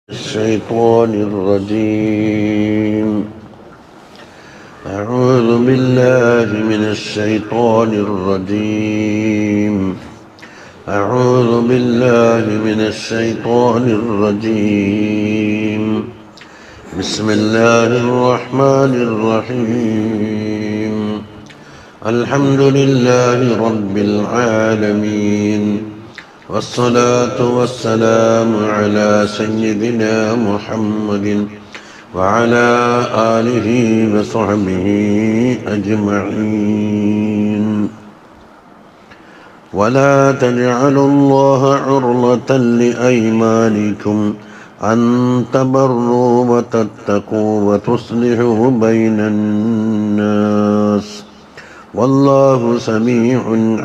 الشيطان الرجيم. أعوذ بالله من الشيطان الرجيم. أعوذ بالله من الشيطان الرجيم. بسم الله الرحمن الرحيم. الحمد لله رب العالمين، والصلاة والسلام على سيدنا محمد وعلى آله وصحبه أجمعين. ولا تجعلوا الله عرضة لأيمانكم أن تبروا وتتقوا وتصلحوا بين الناس والله سميع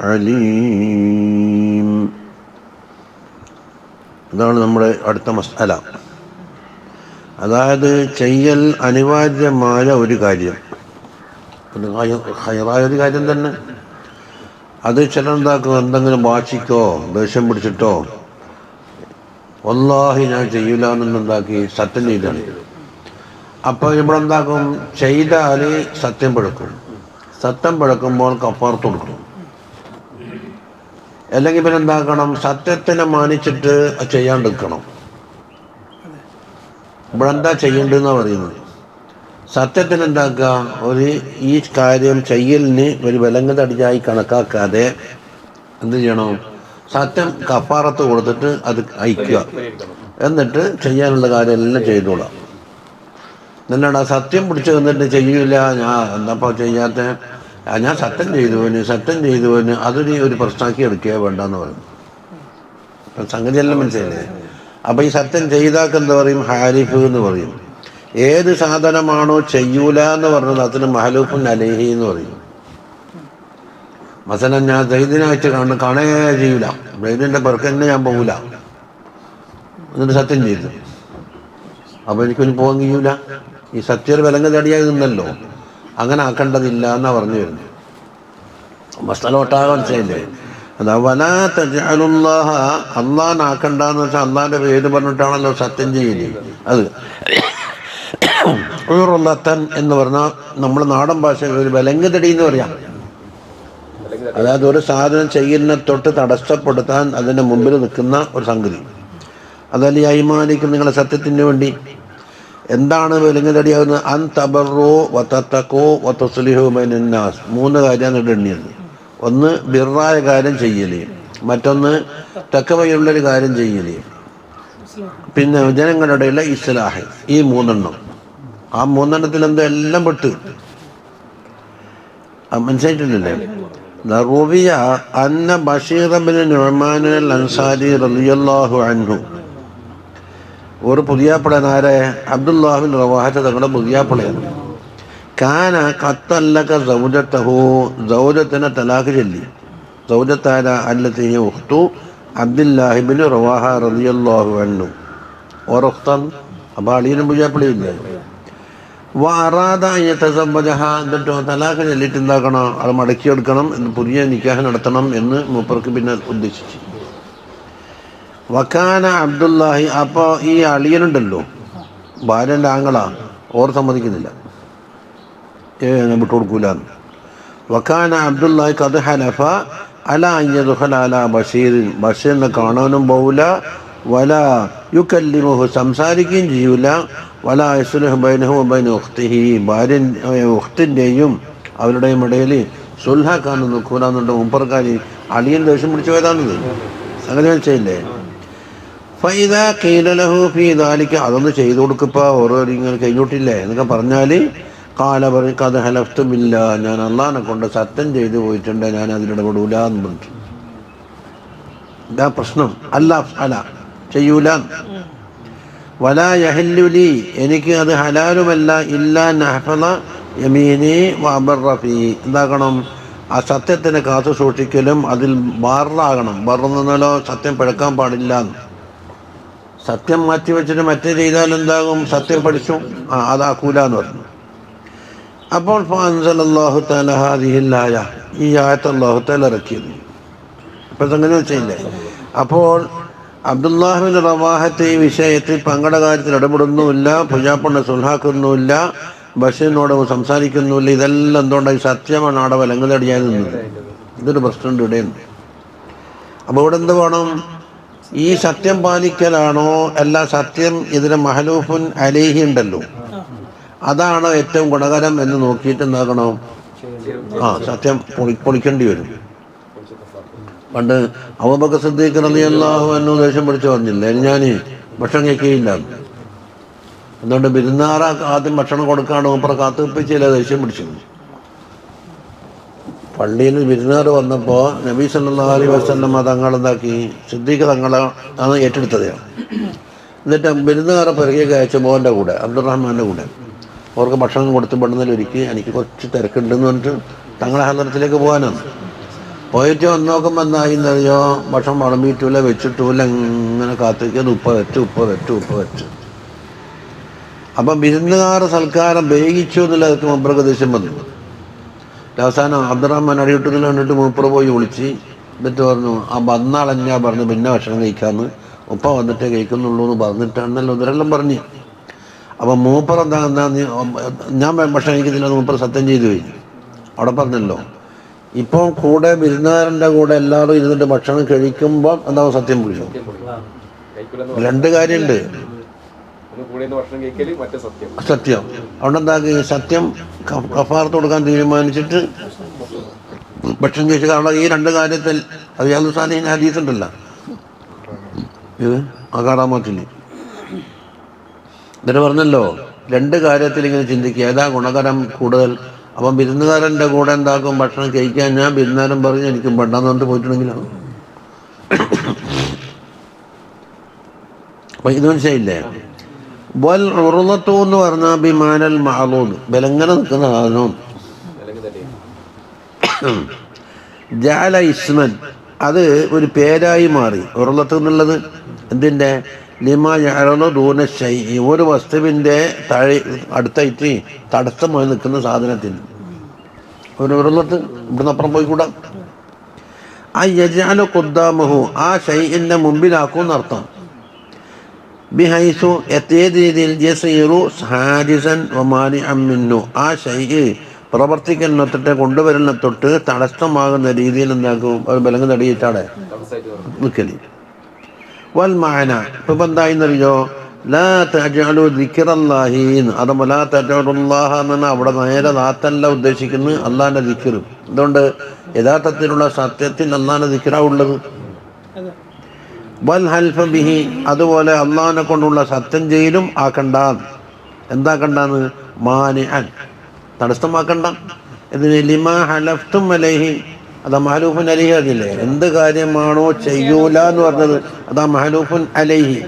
عليم. ഇതാണ് നമ്മുടെ അടുത്ത മസ്അല. അതായത് ചെയ്യൽ അനിവാര്യമായ ഒരു കാര്യം, ഹൈറായ ഒരു കാര്യം തന്നെ. അത് ചിലരെന്താക്കും, എന്തെങ്കിലും വാശിക്കോ ദേഷ്യം പിടിച്ചിട്ടോ വല്ലാഹി ഞാൻ ചെയ്യൂല എന്നുണ്ടാക്കി സത്യം ചെയ്താണ്. അപ്പോൾ ഇവിടെ എന്താക്കും, ചെയ്താൽ സത്യം പിഴക്കും. സത്യം പിഴക്കുമ്പോൾ കഫാറത്ത് കൊടുക്കും. അല്ലെങ്കിൽ പിന്നെ എന്താക്കണം, സത്യത്തിനെ മാനിച്ചിട്ട് ചെയ്യാണ്ടിരിക്കണം. ഇവിടെ എന്താ ചെയ്യേണ്ടതെന്നാ പറയുന്നത്. സത്യത്തിന് എന്താക്കുക, ഈ കാര്യം ചെയ്യലിന് ഒരു വിലങ്ങതടിയായി കണക്കാക്കാതെ എന്ത് ചെയ്യണം, സത്യം കഫാറത്ത് കൊടുത്തിട്ട് അത് അയക്കുക. എന്നിട്ട് ചെയ്യാനുള്ള കാര്യം എല്ലാം ചെയ്തോളാം. എന്നല്ലാണ്ട് സത്യം പിടിച്ച് വന്നിട്ട് ചെയ്യൂല, ഞാൻ എന്നപ്പോൾ ചെയ്യാത്ത, ഞാൻ സത്യം ചെയ്തുവന് അതൊരു പ്രശ്നമാക്കി എടുക്കുക വേണ്ടെന്ന് പറയും. സംഗതി എല്ലാം മനസ്സിലായില്ലേ. അപ്പം ഈ സത്യം ചെയ്താക്ക് എന്താ പറയും, ഹാരിഫ് എന്ന് പറയും. ഏത് സാധനമാണോ ചെയ്യൂല എന്ന് പറഞ്ഞത് അതിന് മഹലൂഫുൻ അലൈഹി എന്ന് പറയും. മസലൻ ഞാൻ സൈദിനായിട്ട് കാണേ ചെയ്യൂല, സൈദിൻ്റെ പെർക്കന്നെ ഞാൻ പോകൂല, എന്നിട്ട് സത്യം ചെയ്തു, അപ്പോൾ എനിക്കൊന്നും പോകാൻ കഴിയൂല. ഈ സത്യം വിലങ്ങ് തടിയായി നിന്നല്ലോ, അങ്ങനെ ആക്കേണ്ടതില്ല എന്നാ പറഞ്ഞു വരുന്നത്. മസ്തല ഒട്ടാകെ മനസ്സിലായില്ലേ. അതാ വലാ തജ്അലുല്ലാഹ, അള്ളാഹനാക്കണ്ടെന്ന് വെച്ചാൽ അള്ളാഹിൻ്റെ പേര് പറഞ്ഞിട്ടാണല്ലോ സത്യം ചെയ്യല്. അത് ഉറുളത്തൻ എന്ന് പറഞ്ഞാൽ നമ്മൾ നാടൻ ഭാഷയിൽ ഒരു വിലങ്ങ് തടി എന്ന് പറയാം. അതായത് ഒരു സാധനം ചെയ്യുന്ന തൊട്ട് തടസ്സപ്പെടുത്താൻ അതിൻ്റെ മുമ്പിൽ നിൽക്കുന്ന ഒരു സംഗതി. അതല്ല ഈ അയ്മാനിക്കും നിങ്ങളെ സത്യത്തിന് വേണ്ടി. എന്താണ് വിലങ്ങ് തടിയാകുന്നത്? അൻ തബറു വതത്തഖു വതുസ്ലിഹു ബൈനന്നാസ്. 3 കാര്യമാണ് എണ്ണിയത്. ഒന്ന് ബിറായ കാര്യം ചെയ്യല്, മറ്റൊന്ന് തഖ്വയുള്ളൊരു കാര്യം ചെയ്യല്, പിന്നെ ജനങ്ങളുടെ ഇടയിലെ ഇസ്ലാഹ്. ഈ 3 എണ്ണം. ആ 3 എണ്ണത്തിൽ എന്തോ എല്ലാം പെട്ട്. മനസ്സിലായിട്ടില്ലല്ലേ. റൂവിയ അന്ന ബഷീർ ബിൻ നുഅ്മാൻ അൽ അൻസാരി റളിയല്ലാഹു അൻഹു, ഒരു പുതിയാപ്പിളനാരെ അബ്ദുല്ലാഹിബിൻ റവാഹത്ത് തങ്ങളുടെ പുതിയാപ്പിളയാണ്. കാന ഖത്തല്ലക സൗജത്തഹു, സൗജത്തിനെ തലാഖ് ചൊല്ലി. സൗജത്താര അല്ലത്തി ഹിയ ഉഖ്തു അബ്ദുല്ലാഹിബിൻ റവാഹ റളിയല്ലാഹു അൻഹു. ഓറുഖ്തൻ, അപ്പോൾ അളിയനും പുതിയാപ്പിളയില്ലേ. വഅറാദ അൻ യതസവ്വജഹ, എന്നിട്ടോ തലാഖ് ചൊല്ലിയിട്ട് എന്താക്കണം, അത് മടക്കിയെടുക്കണം, പുതിയ നിക്കാഹ് നടത്തണം എന്ന് മൂപ്പർക്ക് പിന്നെ ഉദ്ദേശിച്ചു. വക്കാന അബ്ദുല്ലാഹി, അപ്പോൾ ഈ അളിയനുണ്ടല്ലോ, ഭാര്യൻ്റെ ആങ്ങള, ഓർ സമ്മതിക്കുന്നില്ല, ഞാൻ വിട്ടുകൊടുക്കൂലെന്ന്. വക്കാന അബ്ദുല്ലാഹി ഖദ് ഹലഫ അല അൻ യദ്ഖുല അലാ ബഷീറിൻ, ബഷീറിനെ കാണാനും പോവില്ല, വല യുകല്ലിമുഹു, സംസാരിക്കുകയും ചെയ്യൂല, വല യസ്ലുഹു ബൈനഹു വബൈന ഉഖ്തിഹി, ഭാര്യ ഉഖ്തിൻ്റെയും അവരുടെയും ഇടയിൽ സുൽഹാക്കാനും നിൽക്കൂലെന്നുണ്ട്. മുമ്പർക്കാരി അളിയൻ ദേഷ്യം പിടിച്ചു പോയതാണിത്. അങ്ങനെ മനസ്സിലായില്ലേ. ഫൈദാ ഖീല ലഹു ഫീ ദാലിക, അതൊന്ന് ചെയ്തു കൊടുക്കപ്പോൾ ഓരോ ഇങ്ങനെ കഴിഞ്ഞോട്ടില്ലേ എന്നൊക്കെ പറഞ്ഞാൽ, ഖാല പറയും ഖദ് ഹലഫ്തു ബില്ലാഹ്, ഞാൻ അള്ളാഹിനെ കൊണ്ട് സത്യം ചെയ്തു പോയിട്ടുണ്ട്, ഞാൻ അതിലിടപെടൂല എന്ന് പറഞ്ഞു. ഇതാ പ്രശ്നം. അല്ല ചെയ്യൂല. വലാ യഹല്ലു ലി, എനിക്ക് അത് ഹലാലുമല്ല, ഇല്ലാ നഹ്ഫള യമീനി വഅബറ ഫീ, എന്താക്കണം, ആ സത്യത്തിനെ കാത്തു സൂക്ഷിക്കലും അതിൽ ബാറാകണം. ബറെന്നാലോ സത്യം പിഴക്കാൻ പാടില്ല. സത്യം മാറ്റി വെച്ചിട്ട് മറ്റേ ചെയ്താൽ എന്താകും, സത്യം പഠിച്ചു, അതാക്കൂല എന്ന് പറഞ്ഞു. അപ്പോൾ ഫഅൻസലല്ലാഹു തആല ഹാദിഹിൽ ആയ, ഈ ആയത്ത് അല്ലാഹു തആല ഇറക്കിയത്. ഇപ്പം സംഗതി വെച്ചില്ലേ. അപ്പോൾ അബ്ദുല്ലാഹിബിൻ റവാഹത്തെ ഈ വിഷയത്തിൽ പങ്കയുടെ കാര്യത്തിൽ ഇടപെടുന്നുമില്ല, പുജാപ്പണ്ണ സുൽഹാക്കുന്നുമില്ല, ബഷീറിനോട് സംസാരിക്കുന്നുമില്ല. ഇതെല്ലാം എന്തുകൊണ്ടായി? സത്യമാണ് അവിടെ വിലങ്ങലടിയായി നിന്നത്. ഇതൊരു പ്രശ്നമുണ്ട് ഇവിടെയുണ്ട്. അപ്പോൾ ഇവിടെ എന്ത് വേണം? ഈ സത്യം പാലിക്കലാണോ അല്ല സത്യം ഇതിന് മഹലൂഫുൻ അലൈഹി ഉണ്ടല്ലോ, അതാണോ ഏറ്റവും ഗുണകരം എന്ന് നോക്കിയിട്ട് എന്താകണം? സത്യം പൊളിക്കേണ്ടി വരും. പണ്ട് അബൂബക്കർ സിദ്ദീഖ് റളിയല്ലാഹു അൻഹു ദേഷ്യം പിടിച്ച് പറഞ്ഞില്ലേ, ഞാൻ ഭക്ഷണം കഴിക്കുകയില്ല. എന്തുകൊണ്ട്? വിരുന്നാറ ആദ്യം ഭക്ഷണം കൊടുക്കാണ്ട് മൂപ്പറ കാത്തുവെപ്പിച്ചില്ല, ദേഷ്യം പിടിച്ചു. പള്ളിയിൽ വിരുന്നാർ വന്നപ്പോൾ നബി സല്ലല്ലാഹു അലൈഹി വസല്ലം തങ്ങൾ എന്താക്കി? സിദ്ദീഖ് തങ്ങളെ ആണ് ഏറ്റെടുത്തത്. എന്നിട്ട് വിരുന്നുകാരെ പിറകെ അയച്ച മോൻ്റെ കൂടെ, അബ്ദുറഹ്മാൻ്റെ കൂടെ അവർക്ക് ഭക്ഷണം കൊടുത്ത് പെടുന്നതിലൊരിക്കൽ എനിക്ക് കുറച്ച് തിരക്കുണ്ടെന്ന് പറഞ്ഞിട്ട് തങ്ങളെ ഹദ്റത്തിലേക്ക് പോകാനാണ്. പോയിട്ട് വന്ന് നോക്കുമ്പോൾ എന്തായിന്നറിയോ? ഭക്ഷണം വിളമ്പിയിട്ടില്ല, വെച്ചിട്ടില്ല, ഇങ്ങനെ കാത്തിരിക്കുന്നത്. ഉപ്പ വെച്ച്. അപ്പം വിരുന്നുകാർ സൽക്കാരം വേഗിച്ചു എന്നുള്ള അതൊക്കെ മൂപ്പർക്ക് ദേഷ്യം വന്നു. അവസാനം അബ്ദുറഹ്മാൻ അടിയിട്ടതിൽ കണ്ടിട്ട് മൂപ്പർ പോയി വിളിച്ച് എന്നിട്ട് പറഞ്ഞു, ആ വന്നാളഞ്ഞാ പറഞ്ഞു പിന്നെ ഭക്ഷണം കഴിക്കാമെന്ന്, ഉപ്പ വന്നിട്ടേ കഴിക്കുന്നുള്ളൂ എന്ന് പറഞ്ഞിട്ടാണെന്നല്ലോ ഇവരെല്ലാം പറഞ്ഞ്. അപ്പം മൂപ്പർ എന്താ ഞാൻ ഭക്ഷണം കഴിക്കുന്നില്ല, മൂപ്പർ സത്യം ചെയ്തു കഴിഞ്ഞു. അവിടെ പറഞ്ഞല്ലോ, ഇപ്പം കൂടെ വിരുന്നുകാരൻ്റെ കൂടെ എല്ലാവരും ഇരുന്നിട്ട് ഭക്ഷണം കഴിക്കുമ്പോൾ എന്താവും? സത്യം പിടിക്കും. രണ്ട് കാര്യമുണ്ട്. സത്യം അവിടെ എന്താക്കി? സത്യം കഫാറത്ത് കൊടുക്കാൻ തീരുമാനിച്ചിട്ട് ഭക്ഷണം കഴിച്ചു. കാരണം ഈ രണ്ട് കാര്യത്തിൽ റിയാദുസ് സാലിഹീൻ ഹദീസ് ഉണ്ടല്ലോ, ഇത് അകാറാമത്തിൽ എന്നിട്ട് പറഞ്ഞല്ലോ, രണ്ട് കാര്യത്തിൽ ഇങ്ങനെ ചിന്തിക്കുക, ഏതാ ഗുണകരം കൂടുതൽ? അപ്പം വിരുന്നുകാരൻ്റെ കൂടെ എന്താക്കും? ഭക്ഷണം കഴിക്കാൻ ഞാൻ വിരുന്നുകാരൻ പറഞ്ഞ് എനിക്കും പെട്ടെന്ന് കൊണ്ട് പോയിട്ടുണ്ടെങ്കിലാണ്. അപ്പം ഇത് മനസ്സിലായില്ലേ? വൽ ഉറുളത്തു എന്ന് പറഞ്ഞാൽ ബിമാനൽ മഅലൂദ്, ബലങ്ങനെ നിൽക്കുന്ന സാധനം. ജഅല ഇസ്മൻ, അത് ഒരു പേരായി മാറി. ഉറുളത്ത് എന്നുള്ളത് എന്തിൻ്റെ? ലിമാ യഅലു ദൂന ശൈഇ, ഒരു വസ്തുവിൻ്റെ താഴെ അടുത്തായിട്ട് തടസ്സമായി നിൽക്കുന്ന സാധനത്തിന് ഒരു ഉറുളത്ത്. ഇവിടുന്ന് അപ്പുറം പോയിക്കൂടാ. ആ യജ്അലു ഖുദ്ദാമഹു, ആ ശൈഇൻ്റെ മുമ്പിലാക്കും എന്നർത്ഥം. ബിഹൈസു, ഏത് രീതിയിൽ? യസീറു ഹാജിസൻ വമാനിഅൻ മിന്നു, ആ ശൈഇ പ്രവർത്തിക്കുന്ന തൊട്ട് കൊണ്ടുവരുന്ന തൊട്ട് തടസ്സമാകുന്ന രീതിയിൽ എന്താക്കും? ഒരു ബലങ്ങ് തടിയിട്ടാടെ നിൽക്കല്. വൽ മഅന, ഇപ്പം എന്തായിന്നറിയോ? ലാ തജ്അലു ദിക്റല്ലാഹി, അതും ലാ തജ്അലുല്ലാഹ എന്ന് അവിടെ നേരെ ദാത്തല്ല ഉദ്ദേശിക്കുന്നത്, അള്ളാഹിൻ്റെ ദിക്ർ. അതുകൊണ്ട് യഥാർത്ഥത്തിലുള്ള സത്യത്തിൽ അള്ളാഹിൻ്റെ ദിക്റാ ഉള്ളത്. വൽ ഹൽഫ ബിഹി, അതുപോലെ അള്ളാഹിനെ കൊണ്ടുള്ള സത്യം ചെയ്യലും ആക്കണ്ട. എന്താക്കണ്ടെന്ന്? മാനിഅൻ, തടസ്സമാക്കണ്ട. ഇതിന് ലിമാ ഹലഫ്തും അലൈഹി, അതാ മഹലൂഫുൻ അലൈഹി. അതില്ലേ എന്ത് കാര്യമാണോ ചെയ്യൂല എന്ന് പറഞ്ഞത്, അതാ മഹലൂഫുൻ അലൈഹി.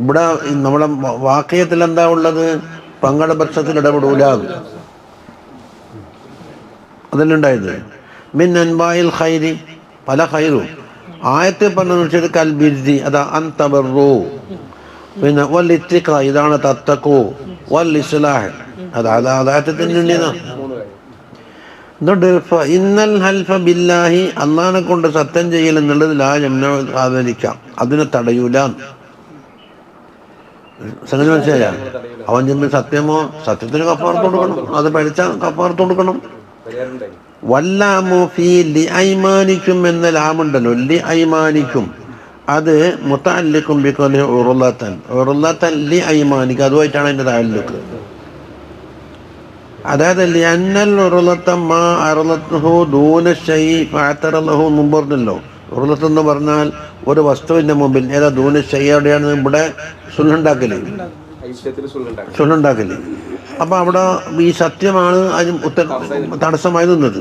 ഇവിടെ നമ്മളെ വാക്യത്തിൽ എന്താ ഉള്ളത്? പങ്കട പക്ഷത്തിൽ ഇടപെടൂല, അതിലുണ്ടായത്. മിൻ അൻവാഇൽ ഖൈരി, പല ഖൈറും ആയത്തിൽ പറഞ്ഞു. കൽ ബിർരി, അതാ അൻതബറു. പിന്നെ വൽ ഇത്തിഖ, ഇതാണ് തത്തഖു. വൽ ഇസ്ലാഹ്, അത് ആദായത്തിൻ്റെ. എന്നിട്ട് ഇന്നൽ ഹൽഫ ബില്ലാഹി, അള്ളാഹിനെ കൊണ്ട് സത്യം ചെയ്യൽ എന്നുള്ളത് ലാ യംനഉ, ആദരിക്കാം, അതിനെ തടയൂല. സംഗതി മനസ്സിലായ? അവൻ ചെന്ന് സത്യമോ, സത്യത്തിന് കഫാറത്ത് കൊടുക്കണം, അത് പഠിച്ചാൽ കഫാറത്ത് കൊടുക്കണം. വല്ലാമു ഫീ ലി ഐമാനിക്കും എന്ന ലാമുണ്ടല്ലോ, ലി ഐമാനിക്കും, അത് മുതഅല്ലിഖും ബിഖൗലി ഉറുളതൻ, ഉറുളതൻ ലി ഐമാനിക്കും, അതുമായിട്ടാണ് അതിൻ്റെ തഅല്ലുഖ്. അതായത് ലിഅന്നൽ ഉറുളത മാ അർളത്ഹു ദൂന ശൈഇ ഫഅതറലഹു എന്ന് പറഞ്ഞല്ലോ. ഉറുളത്ത് എന്ന് പറഞ്ഞാൽ ഒരു വസ്തുവിൻ്റെ മുമ്പിൽ, ഏതാ? ദൂന ശൈഇ, അവിടെയാണ് ഇവിടെ സുൽഹുണ്ടാക്കല്. അപ്പം അവിടെ ഈ സത്യമാണ് അതിന് തടസ്സമായി നിന്നത്.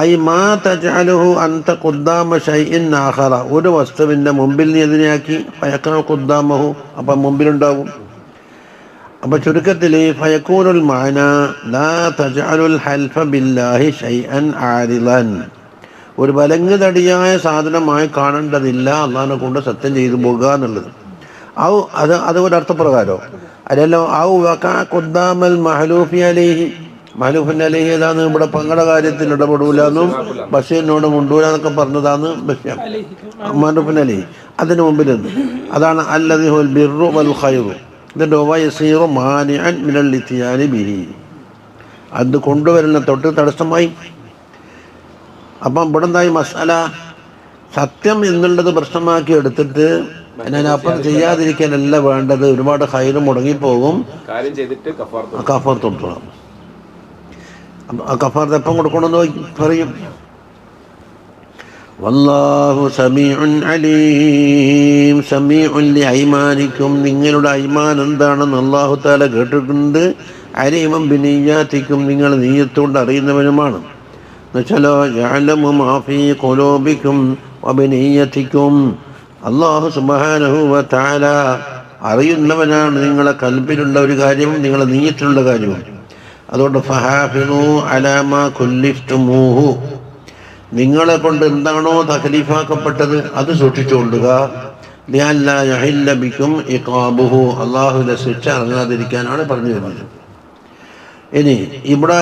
ഐ മാ തജ്അലുഹു അൻത ഖുദ്ദാമ ശൈഇൻ ആഖറ, ഒരു വസ്തുവിൻ്റെ മുമ്പിൽ നീ എതിനെയാക്കി, ഫയഖഉ ഖുദ്ദാമഹു, അപ്പം മുമ്പിലുണ്ടാകും. അപ്പം ചുരുക്കത്തിൽ ഫയഖൂനുൽ മഅന ലാ തജ്അലുൽ ഹൽഫ ബില്ലാഹി ശൈഅൻ ആരിളൻ, ഒരു വലങ്ങ് തടിയായ സാധനമായി കാണേണ്ടതില്ല അള്ളാഹിനെ കൊണ്ട് സത്യം ചെയ്തു പോകുക എന്നുള്ളത്. അത് ഒരർത്ഥപ്രകാരം അല്ലല്ലോ. ഔ വഖഅ ഖുദ്ദാമൽ മഹ്ലൂഫി അലൈഹി, മഹലൂഫിൻ അലൈഹി ഏതാന്ന് ഇവിടെ പങ്ങളുടെ കാര്യത്തിൽ ഇടപെടൂലെന്നും ബഷീറിനോട് മുണ്ടൂലെന്നൊക്കെ പറഞ്ഞതാണ് ബഷീർ മഹലൂഫിൻ അലൈഹി. അതിന് മുമ്പിലുണ്ട് അതാണ് അല്ലദി ഹുൽ ബിർറു വൽ ഖൈറു. ഇതിൻ്റെ വയസീറു മാനിഅൻ മിനൽ ഇത്യാനി ബിഹി, അത് കൊണ്ടുവരുന്ന തൊട്ട് തടസ്സമായി. അപ്പം ഇവിടെ എന്തായി മസാല, സത്യം എന്നുള്ളത് പ്രശ്നമാക്കി എടുത്തിട്ട് അതിനപ്പുറം ചെയ്യാതിരിക്കാനല്ല വേണ്ടത്. ഒരുപാട് ഖൈറ് മുടങ്ങിപ്പോകും. കഫാർത്ത് കൊടുക്കണം. ആ കഫാർത്ത് എപ്പം കൊടുക്കണമെന്ന് പറയും. വല്ലാഹു സമീഉൻ അലീം സമീഉൻ ലിഐമാനിക്കും, നിങ്ങളുടെ ഐമാൻ എന്താണെന്ന് അല്ലാഹു തആല കേട്ടിട്ടുണ്ട്. അലീമും ബിനിയ്യാതിക്കും, നിങ്ങൾ നിയ്യത്തുകൊണ്ട് അറിയുന്നവനുമാണ്. എന്നുവെച്ചാലോ യഅലമു മാ ഫീ ഖുലൂബിക്കും വബിനിയ്യതിക്കും, അല്ലാഹു സുബ്ഹാനഹു വ തആല അറിയുന്നവനാണ് നിങ്ങളെ കൽബിലുള്ള ഒരു കാര്യവും നിങ്ങളെ നിയ്യത്തിലുള്ള കാര്യവും. അതുകൊണ്ട് ഫഹാഫിളു അലാ മാ കുല്ലിഫ്തുമൂഹു, നിങ്ങളെ കൊണ്ട് എന്താണോ തക്ലീഫാക്കപ്പെട്ടത് അത് സൂക്ഷിച്ചുകൊള്ളുക. ലിഅല്ലാ യഹില്ല ബിക്കും ഇഖാബുഹു, അല്ലാഹുവിന്റെ ശിക്ഷ ഇറങ്ങാതിരിക്കാനാണ് പറഞ്ഞു വരുന്നത്. ഇനി ഇവിടെ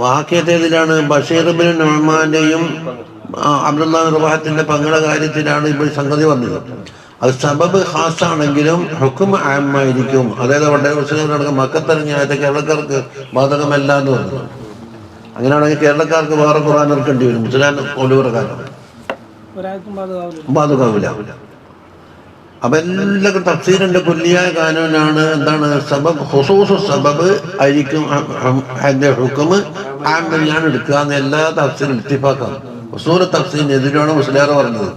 വാക്യത്തേതിലാണ്? ബഷീർ ബിൻ നുഅ്മാന്റെയും അബ്ദുല്ലാഹ് റവാഹത്തിന്റെ പങ്ങളുടെ കാര്യത്തിലാണ് ഇപ്പോൾ സംഗതി വന്നത്. അത് സബബ് ഖാസാണെങ്കിലും ഹുക്ം ആമായിരിക്കും. അതായത് വളരെ മുസ്ലിം മക്കത്തിറങ്ങിയ ആയത്തെ കേരളക്കാർക്ക് ബാധകമല്ല എന്ന് പറഞ്ഞു. അങ്ങനെയാണെങ്കിൽ കേരളക്കാർക്ക് വേറെ ഖുർആൻ ഇറക്കേണ്ടി വരും. മുസ്ലിം പ്രകാരം ബാധകാവില്ല. അപ്പൊ എല്ലാവർക്കും തഫ്സീറിന്റെ കുല്ലിയായ കാനൂനാണ് എന്താണ് സബബ്, ഖുസൂസ് സബബ് ആയിരിക്കും അതിന്റെ ഹുക്ം ആമിലാണ് എടുക്കുക എന്ന് എല്ലാ തഫ്സീറും ഇത്തിഫാക്കാണ്. ഉസൂൽ തഫ്സീറിനെതിരാണ് മുസ്ലിയാർ പറഞ്ഞത്.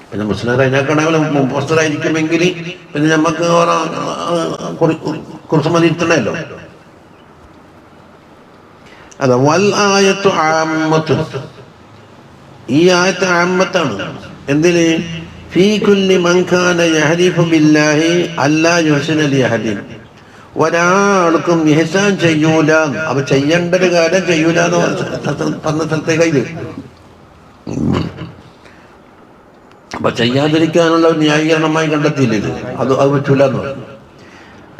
പിന്നെ മുസ്ലിയാർ അതിനേക്കാണെങ്കിലും മുഫസ്സിറായിരിക്കുമെങ്കിൽ പിന്നെ നമുക്ക് കുറച്ച് മതിയിരുത്തണമല്ലോ. അതെ, വൽ ആയത്തു ആമ്മത്തുൻ, ഈ ആയത്ത് ആമ്മത്താണ്. എന്തിന്? ഫീ കുല്ലി മൻ കാന യഹ്ലിഫു ബില്ലാഹി അല്ലാ യുഹ്സിന ലിഅഹദിൻ, ഒരാൾക്കും ഇഹ്സാൻ ചെയ്യൂല. അപ്പൊ ചെയ്യേണ്ട ഒരു കാര്യം ചെയ്യൂല എന്ന് പറഞ്ഞ സ്ഥലത്തേക്ക് ഇത്. അപ്പൊ ചെയ്യാതിരിക്കാനുള്ള ന്യായീകരണമായി കണ്ടെത്തിയില്ല ഇത്. അത് പറ്റൂല എന്ന് പറഞ്ഞു.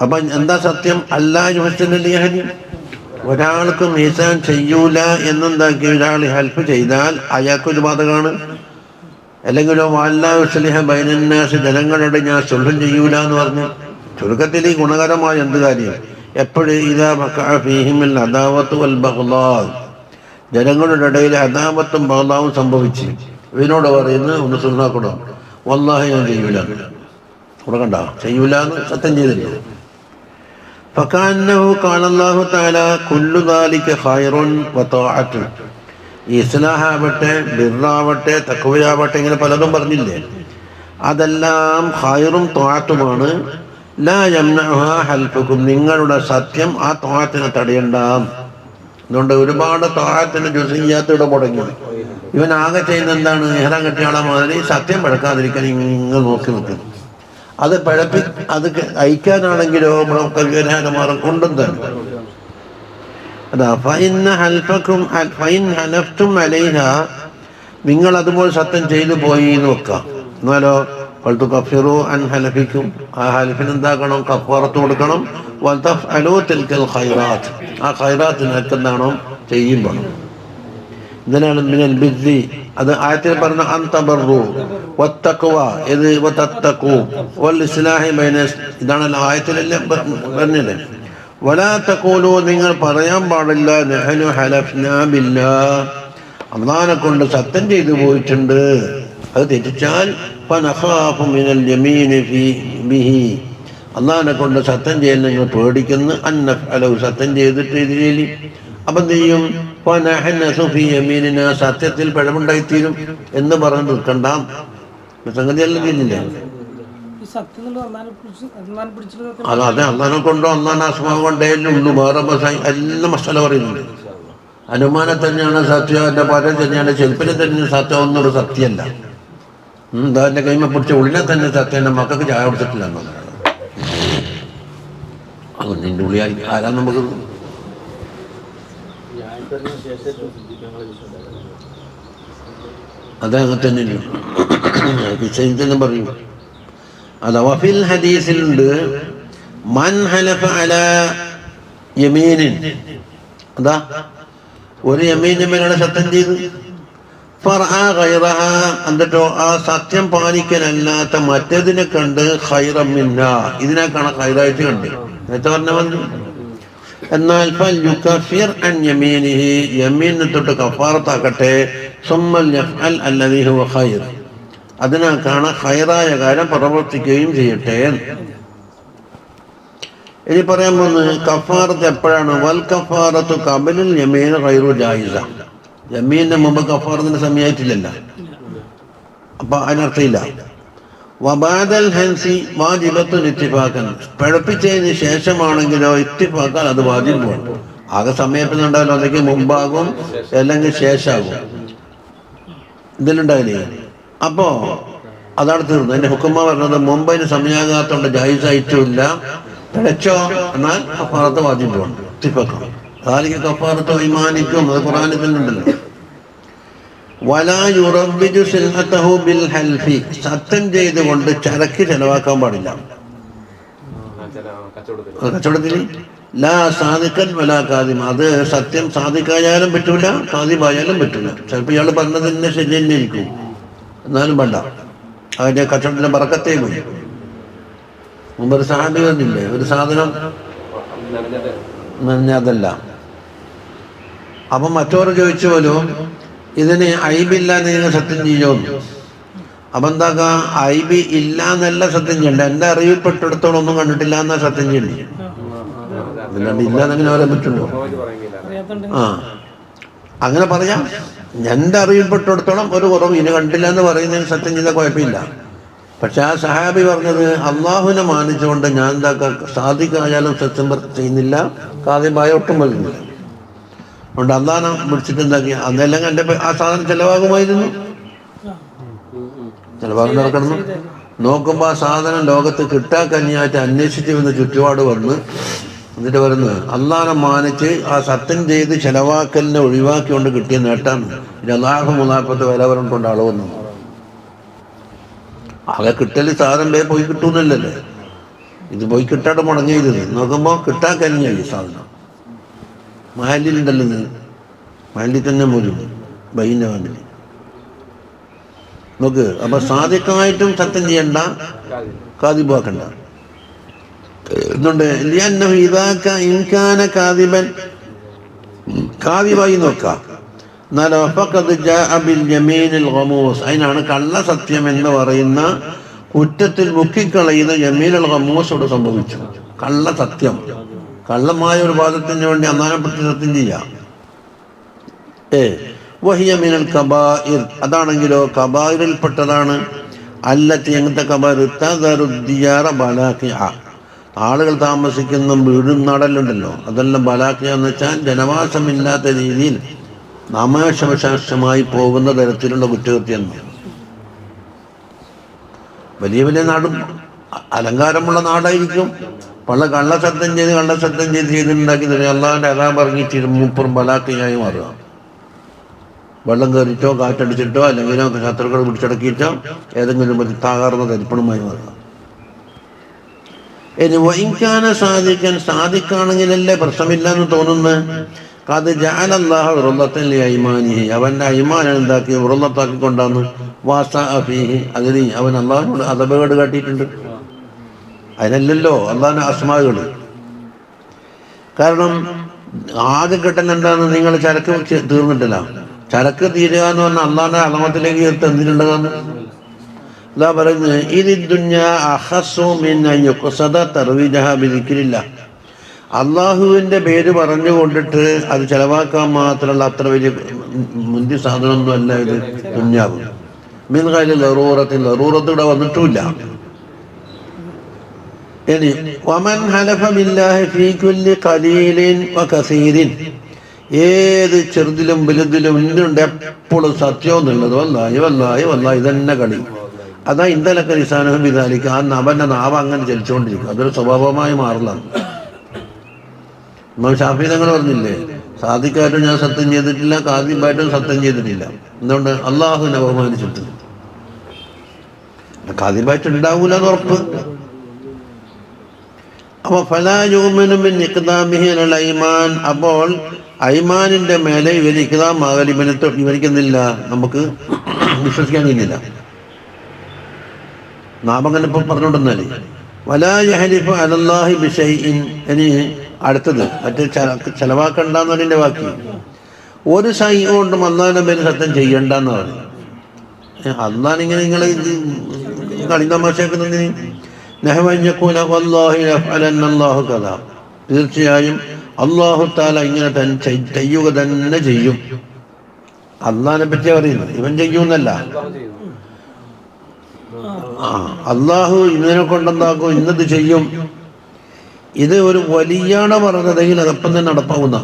അപ്പൊ എന്താ സത്യം? അല്ലാ യുഹ്സിന ലിഅഹദിൻ, ഒരാൾക്കും ഇഹ്സാൻ ചെയ്യൂല എന്നെന്താക്കി ഒരാൾ ഹെൽപ്പ് ചെയ്താൽ അയാൾക്കൊരു ബാധകമാണ്. അല്ലെങ്കിലോ വാല്ലാഹുസ്ലിഹ ബൈനന്നാസ്, ജനങ്ങളുടെ ഞാൻ സുൽഹ് ചെയ്യൂല എന്ന് പറഞ്ഞു. ചുരുക്കത്തിൽ ഈ ഗുണകരമായ എന്ത് കാര്യം? എപ്പോഴും ഇദാ വഖഅ ഫീഹിൽ അദാവത്തു വൽ ബഗ്ളാ, ജനങ്ങളുടെ ഇടയിൽ അദാവത്തും ബഗ്ളാവും സംഭവിച്ച് ഇവനോട് പറയുന്നത് ഒന്ന് സുൽഹാക്കണം. വല്ലാഹി ഞാൻ ചെയ്യൂല. ഇവിടെ കണ്ട ചെയ്യൂല എന്ന് സത്യം ചെയ്തില്ല. ഫകഅന്നഹു ഖാല അല്ലാഹു തആല കുല്ലു ദാലിക ഖൈറുൻ വതഅത്തുൻ, ഇസ്ലാഹാവട്ടെ ബിർറാവട്ടെ തഖ്വയാവട്ടെ ഇങ്ങനെ പലതും പറഞ്ഞില്ലേ, അതെല്ലാം ഖൈറും ത്വാഅത്തുമാണ്. ലാ യംനഉഹാ ഹൽഫുക്കും, നിങ്ങളുടെ സത്യം ആ ത്വാഅത്തിനെ തടയണ്ട. അതുകൊണ്ട് ഒരുപാട് ത്വാഅത്തിന് ജുസിയ്യാത്തിവിടെ മുടങ്ങി. ഇവൻ ആകെ ചെയ്യുന്ന എന്താണ്? ഇഹ്റാം കെട്ടിയ ആളെ മാതിരി സത്യം പഴക്കാതിരിക്കാൻ ഇങ്ങനെ നോക്കി നിൽക്കുന്നു. അത് അത് അയക്കാനാണെങ്കിലോ കല്യാണമാറും കൊണ്ടും തന്നെ അതാ നിങ്ങൾ അതുപോലെ സത്യം ചെയ്തു പോയി എന്ന് വെക്കാം. എന്നാലോ വൽതു കഫിറു അൻ ഹലഫിക്കും, ആ ഹലഫിന് എന്താക്കണം? കഫാറത്ത് കൊടുക്കണം. വൽതഫ്അലു തിൽകൽ ഖൈറാത്ത്, ആ ഖൈറാത്തിനൊക്കെ എന്താണോ ചെയ്യുമ്പോൾ. ഇതിനാണ് മിനൽ ബിർരി, അത് ആയത്തിൽ പറഞ്ഞ അൻ തബറു വത്തഖ്വ, ഇത് വതത്തഖു വൽ ഇസ്ലാഹി ബൈന, ഇതാണല്ലോ ആയത്തിലെല്ലാം പറഞ്ഞത്. വലാ തഖൂലു, നിങ്ങൾ പറയാൻ പാടില്ല നഹ്നു ഹലഫ്നാ ബില്ലാഹ്, അല്ലാഹനെ കൊണ്ട് സത്യം ചെയ്തു പോയിട്ടുണ്ട്. അത് തെറ്റിച്ചാൽ ഫനഖാഫു മിനൽ യമീനി ബിഹി, അല്ലാഹനെ കൊണ്ട് സത്യം ചെയ്യാൻ നിങ്ങൾ പേടിക്കുന്നു. അന്നഫ്അലഹു, സത്യം ചെയ്തിട്ട് ഇതിലേലി അപ്പം എന്ത് ചെയ്യും? ഫനഹ്നസു ഫീ യമീനിനാ, സത്യത്തിൽ പിഴവുണ്ടായിത്തീരും എന്ന് പറഞ്ഞ് നിൽക്കണ്ട. സംഗതി എല്ലാം ചെയ്യുന്നില്ല. അതെ, അള്ളാനെ കൊണ്ടോ അള്ളാഹ് അസ്മാ കൊണ്ടേ ഉള്ളൂ. വേറെ എല്ലാം മസാല പറയുന്നുണ്ട്. അനുമാനം തന്നെയാണ് സത്യം, എൻ്റെ പരം തന്നെയാണ്, ചെൽപ്പിനെ തന്നെ സത്യം, ഒന്നൊരു സത്യമല്ല. എന്താ എൻ്റെ കൈമ പിടിച്ച ഉള്ളിനെ തന്നെ സത്യം. എൻ്റെ മക്കൾക്ക് ചായ കൊടുത്തിട്ടില്ല എന്നതാണ്. അത് നിന്റെ ഉള്ളി ആരാ നമുക്ക്? അതങ്ങനെ തന്നെ വിഷയത്തിനും പറയും. അതാ വഫിൽ ഹദീസിലുണ്ട് മൻ ഹലഫ അലാ യമീനിൻ, എന്താ ഒരു യമീനോട് സത്യം ചെയ്ത് എന്നിട്ടോ ആ സത്യം പാലിക്കലല്ലാത്ത മറ്റേതിനെ കണ്ട് ഖൈറൻ മിന്നാ, ഇതിനെക്കാണ് ഖൈറായിട്ട് കണ്ട്. നേരത്തെ പറഞ്ഞ മതി. എന്നാൽ ഫൽയുകഫിർ അൻ യമീനിഹി, യമീനിനെ തൊട്ട് കഫാറത്താക്കട്ടെ. സുമ്മൽ യഫ്അൽ അല്ലദീ ഹുവ ഖൈർ, അതിനേക്കാണ് ഖൈറായ കാര്യം പ്രവർത്തിക്കുകയും ചെയ്യട്ടെ. ഇനി പറയാൻ പോകുന്നത് കഫാറത്ത് എപ്പോഴാണ്? വൽ കഫാറത്തു ഖബലുൽ യമീൻ ഖൈറു ജായിസ. യമീനിന് മുമ്പ് കഫാറത്തിന് സമയമായിട്ടില്ലല്ലോ, അപ്പൊ അതിനർത്ഥമില്ല. വബാദൽ ഹൻസി വാജിബത്തുൻ ഇത്തിഫാഖൻ, പിഴപ്പിച്ചതിന് ശേഷമാണെങ്കിലോ ഇത്തിഫാഖാൻ അത് വാജിബാണ്. ആകെ സമയത്തിനുണ്ടാവില്ല, അല്ലെങ്കിൽ മുമ്പാകും അല്ലെങ്കിൽ ശേഷമാകും, ഇതിലുണ്ടാവില്ലേ. അപ്പോ അതാണ് തീർന്നു. എന്റെ ഹുക്കുമ പറഞ്ഞത് മുമ്പ് അതിന് സമയമാകാത്തോണ്ട് ജായിസായിട്ടുമില്ല, പിഴച്ചോ എന്നാൽ കഫാറത്ത് വാജിബാണ്, ഇത്തിഫാഖാണ്. ذلك كفارة إيمانكم, അത് ഖുർആനിൽ തന്നെയുണ്ടല്ലോ. വലാ യുറബ്ബിജു സിൽഅതഹു ബിൽ ഹൽഫി, സത്യം ചെയ്തുകൊണ്ട് ചരക്ക് ചെലവാക്കാൻ പാടില്ല. കച്ചവടത്തിൽ ലാ സാദിഖൻ വലാ കാദിം, അത് സത്യം സാദിഖായാലും പറ്റൂല കാദിബായാലും പറ്റൂല. ചിലപ്പോൾ ഇയാൾ പറഞ്ഞത് തന്നെ ശരി തന്നെ ഇരിക്കും, എന്നാലും വേണ്ട, അതിന്റെ കച്ചവടത്തിലെ ബറക്കത്തേ പോയി. മുമ്പ് ഒരു സഹാബി വന്നില്ലേ, ഒരു സാധനം നനഞ്ഞതല്ല. അപ്പം മറ്റോറ് ചോദിച്ചു പോലും ഇതിന് ഐബില്ലാന്ന് നിങ്ങൾ സത്യം ചെയ്യുമോ? അപ്പം എന്താക്കാ, ഐബി ഇല്ല എന്നല്ല സത്യം ചെയ്യണ്ട, എൻ്റെ അറിവിൽപ്പെട്ടിടത്തോളം ഒന്നും കണ്ടിട്ടില്ല എന്നാ സത്യം ചെയ്യണ്ടേ. അല്ലാണ്ട് ഇല്ലാന്നെങ്ങനെ പറയാൻ പറ്റുള്ളൂ? ആ അങ്ങനെ പറയാം. എൻ്റെ അറിവിൽപ്പെട്ടിടത്തോളം ഒരു കുറവ് ഇനി കണ്ടില്ല എന്ന് പറയുന്നതിന് സത്യം ചെയ്താൽ കുഴപ്പമില്ല. പക്ഷെ ആ സഹാബി പറഞ്ഞത് അള്ളാഹുവിനെ മാനിച്ചുകൊണ്ട് ഞാൻ എന്താക്കാ സാധിക്കായാലും സത്യം ചെയ്യുന്നില്ല, കാദ്യമായ ഒട്ടും വരുന്നില്ല. അതുകൊണ്ട് അള്ളാഹനെ വിളിച്ചിട്ട് എന്താക്കി, അന്നെല്ലാം എൻ്റെ ആ സാധനം ചിലവാകുമായിരുന്നു, ചിലവാകുന്ന നടക്കണം. നോക്കുമ്പോൾ ആ സാധനം ലോകത്ത് കിട്ടാൻ കഞ്ഞിയായിട്ട് അന്വേഷിച്ച് വന്ന് ചുറ്റുപാട് വന്ന് എന്നിട്ട് വരുന്നത് അള്ളാഹനെ മാനിച്ച് ആ സത്യം ചെയ്ത് ചിലവാക്കലിനെ ഒഴിവാക്കിക്കൊണ്ട് കിട്ടിയ നേട്ടാണ്. പിന്നെ അള്ളാഹു മുനാഫത്ത് വില പറഞ്ഞുകൊണ്ട് അളവെന്നു ആകെ കിട്ടല് സാധനം പോയി കിട്ടൂന്നല്ലേ, ഇത് പോയി കിട്ടാതെ മുടങ്ങിയത്. നോക്കുമ്പോൾ കിട്ടാൻ കഞ്ഞിയായി സാധനം. മഹലിലുണ്ടല്ലോ, മഹലിൽ തന്നെ മുഴുവൻ ബൈൻ്റെ മഹലിൽ നോക്ക്. അപ്പൊ സാദിഖായിട്ടും സത്യം ചെയ്യണ്ട, കാദിബാക്കണ്ട. എന്തുകൊണ്ട്? കാദിബായി നോക്കാം. അതിനാണ് കള്ള സത്യം എന്ന് പറയുന്ന കുറ്റത്തിൽ മുക്കിക്കളയുന്ന യമീനുൽ ഖമൂസോട് സംഭവിച്ചു. കള്ള സത്യം, കള്ളമായ ഒരു വാദത്തിന് വേണ്ടി അന്നാനപ്പെട്ട് സത്യം ചെയ്യാം. വഹിയ മിനൽ കബായിർ, അതാണെങ്കിലോ കബായിറിൽപ്പെട്ടതാണ്. അല്ലത്തി, എങ്ങനത്തെ കബായിർ? തദറുദ്ദിയാറ ബലാഖിഅ, ആളുകൾ താമസിക്കുന്ന വീടും നടലുണ്ടല്ലോ, അതെല്ലാം ബലാഖിഅ എന്ന് വെച്ചാൽ ജനവാസമില്ലാത്ത രീതിയിൽ നാമാശവശാസ്ത്രമായി പോകുന്ന തരത്തിലുള്ള കുറ്റകൃത്യം. വലിയ വലിയ നാടും അലങ്കാരമുള്ള നാടായിരിക്കും, പല കള്ളസത്യം ചെയ്തുണ്ടാക്കി അള്ളാഹിന്റെ അതാബ് ഇറങ്ങിയിട്ട് മൂപ്പറും ബലാഖിയായി മാറുക. വെള്ളം കയറിയിട്ടോ കാറ്റടിച്ചിട്ടോ അല്ലെങ്കിലോ ശത്രുക്കൾ പിടിച്ചടക്കിയിട്ടോ ഏതെങ്കിലും ഒരു താകാർന്ന തരിപ്പണമായി മാറുക. ഇനി വൈകാന സാധിക്കാൻ സാധിക്കാണെങ്കിലല്ലേ പ്രശ്നമില്ല എന്ന് തോന്നുന്നത്. അത് ജഅലല്ലാഹു ഉറുളത്തൻ ലിഐമാനിഹി, അവന്റെ ഐമാൻ എന്താക്കി ഉറുളത്താക്കിക്കൊണ്ടാന്ന് വാസഅഫീഹി, അതിന് അവൻ അള്ളാഹിനോട് അദബേട് കാട്ടിയിട്ടുണ്ട്. അതിനല്ലല്ലോ അള്ളാഹിന്റെ അസ്മാകൾ. കാരണം ആകെ കിട്ടൽ എന്താന്ന്, നിങ്ങൾ ചരക്ക് തീർന്നിട്ടില്ല. ചരക്ക് തീരുക എന്ന് പറഞ്ഞാൽ അള്ളാഹിന്റെ അളമത്തിലേക്ക് ചേർത്ത് എന്തിനുണ്ടതെന്ന് അല്ലാ പറയുന്നത്. ഇദി ദുനിയാ അഖസ്സു മിൻ അൻ യുഖ്സദ തർവീജഹ ബിദിക്രില്ലാഹ്, അള്ളാഹുവിന്റെ പേര് പറഞ്ഞുകൊണ്ടിട്ട് അത് ചെലവാക്കാൻ മാത്രമുള്ള അത്ര വലിയ മുന്തിയ സാധനമൊന്നും അല്ല ഇത് ദുനിയാവ്. മിൻ ഗൈരി ലറൂറത്തിൽ, ലറൂറത്ത് ഇവിടെ വന്നിട്ടുമില്ല. ഇനി വമൻ ഹലഫ ബില്ലാഹി ഫീ കുല്ലി ഖലീലിൻ വകസീരിൻ, ഏത് ചെറുതിലും വലുതിലും ഇന്നുണ്ട് എപ്പോഴും സത്യം എന്നുള്ളത്. വല്ലാഹി വല്ലാഹി വല്ലാഹി ഇതന്നെ കളി. അതാ ഇന്ദലൊക്കെ നിസാനഹം വിധാലിക്കുക, ആ അവന്റെ നാവ് അങ്ങനെ ചലിച്ചുകൊണ്ടിരിക്കും. അതൊരു സ്വഭാവമായി മാറലാണ്. ഇമാം ഷാഫി തങ്ങൾ പറഞ്ഞില്ലേ, സാദിഖായിട്ടും ഞാൻ സത്യം ചെയ്തിട്ടില്ല, കാദിബായിട്ടും സത്യം ചെയ്തിട്ടില്ല. എന്തുകൊണ്ട്? അള്ളാഹുവിനെ ബഹുമാനിച്ചിട്ട്. കാദിബായിട്ട് ഉണ്ടാവൂല എന്ന് ഉറപ്പ്. അപ്പോൾ ഫലാ യുഅ്മിനു മിൻ ഇഖ്ദാമിഹി അലൽ ഐമാൻ, അപ്പോൾ ഐമാനിന്റെ മേലെ ഇവർ ഇഖ്ദാമാകൽ ഇവനിക്കുന്നില്ല, നമുക്ക് വിശ്വസിക്കാൻ കഴിയുന്നില്ല. നാം അങ്ങനെ ഇപ്പം പറഞ്ഞുകൊണ്ടെന്നാല് വലാ യഹ്ലിഫു അലല്ലാഹി ബിശൈഇൻ. ഇനി അടുത്തത് മറ്റേ ചെലവാക്കണ്ടെന്നതിൻ്റെ ബാക്കി ഒരു സൈ കൊണ്ടും അള്ളാഹിന്റെ പേര് സത്യം ചെയ്യണ്ടെന്ന് പറഞ്ഞു. അള്ളാഹിങ്ങനെ നിങ്ങൾ കളി തമാശയാക്കുന്നതിന് തീർച്ചയായും അള്ളാഹു താല ഇങ്ങനെ ചെയ്യുക തന്നെ ചെയ്യും. അള്ളാഹിനെ പറ്റിയാ പറയുന്നത്, ഇവൻ ചെയ്യുന്നല്ല. അള്ളാഹു ഇതിനെ കൊണ്ടെന്താക്കും, ഇന്നത് ചെയ്യും. ഇത് ഒരു വലിയാണ് പറഞ്ഞതെങ്കിൽ അതപ്പം തന്നെ നടപ്പാവുന്ന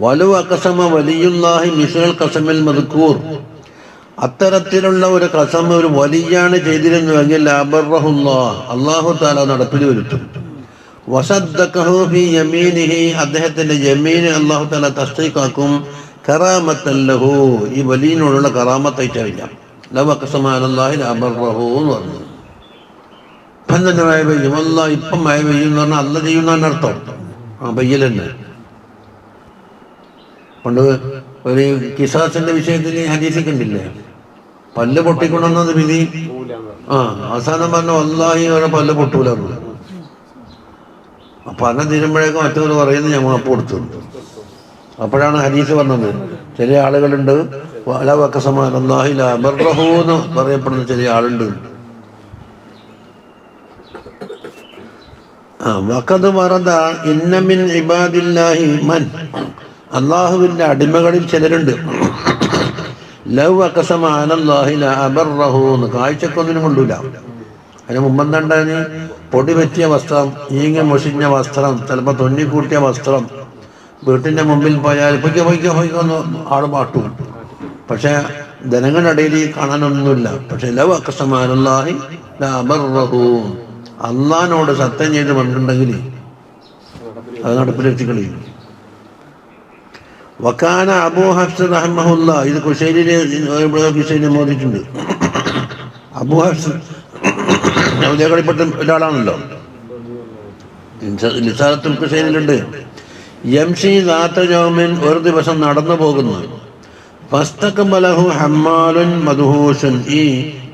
വലു അഖസമ വലിയുല്ലാഹി മിസ്ൽ ഖസമിൽ മദ്കൂർ. അത്തരത്തിലുള്ള ഒരു ഖസം ഒരു വലിയാണ് ചെയ്തിരുന്നുവെങ്കിൽ അബറഹുല്ലാഹ്, അല്ലാഹു തആല നടപ്പിൽ വരുത്തും. വസദ്ദഖഹു ഫീ യമീനിഹി, അദ്ദേഹത്തിന്റെ യമീൻ അല്ലാഹു തആല തസ്ദീഖാക്കും. കറാമത്തൻ ലഹു, ഈ വലിയനോടുള്ള കറാമത്തായിട്ടറിയാം. ലവ ഖസമ അലല്ലാഹി അബറഹു എന്ന് പറഞ്ഞു. ഇപ്പം തന്നെ മഴ പെയ്യും, അല്ലാഹ് ഇപ്പം മഴ പെയ്യും എന്ന് പറഞ്ഞാൽ അല്ല ചെയ്യുന്നതിന് അർത്ഥം പെയ്യലെന്നെ. പണ്ട് ഒരു കിസാസിന്റെ വിഷയത്തിൽ ഹദീസിൽ കണ്ടില്ലേ, പല്ല് പൊട്ടിക്കൊണ്ടെന്നത് വിധി. അവസാനം പറഞ്ഞു വല്ലാഹി അവരെ പല്ല് പൊട്ടൂലായിരുന്നു. അപ്പൊ അന്നെ തീരുമ്പോഴേക്കും മറ്റവർ പറയുന്നത് ഞാൻ മാപ്പ് കൊടുത്തു. അപ്പോഴാണ് ഹദീസ് പറഞ്ഞത്, ചില ആളുകളുണ്ട് എന്ന് പറയപ്പെടുന്ന ചില ആളുണ്ട്. വഖദ് വറദ ഇന്ന മിൻ ഇബാദില്ലാഹി മൻ, അള്ളാഹുവിന്റെ അടിമകളിൽ ചിലരുണ്ട് ലൗ അഖസമ അലല്ലാഹി ലഅബറഹു, കാഴ്ചക്കൊന്നിനും കൊണ്ടൂല. അതിന് മുമ്പെന്താണ്ടായി, പൊടി പറ്റിയ വസ്ത്രം, ഈങ്ങ മുഷിഞ്ഞ വസ്ത്രം, ചിലപ്പോൾ തൊന്നിക്കൂട്ടിയ വസ്ത്രം, വീട്ടിന്റെ മുമ്പിൽ പോയാൽ പൊയ്ക്കൊന്ന് ആള് പാട്ടും. പക്ഷെ ജനങ്ങളുടെ ഇടയിൽ കാണാനൊന്നുമില്ല. പക്ഷെ ലൗ അഖസമ അലല്ലാഹി ലഅബറഹു, അള്ളാഹിനോട് സത്യം ചെയ്ത് വന്നിട്ടുണ്ടെങ്കിൽ അത് നടപ്പിലെത്തിക്കളിയും. വക്കാന അബൂ ഹഫ്സ് റഹ്മഹുല്ലാ, ഇത് കുശൈലിനെ മോദിച്ചിട്ടുണ്ട്. അബൂ ഹഫ്സ് കളിപ്പെട്ട ഒരാളാണല്ലോ, ലിസാനത്തുൽ കുശൈനിലുണ്ട്. യംശി ദാത്ത യൗമിൻ, ഒരു ദിവസം നടന്നു പോകുന്നു. ഫസ്തഖബലഹു ഹമ്മാലുൻ മദ്ഹൂഷൻ, ഈ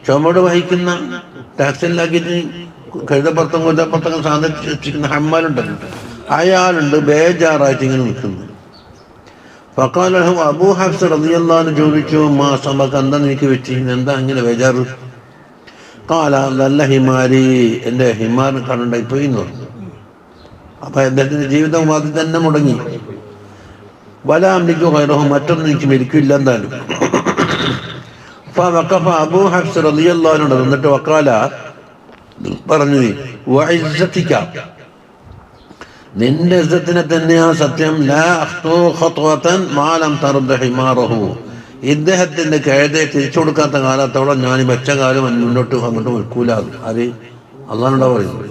ചുമട് വഹിക്കുന്ന ടാക്സിലാക്കിയിട്ട് കഴുതപ്പുറത്തും കുതിരപ്പുറത്തൊക്കെ സാധിച്ചിരിക്കുന്ന ഹമ്മാലുണ്ടല്ലോ, അയാളുണ്ട് ബേജാറായിട്ട് ഇങ്ങനെ നിൽക്കുന്നു. ഫഖാല ലഹു, അബൂ ഹഫ്സ് റളിയല്ലാഹു അൻഹു ചോദിച്ചു, മാ സബക, എന്താ നിനക്ക് പറ്റി, എന്താ ഇങ്ങനെ ബേജാറ്? ഖാല ദല്ല ഹിമാരി, എൻ്റെ ഹിമാർ കണ്ടുണ്ടായി പോയി എന്ന് പറഞ്ഞു. അപ്പൊ അദ്ദേഹത്തിന്റെ ജീവിതം അതിൽ തന്നെ മുടങ്ങി. വലാ അംലികു ഗൈറഹു, മറ്റൊന്നും എനിക്ക് മരിക്കില്ല എന്തായാലും. ഫവഖഫ അബൂ ഹഫ്സ് റളിയല്ലാഹു അൻഹു എന്നിട്ട് വഖാല പറഞ്ഞു, വഇസ്സതിക, നിന്റെ ഇസ്സത്തിനെ തന്നെയാ സത്യം, ലാ അഖ്തു ഖത്വതൻ മാ ലം തർദ ഹിമാറഹു, ഇദ്ദേഹത്തിന്റെ കഴുതയെ തിരിച്ചു കൊടുക്കാത്ത കാലത്തോളം ഞാൻ വെച്ച കാലം മുന്നോട്ട് അങ്ങോട്ട് വെക്കൂല. ആര്? അള്ളാഹുവിനോടാ പറയുന്നത്.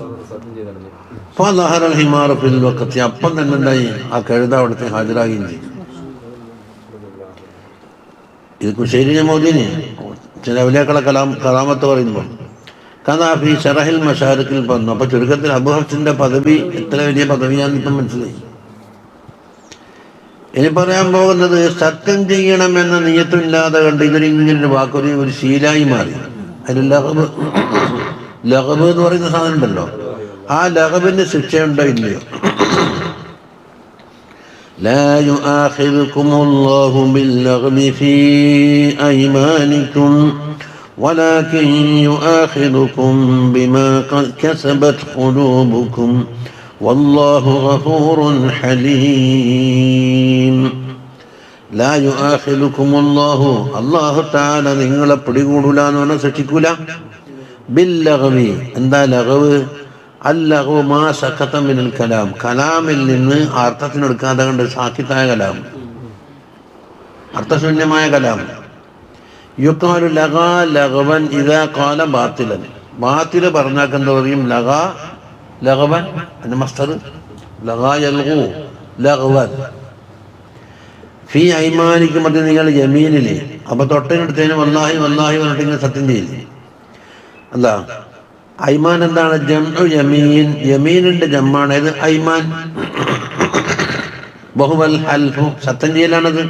ഫളഹറൽ ഹിമാറു ഫിൽ വഖതി, അപ്പം തന്നെ ഉണ്ടായി ആ കഴുത അവിടുത്തെ ഹാജരാകുകയും ചെയ്തു. ഇത് കുശൈലിനെ മോദിനെ ചില ഔലിയാക്കളെ കലാമത്ത് പറയുമ്പോൾ കഥാഫി ഷറഹിൽ മശാരിക്കിൽ പറഞ്ഞു. അപ്പൊ ചുരുക്കത്തിൽ അബൂ ഹഫ്സിന്റെ പദവി എത്ര വലിയ പദവിയാണെന്ന് ഇപ്പം മനസ്സിലായി. ഇനി പറയാൻ പോകുന്നത്, സത്യം ചെയ്യണമെന്ന നിയത്തില്ലാതെ കണ്ട് ഇവരിങ്ങനൊരു വാക്കൊരു ഒരു ശീലായി മാറി. അതിൽ ലഗബ് എന്ന് പറയുന്ന സാധനം ഉണ്ടല്ലോ, ആ ലഗബിന്റെ ശിക്ഷയുണ്ടോ ഇല്ലയോ? ലാ യുആഖിദുകുമുല്ലാഹു ബില്ലഗ്ബി ഫീ അയ്മാനികും ولكن يؤاخذكم بما كسبت قلوبكم والله غفور حليم. لا يؤاخذكم الله, അല്ലാഹു തആല നിങ്ങളെ പിടികൂടൂല എന്ന് പറഞ്ഞാൽ ശിക്ഷിക്കൂല. ബില്ലഗ്വി, എന്താ ലഗ്വ്? അല്ലഗ്വു മാ സഖത മിനൽ കലാം, കലാമിൽ നിന്ന് അർത്ഥത്തിനെടുക്കാതെ കണ്ട് സാക്കിത്തായ കലാം, അർത്ഥശൂന്യമായ കലാം. യുഖാലു ലഗാ ലഗ്വൻ ഇദാ ഖാല ബാത്തിലൻ, ബാത്തില് പറഞ്ഞാൽ എന്താ പറയും? ലഗാ ലഗ്വൻ, അതിന്റെ മസ്ദർ ലഗാ യൽഗു ലഗ്വൻ. ഫീ ഐമാനിക്കും, അത് നിങ്ങൾ യമീനില്. അപ്പൊ തൊട്ടടുത്തതിന് വല്ലാഹി വല്ലാഹി പറഞ്ഞിട്ട് ഇങ്ങനെ സത്യം ചെയ്യില്ലേ? അല്ല, ഐമാൻ എന്താണ്? ജംഉ യമീൻ, യമീനിന്റെ ജമ്മാണ് ഇത് ഐമാൻ. വഹുവൽ ഹൽഫു, സത്യം ചെയ്യലാണത്.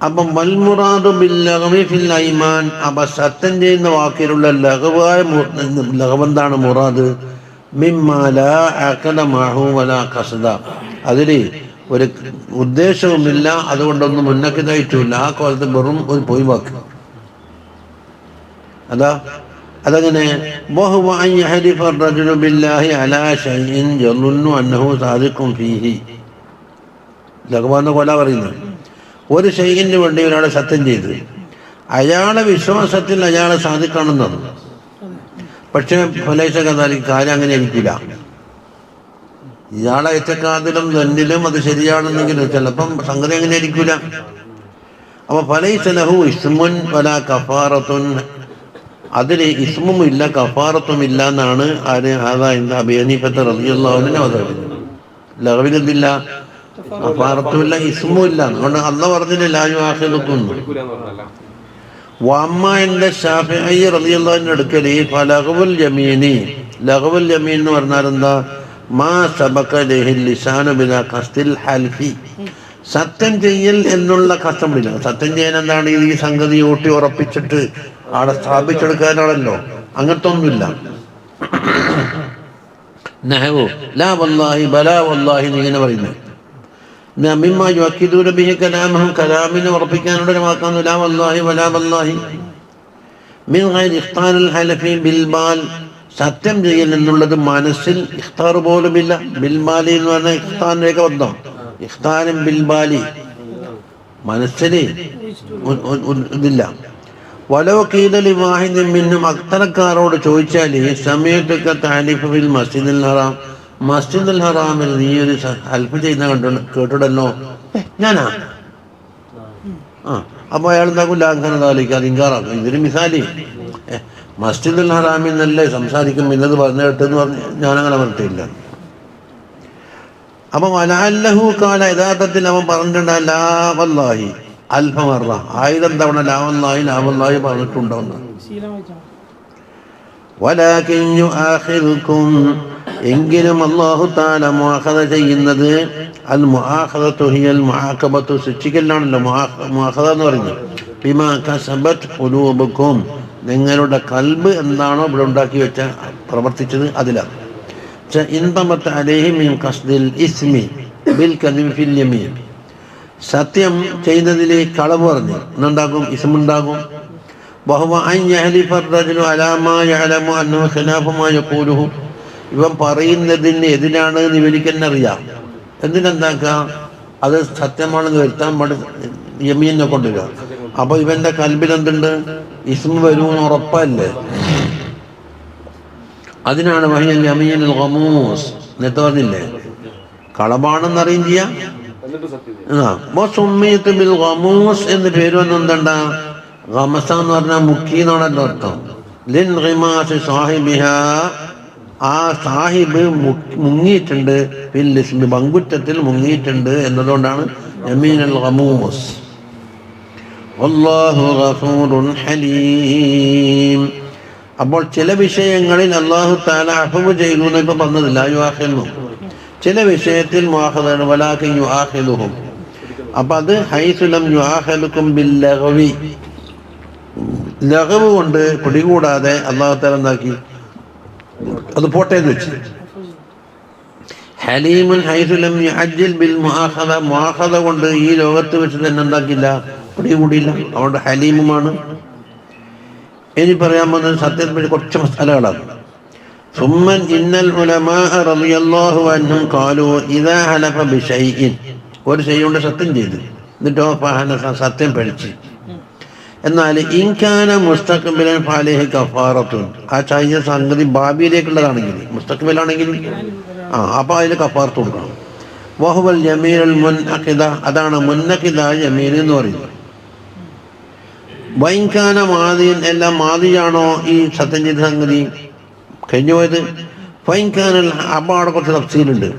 അപ്പം വൽ മുറാദു ബിൽ ലഗ്വി ഫിൽ ഐമാൻ, അപ്പം സത്യം ചെയ്യുന്ന വാക്കിലുള്ള ലഗ്വായ ലഗ്വ് എന്താണ് മുറാദ്? മിമ്മാ ലാ അഖദ മഅഹു വലാ ഖസ്ദ, അതിൽ ഒരു ഉദ്ദേശവുമില്ല, അതുകൊണ്ടൊന്നും മുന്നക്കിതായിട്ടുമില്ല, ആ കോലത്ത് വെറും ഒരു പോയി വാക്ക്. അതങ്ങനെ വഹുവ അൻ യഹ്ലിഫ റജുലു ബില്ലാഹി അലാ ശൈഇൻ യظുന്നു അന്നഹു സാദിഖുൻ ഫീഹി. ലഗ്വാന്ന് കൊല പറയുന്നത്, ഒരു ഷൈഇന് വേണ്ടി ഒരാളെ സത്യം ചെയ്ത് അയാളെ വിശ്വാസത്തിൽ അയാളെ സാധിക്കാണെന്നാണ്. പക്ഷെ ഫലൈസ കദാലിക, കാര്യം അങ്ങനെ ആയിരിക്കില്ല. ഇയാളെ ഇത്തക്കാതിലും തന്നിലും അത് ശരിയാണെന്നെങ്കിലും ചിലപ്പം സംഗതി അങ്ങനെ ആയിരിക്കില്ല. അപ്പൊ ഫലൈസ ലഹു ഇസ്മുൻ വലാ കഫാറത്തുൻ, അതിൽ ഇസ്മും ഇല്ല കഫാറത്തും ഇല്ല എന്നാണ് ആര് അബീ ഹനീഫ റളിയല്ലാഹു അൻഹു അവതരിപ്പിച്ചത്. ലഗ്വിനെന്തില്ല? കഫാറത്തുമില്ല, ഇസ്മും ഇല്ല. അതുകൊണ്ട് അല്ലാഹു പറഞ്ഞില്ല ലാ യുആഖിദുക്കും. വഅമ്മ ഇൻദ ശാഫിഈ റളിയല്ലാഹു അൻഹു അടുക്കൽ ഫലഗ്വുൽ യമീനി, ലഗ്വുൽ യമീൻ എന്ന് പറഞ്ഞാൽ എന്താ? മാ സബക ലഹിൽ ലിസാനു ബിലാ ഖസ്ദിൽ ഹൽഫി, സത്യം ചെയ്യൽ എന്നുള്ള കസ്റ്റമില്ല. സത്യം ചെയ്യാൻ എന്താണ്? ഈ സംഗതി ഊട്ടി ഉറപ്പിച്ചിട്ട് അവിടെ സ്ഥാപിച്ചെടുക്കാനാണല്ലോ, അങ്ങനത്തെ ഒന്നുമില്ല. നഹവു ലാ വല്ലാഹി ബലാ വല്ലാഹി ഇങ്ങനെ പറയുന്നത്. മിമ്മാ യുഅക്കിദൂന ബിഹി കലാമഹും, കലാമിനെ ഉറപ്പിക്കാനുള്ള ഒരു വാക്കാണ് ലാ വല്ലാഹി വലാ വല്ലാഹി. മിൻ ഗൈരി ഇഖ്താനിൽ ഹലഫി ബിൽ ബാൽ, സത്യം ചെയ്യൽ എന്നുള്ളത് മനസ്സിൽ ഇഖ്താർ പോലുമില്ല. ബിൽബാലി എന്ന് പറഞ്ഞാൽ ഇഖ്താനിലേക്ക് ബന്ധം, ഇഖ്താനും ബിൽബാലി മനസ്സിൽ ഇതില്ല. വലോ കീലലി വാഹിദിൻ മിന്നും, അക്തറക്കാരോട് ചോദിച്ചാൽ സമയത്തൊക്ക താലിഫ് ബിൽ മസ്ജിദുൽ ഹറാം, മസ്ജിദുൽ ഹറാമിൽ നീ ഒരു ഹൽഫ് ചെയ്യുന്ന കേട്ടിടല്ലോ, ഞാനാ? അപ്പൊ അയാൾ എന്താക്കും? ലാഖന താലിക്ക്, അത് ഇൻകാറാക്കും. ഇതൊരു മിസാലി, മസ്ജിദുൽ ഹറാമിൽ നിന്നല്ലേ സംസാരിക്കും, ഇന്നത് പറഞ്ഞു കേട്ടെന്ന് പറഞ്ഞ് ഞാനങ്ങനെ പറഞ്ഞിട്ടില്ല. അപ്പൊ വലഅല്ലഹു ഖാല, യഥാർത്ഥത്തിൽ അവൻ പറഞ്ഞിട്ടുണ്ട് ലാ വല്ലാഹി അൽഫ മറ, 1000 തവണ ലാ വല്ലാഹി ലാ വല്ലാഹി പറഞ്ഞിട്ടുണ്ടോന്ന്. വലാകിൻ യുആഖിദുക്കും, എങ്കിലും അല്ലാഹു തആല മുആഖദ ചെയ്യുന്നത്, അൽ മുആഖദതു ഹിയൽ മുആഖബത്തു, ശിക്ഷിക്കലാണല്ലോ മുആഖദ എന്ന് പറയുന്നത്. ബിമാ കസബത് ഖുലൂബുക്കും, നിങ്ങളുടെ കൽബ് എന്താണോ ഇവിടെ ഉണ്ടാക്കി വെച്ച പ്രവർത്തിച്ചത് അതിലാണ്. ഇൻതമത്ത് അലൈഹി മിൻ ഖസ്ദിൽ ഇസ്മി ബിൽ കദിബി ഫിൽ യമീൻ, സത്യം ചെയ്തതിൽ കളവ് പറഞ്ഞു എന്നുണ്ടാകും, ഇസ്മുണ്ടാകും. വഹുവ അൻ യഹ്ലിഫ റജുലു അലാ മാ യഅലമു അന്നഹു ഖിലാഫു മാ യഖൂലുഹു, ഇവൻ പറയുന്നതിന് എതിരാണ് എന്ന് ഇവനിക്ക് അറിയാം. എന്തിനെന്താക്കാം? അത് സത്യമാണെന്ന് വരുത്താൻ യമീനെ കൊണ്ടുവരിക. അപ്പൊ ഇവന്റെ കൽബിൽ എന്തുണ്ട്? ഇസ്മു വരുമെന്ന് ഉറപ്പല്ലേ. അതിനാണ് വഹിയൽ യമീനുൽ ഗമൂസ്, നേരത്തെ പറഞ്ഞില്ലേ, കളവാണെന്നറിയും ചെയ്യാം. ബിൽ ഗമൂസ് എന്ന് പേര് വന്ന് എന്തുണ്ടാ? ഗമസ എന്ന് പറഞ്ഞാൽ മുക്കി എന്നാണല്ലോ അർത്ഥം. ലിൻ ഗിമാസി സാഹിബിഹാ, ആ സാഹിബ് മുങ്ങിയിട്ടുണ്ട്, ഫിൽ ഇസ്മി, പങ്കുറ്റത്തിൽ മുങ്ങിയിട്ടുണ്ട് എന്നതുകൊണ്ടാണ് യമീനുൽ ഗമൂസ്. വല്ലാഹു ഗഫൂറുൻ ഹലീം. അപ്പോൾ ചില വിഷയങ്ങളിൽ അല്ലാഹു തആല അഫ്വ് ചെയ്തു എന്ന് ഇപ്പൊ പറഞ്ഞതില്ല, യുആഖിദുഹും. ചില വിഷയത്തിൽ മുആഖദാണ്, വലാകിൻ യുആഖിദുഹും. അപ്പൊ അത് ഹൈസു ലം യുആഖിദുക്കും ബിൽ ലഗ്വി, ലഗ്വ് കൊണ്ട് പിടികൂടാതെ അല്ലാഹു തആല എന്താക്കി? അത് പോട്ടേന്ന് വെച്ച്. ഹലീമുൻ ഹൈസു ലം യുഅജ്ജിൽ ബിൽ മുആഖദ, മുആഖദ കൊണ്ട് ഈ ലോകത്ത് വെച്ച് തന്നെ എന്താക്കില്ല? പിടികൂടിയില്ല. അതുകൊണ്ട് ഹലീമുമാണ്. ഇനി പറയാൻ പോകുന്നത് സത്യത്തിൽ കുറച്ച് മസാലകളാണ്. സുമ്മൻ ഇന്നൽ ഉലമാഅ റളിയല്ലാഹു അൻഹും ഖാലു ഇദാ ഹലഫ ബിശൈഇൻ, ഒരു ശൈ കൊണ്ട് സത്യം ചെയ്തു, എന്നിട്ടോ ഫഹനസ, സത്യം പഴിച്ച്. എന്നാൽ ഇൻകാന മുസ്തഖ്ബിലൻ ഫഅലൈഹി കഫാറത്തുൻ, ആ ചെയ്ത സംഗതി ഭാവിയിലേക്കുള്ളതാണെങ്കിൽ, മുസ്തഖ്ബിലാണെങ്കിൽ അപ്പൊ അതിൽ കഫാറത്ത് കൊടുക്കണം. വഹുവൽ യമീനുൽ മുൻഅഖിദ, അതാണ് മുൻഅഖിദായ യമീൻ എന്ന് പറയുന്നത്. വൈൻകാന മാദിയൻ, എല്ലാം മാദിയാണോ ഈ സത്യം ചെയ്ത സംഗതി കഴിഞ്ഞു പോയത്? ഫൈൻകാനൽ, അപ്പോൾ അവിടെ കുറച്ച് തഫ്സീലുണ്ട്.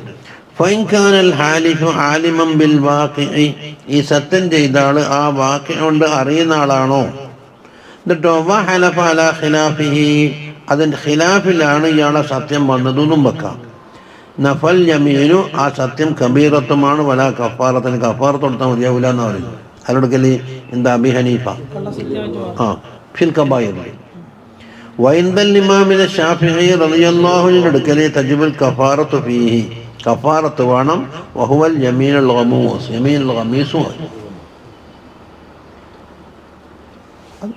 ഫൈൻകാനൽ ഹാലിഫു ആലിമൻ ബിൽ വാഖിഇ, ഈ സത്യം ചെയ്ത ആള് ആ വാഖിഅ കൊണ്ട് അറിയുന്ന ആളാണോ, എന്നിട്ടോ വഹലഫ അലാ ഖിലാഫിഹി, അതിൻ്റെ ഖിലാഫിലാണ് ഇയാളെ സത്യം വന്നതെന്നും വെക്കാം. നഫൽ യമീനു, ആ സത്യം കബീറത്വമാണ്, വല കഫാറത്തിന് കഫാറത്ത് കൊടുത്താൽ മതിയാവില്ല എന്ന് പറയുന്നു. അതിനൊടുക്കല് എന്താ അബി ഹനീഫ ഫിൽ കബായിർ. വൈന്ദൽ ഇമാമിനെ ഷാഫിഈ റളിയല്ലാഹു അൻഹു അടുക്കല് തജിബുൽ കഫാറത്തു ഫീഹി, കഫാറത്ത് വേണം. വഹുവൽ യമീനുൽ ഗമൂസ്, യമീനുൽ ഗമീസും.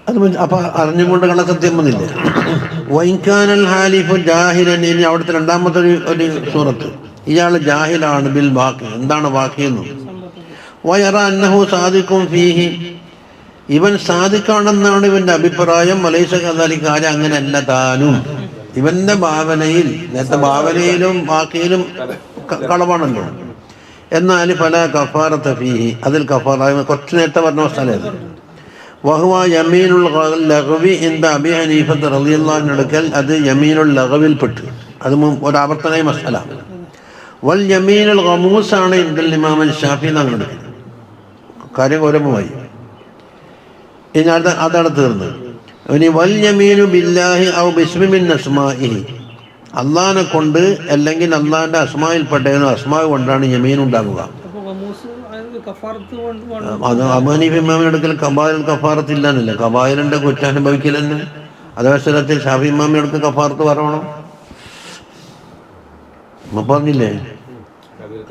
അത് അപ്പൊ അറിഞ്ഞുകൊണ്ട് കള്ള സത്യം വന്നില്ലേ. വൈൻകാനൽ ഹാലിഫു ജാഹിലൻ, ഇനി അവിടുത്തെ രണ്ടാമത്തെ ഒരു സൂറത്ത്, ഇയാൾ ജാഹിലാണ് ബിൽ ബാക്കി, എന്താണ് ബാക്കിയെന്നും. വയറ അന്നഹു സാദിഖും ഫീഹി, ഇവൻ സാദിഖാണെന്നാണ് ഇവന്റെ അഭിപ്രായം. വലൈസ കദാലിക, കാര്യം അങ്ങനെയല്ല താനും. ഇവന്റെ ഭാവനയിൽ, നേരത്തെ ഭാവനയിലും ബാക്കിയിലും കളവാണല്ലോ. എന്നാൽ ഫല കഫാറത്ത ഫീഹി, അതിൽ കഫാറ കുറച്ച് നേരത്തെ പറഞ്ഞ സ്ഥലം. വഹുവ യമീനുൽ ലഗ്വി ഇൻദ അബി ഹനീഫത്ത് റളിയല്ലാഹു അൻഹു അടുക്കൽ അത് യമീനുൽ ലഗ്വിൽ പെട്ട്, അത് ഒരാവർത്തനായ മസല. വൽ യമീനുൽ ഗമൂസ് ആണ് ഇൻദൽ ഇമാം ഷാഫിഈ എന്നാണ് കാര്യം ഗൗരവമായി. ഇനി അതാണ് തീർന്നത്. ഇനി വൽ യമീനു ബില്ലാഹി ഔ ബിസ്മി മിൻ അസ്മാഇഹി, അള്ളാഹിനെ കൊണ്ട് അല്ലെങ്കിൽ അള്ളാഹിന്റെ അസ്മായിൽപ്പെട്ടേനോ അസ്മാ കൊണ്ടാണ് യമീൻ ഉണ്ടാകുക. അത് അബൂ ഹനീഫ ഇമാമിന്റെ അടുക്കൽ കബായിൽ കഫാറത്ത് ഇല്ലാന്നില്ല, കബായിലിന്റെ കുറ്റാനുഭവിക്കൽ തന്നെ. അതവസരത്തിൽ ഷാഫി ഇമാമിന്റെ അടുക്കൽ കഫാറത്ത് പറയണം പറഞ്ഞില്ലേ.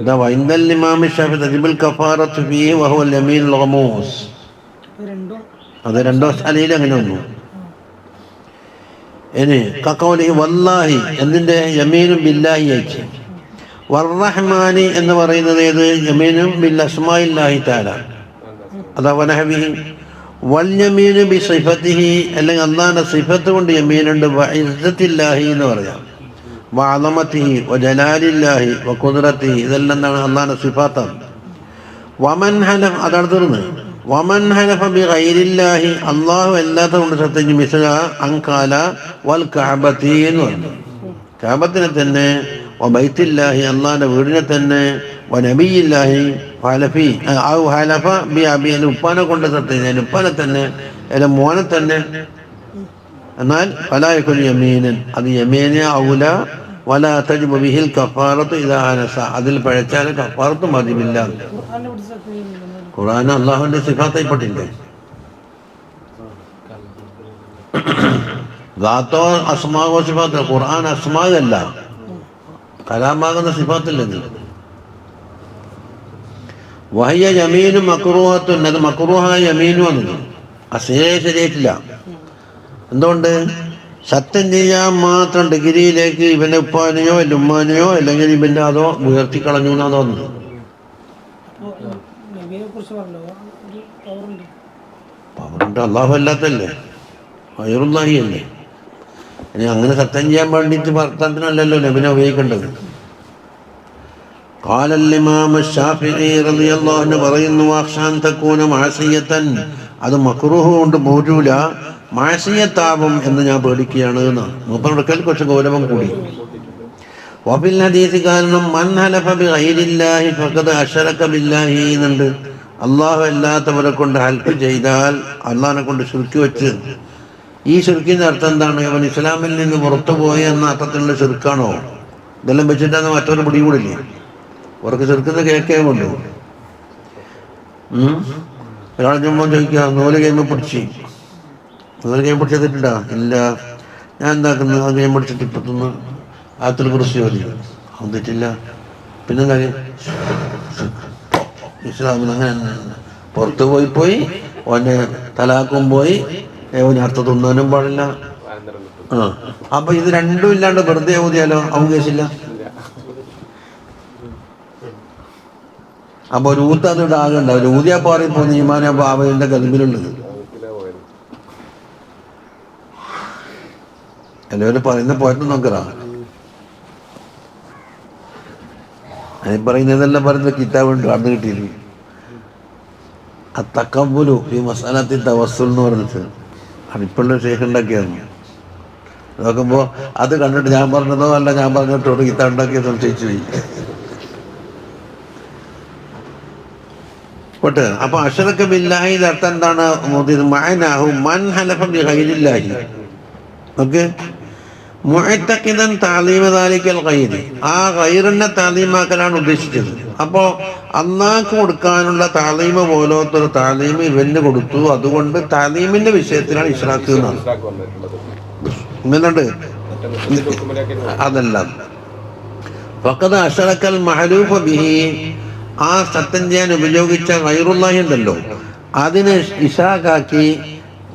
ഇതാ വൈന്ദൽ ഇമാമി ഷാഫി തജിബുൽ കഫാറത്ത് ഫീഹി വഹുവൽ യമീനുൽ ഗമൂസ്. അത് രണ്ടോ സ്ഥലയിൽ അങ്ങനെ വന്നു. ഇനി കഖൗലി വല്ലാഹി, എന്തിന്റെ യമീനും ബില്ലാഹി അയച്ചു. വറഹ്മാനി എന്ന് പറയുന്നത് ഏത്, യമീനും ബിൽ അസ്മാഇല്ലാഹി തആല, അതാ വനഹബിഹി. വൽ യമീനു ബി സിഫത്തിഹി, അല്ലെങ്കിൽ അല്ലാഹുവിന്റെ സിഫത്ത് കൊണ്ട് യമീനുണ്ട്. വ ഇസ്സത്തില്ലാഹി എന്ന് പറയാം. വ അളമത്തിഹി വ ജലാലില്ലാഹി വ ഖുദ്റത്തിഹി, ഇതെല്ലാം എന്താണ് അല്ലാഹുവിന്റെ സിഫാത്താണ്. വമൻ ഹലഫ്, അതാണ് തീർന്നത്. വമൻ ഹലഫ ബി ഗൈരില്ലാഹി, അല്ലാഹു അല്ലാത്ത കൊണ്ട് സത്യം മിസ്ല അൻകാല വൽ കഅബത്തി എന്ന് പറഞ്ഞു. കഅബത്തിനെ തന്നെ, വ ബൈത്തില്ലാഹി അല്ലാഹുവിന്റെ വീടിനെ തന്നെ, വ നബിയില്ലാഹി ഹലഫി ഔ ഹലഫ ബി അബി, ഉപ്പാനെ കൊണ്ട് സത്യം, ഉപ്പാനെ തന്നെ അല്ല മോനെ തന്നെ. എന്നാൽ ഫലാ യകുൻ യമീനൻ, അത് യമീന ഔല വലാ തജിബു ബിഹിൽ കഫാറത്തു ഇദാ അനസ, അതിൽ പഴച്ചാൽ കഫാറത്ത് മതിയില്ല. ഖുർആൻ അള്ളാഹുവിന്റെ സിഫാത്തായിപ്പെട്ടില്ലേ. ദാത്തോ അസ്മാവോ സിഫാത്ത്, ഖുർആൻ അസ്മാവല്ല, കലാമാകുന്ന സിഫാത്തില്ലെങ്കിൽ. വഹിയ യമീനു മക്റൂഹത്തുൻ, അത് മക്റൂഹായ യമീനു വന്നത് ശരിയായിട്ടില്ല. എന്തുകൊണ്ട്? സത്യം ചെയ്യാൻ മാത്രം ഡിഗ്രിയിലേക്ക് ഇവന്റെ ഉപ്പാനെയോ അല്ല ഉമ്മാനെയോ അല്ലെങ്കിൽ ഇവന്റെ അതോ ഉയർത്തിക്കളഞ്ഞു എന്നാ തോന്നുന്നത്. പവറുണ്ട്, അള്ളാഹു അല്ലാത്തല്ലേ, വയറുല്ലാഹി അല്ലേ. ഇനി അങ്ങനെ സത്യം ചെയ്യാൻ വേണ്ടിയിട്ട് വർത്തനത്തിനല്ലല്ലോ നബിനെ ഉപയോഗിക്കേണ്ടത്. ഖാലൽ ഇമാം ശാഫിഈ റളിയല്ലാഹു അൻഹു പറയുന്നു, അഖ്ശാൻ തകൂന മഅസിയതൻ, അത് മക്റൂഹ് കൊണ്ട് പോരൂല, മഅസിയത്താവും എന്ന് ഞാൻ പേടിക്കുകയാണ് എന്ന്. മൂപ്പർക്കൽ കുറച്ച് ഗൗരവം കൂടി. വഫിൽ ഹദീസ്, കാരണം മൻ ഹലഫ ബി ഗൈരില്ലാഹി ഫഖദ് അശ്റക ബില്ലാഹി എന്നുണ്ട്. അള്ളാഹു അല്ലാത്തവരെ കൊണ്ട് ഹൽഫ് ചെയ്താൽ അള്ളാഹിനെ കൊണ്ട് ശിർക്ക് വെച്ച്. ഈ ശിർക്കിന്റെ അർത്ഥം എന്താണ്? അവൻ ഇസ്ലാമിൽ നിന്ന് പുറത്തു പോയ എന്ന അർത്ഥത്തിലുള്ള ശിർക്കാണോ? ഇതെല്ലാം വെച്ചിട്ടാണ് മറ്റൊരു പിടികൂടില്ലേ. അവർക്ക് ശിർക്കുന്ന കേൾക്കേ കൊണ്ടു. ഒരാൾ ചുമ്മാ ചോദിക്കുക, നൂല് കഴിയുമ്പോൾ പിടിച്ച്, നൂല് കഴിയുമ്പോൾ പിടിച്ചെത്തിട്ടുണ്ടാ? ഇല്ല. ഞാൻ എന്താക്കുന്നു, അത് കഴിയുമ്പോൾ പിടിച്ചിട്ട് ഇപ്പത്തുനിന്ന് ആത്തിൽ കുറിച്ച് ജോലി അവൻ തെറ്റില്ല. പിന്നെന്താ, ഇസ്ലാമിൽ അങ്ങനെ പുറത്തു പോയി ഓനെ തലാക്കും പോയി, ഓന് അർത്ഥ തിന്നാനും പാടില്ല. അപ്പൊ ഇത് രണ്ടും ഇല്ലാണ്ട് വെറുതെ ഊതിയാലോ അവൻ കേസില്ല. അപ്പൊ ഒരു ഊത്ത അതിവിടെ ആകണ്ട, ഒരു ഊതിയാ പാറി പോകുന്ന ഈമാന ബാബയുടെ കൽബിലുള്ളത്. എല്ലാവരും പറയുന്ന പോയിട്ട് നോക്കറാ, അതിൽ പറയുന്നതെല്ലാം പറയുന്നത് കിതാബുണ്ട്, കടന്നു കിട്ടിയില്ല. ആ തക്കബുലു ഈ മസാലത്തിൽ തവസ്സുൽ എന്ന് പറഞ്ഞിട്ട് അതിപ്പോഴുള്ള ശേഖം ഉണ്ടാക്കിയായിരുന്നു. നോക്കുമ്പോൾ അത് കണ്ടിട്ട് ഞാൻ പറഞ്ഞതോ അല്ല ഞാൻ പറഞ്ഞിട്ടോട് കിതാബ് ഉണ്ടാക്കിയത് സംശയിച്ചു പോയി. പോട്ടെ. അപ്പൊ അശ്റക ബില്ലാഹി അർത്ഥം എന്താണ്? മഅനാഹു മൻ ഹലഫ ബിഗൈരില്ലാഹി. ഓക്കെ, മുഅത്തഖിദൻ തഅലീമ ദാലിക്കൽ ഗൈരി, ആ ഗൈറിനെ താലീമാക്കലാണ് ഉദ്ദേശിച്ചത്. അപ്പോൾ അള്ളാഹ്ക്ക് കൊടുക്കാനുള്ള താലീമ പോലത്തൊരു താലീമ ഇവന് കൊടുത്തു. അതുകൊണ്ട് താലീമിന്റെ വിഷയത്തിലാണ് ഇശ്റാഖ് എന്നാണ്. ഇന്നുണ്ട് അതല്ല ഫഖദ് അശ്റക്കൽ മഅലൂഫ ബിഹി, ആ സത്യം ചെയ്യാൻ ഉപയോഗിച്ച ഗൈറുല്ലാഹി ഉണ്ടല്ലോ, അതിനെ ഇശ്റാഖാക്കി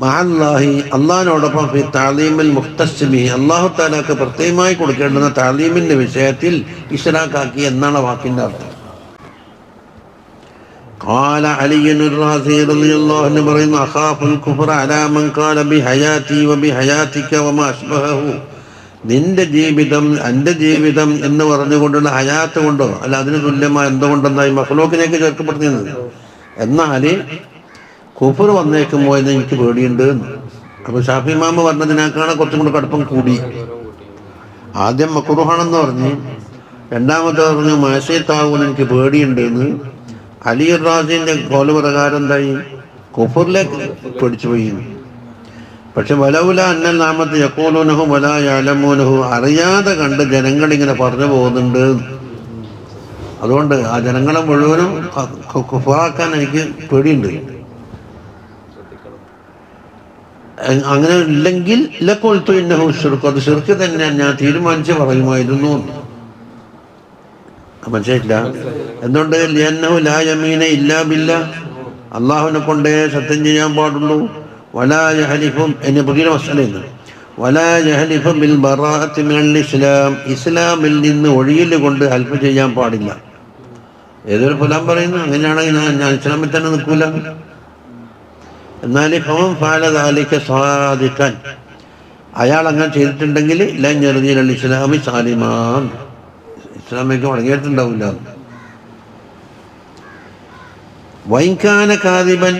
മഅല്ലാഹി, അള്ളാഹിനോടൊപ്പം ഫി തഅലീമിൽ മുഖ്തസ്സ ബിഹി, അല്ലാഹു തആലക്ക് പ്രത്യേകമായി കൊടുക്കേണ്ടുന്ന തഅലീമിന്റെ വിഷയത്തിൽ ഇശ്റാഖാക്കി എന്നാണ് വാക്കിന്റെ അർത്ഥം. قال علي الرازي رضي الله عنه പറയുന്നു അഖാഫു الكفر على من قال بحياتي وبحياتك وما أشبهه, നിന്റെ ജീവിതം എൻ്റെ ജീവിതം എന്ന് പറഞ്ഞുകൊണ്ടുള്ള ഹയാത്ത് കൊണ്ടോ അല്ല അതിന് തുല്യമായ എന്തുകൊണ്ടെന്നായി മഖ്ലൂക്കിനേക്ക് ചേർക്കപ്പെടുന്നത്. എന്നാൽ കുഫർ വന്നേക്കുമ്പോൾ എന്ന് എനിക്ക് പേടിയുണ്ട്. അപ്പോൾ ഷാഫി ഇമാം പറഞ്ഞതിനേക്കാണ് കുറച്ചും കൂടെ കടുപ്പം കൂടി. ആദ്യം മക്റൂഹാണെന്ന് പറഞ്ഞ്, രണ്ടാമത്തെ പറഞ്ഞു മാശയത്താവൂന്ന് എനിക്ക് പേടിയുണ്ട് എന്ന്. അലി റാസിന്റെ കോല പ്രകാരം എന്തായി, കുഫറിലേക്ക് പിടിച്ചുപോയി. പക്ഷെ വലൗല അന്നൽ നാമത്ത് യഖൂലൂനഹു വലാ യഅലമൂനഹു, അറിയാതെ കണ്ട് ജനങ്ങളിങ്ങനെ പറഞ്ഞു പോകുന്നുണ്ട്. അതുകൊണ്ട് ആ ജനങ്ങളെ മുഴുവനും കുഫറാക്കാൻ എനിക്ക് പേടിയുണ്ട്. അങ്ങനെ ഇല്ലെങ്കിൽ ലഖുൽതു ഇന്നഹു ശിർക്ക്, അത് ശിർക്ക് തന്നെ ഞാൻ തീരുമാനിച്ച് പറയുമായിരുന്നു. മനസ്സിലായില്ല? എന്തുകൊണ്ട്? ലിഅന്നഹു ലാ യമീന ഇല്ലാ ബില്ലാഹ്, അള്ളാഹുവിനെ കൊണ്ടേ സത്യം ചെയ്യാൻ പാടുള്ളൂ. വലാ യഹ്ലിഫു, എന്നെ പുതിയ മസലയാണ്, വലാ യഹ്ലിഫു ബിൽ ബറാഅത്തി മിനൽ ഇസ്ലാം, ഇസ്ലാമിൽ നിന്ന് ഒഴിയൽ കൊണ്ട് ഹൽഫ് ചെയ്യാൻ പാടില്ല. ഏതൊരു ഫുലാൻ പറയുന്നു അങ്ങനെയാണെങ്കിൽ ഞാൻ ഇസ്ലാമിൽ തന്നെ നിൽക്കൂല. എന്നാൽ ഫമൻ ഫഅല ദാലിക സാദിഖൻ, അയാൾ അങ്ങനെ ചെയ്തിട്ടുണ്ടെങ്കിൽ ലൻ യർജിൽ ഇസ്ലാമി സാലിമാൻ, ഇസ്ലാമിലേക്ക് മടങ്ങിയിട്ടുണ്ടാവില്ല. വൈകാന കാദിബൻ,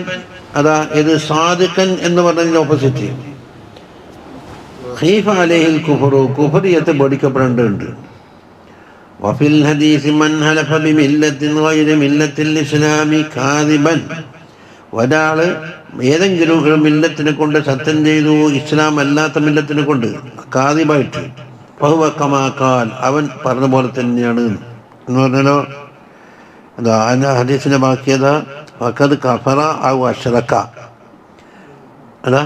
അതാ ഇത് സാദിഖൻ എന്ന് പറഞ്ഞതിന്റെ ഓപ്പോസിറ്റ്. ഖീഫ അലൈഹിൽ കുഫ്റു, കുഫ്രിയത്ത് പഠിക്കപ്പെടേണ്ടതുണ്ട്. വഫിൽ ഹദീസ് മൻ ഹലഫ ബിമില്ലത്തിൻ ഗൈരി മില്ലത്തിൽ ഇസ്ലാമി കാദിബൻ, ഒരാള് ഏതെങ്കിലും ഒരു മില്ലത്തിനെ കൊണ്ട് സത്യം ചെയ്തു ഇസ്ലാം അല്ലാത്ത മില്ലത്തിനെ കൊണ്ട് കാദിബായിട്ട്, ഫഹുവ കമാ ഖാൽ, അവൻ പറഞ്ഞ പോലെ തന്നെയാണ് എന്ന് പറഞ്ഞാലോ. അതാ അതിൻ്റെ ഹദീസിന്റെ ബാക്കിയതാ ഫഖദ് കഫറ ഔ അശ്റക, അതാ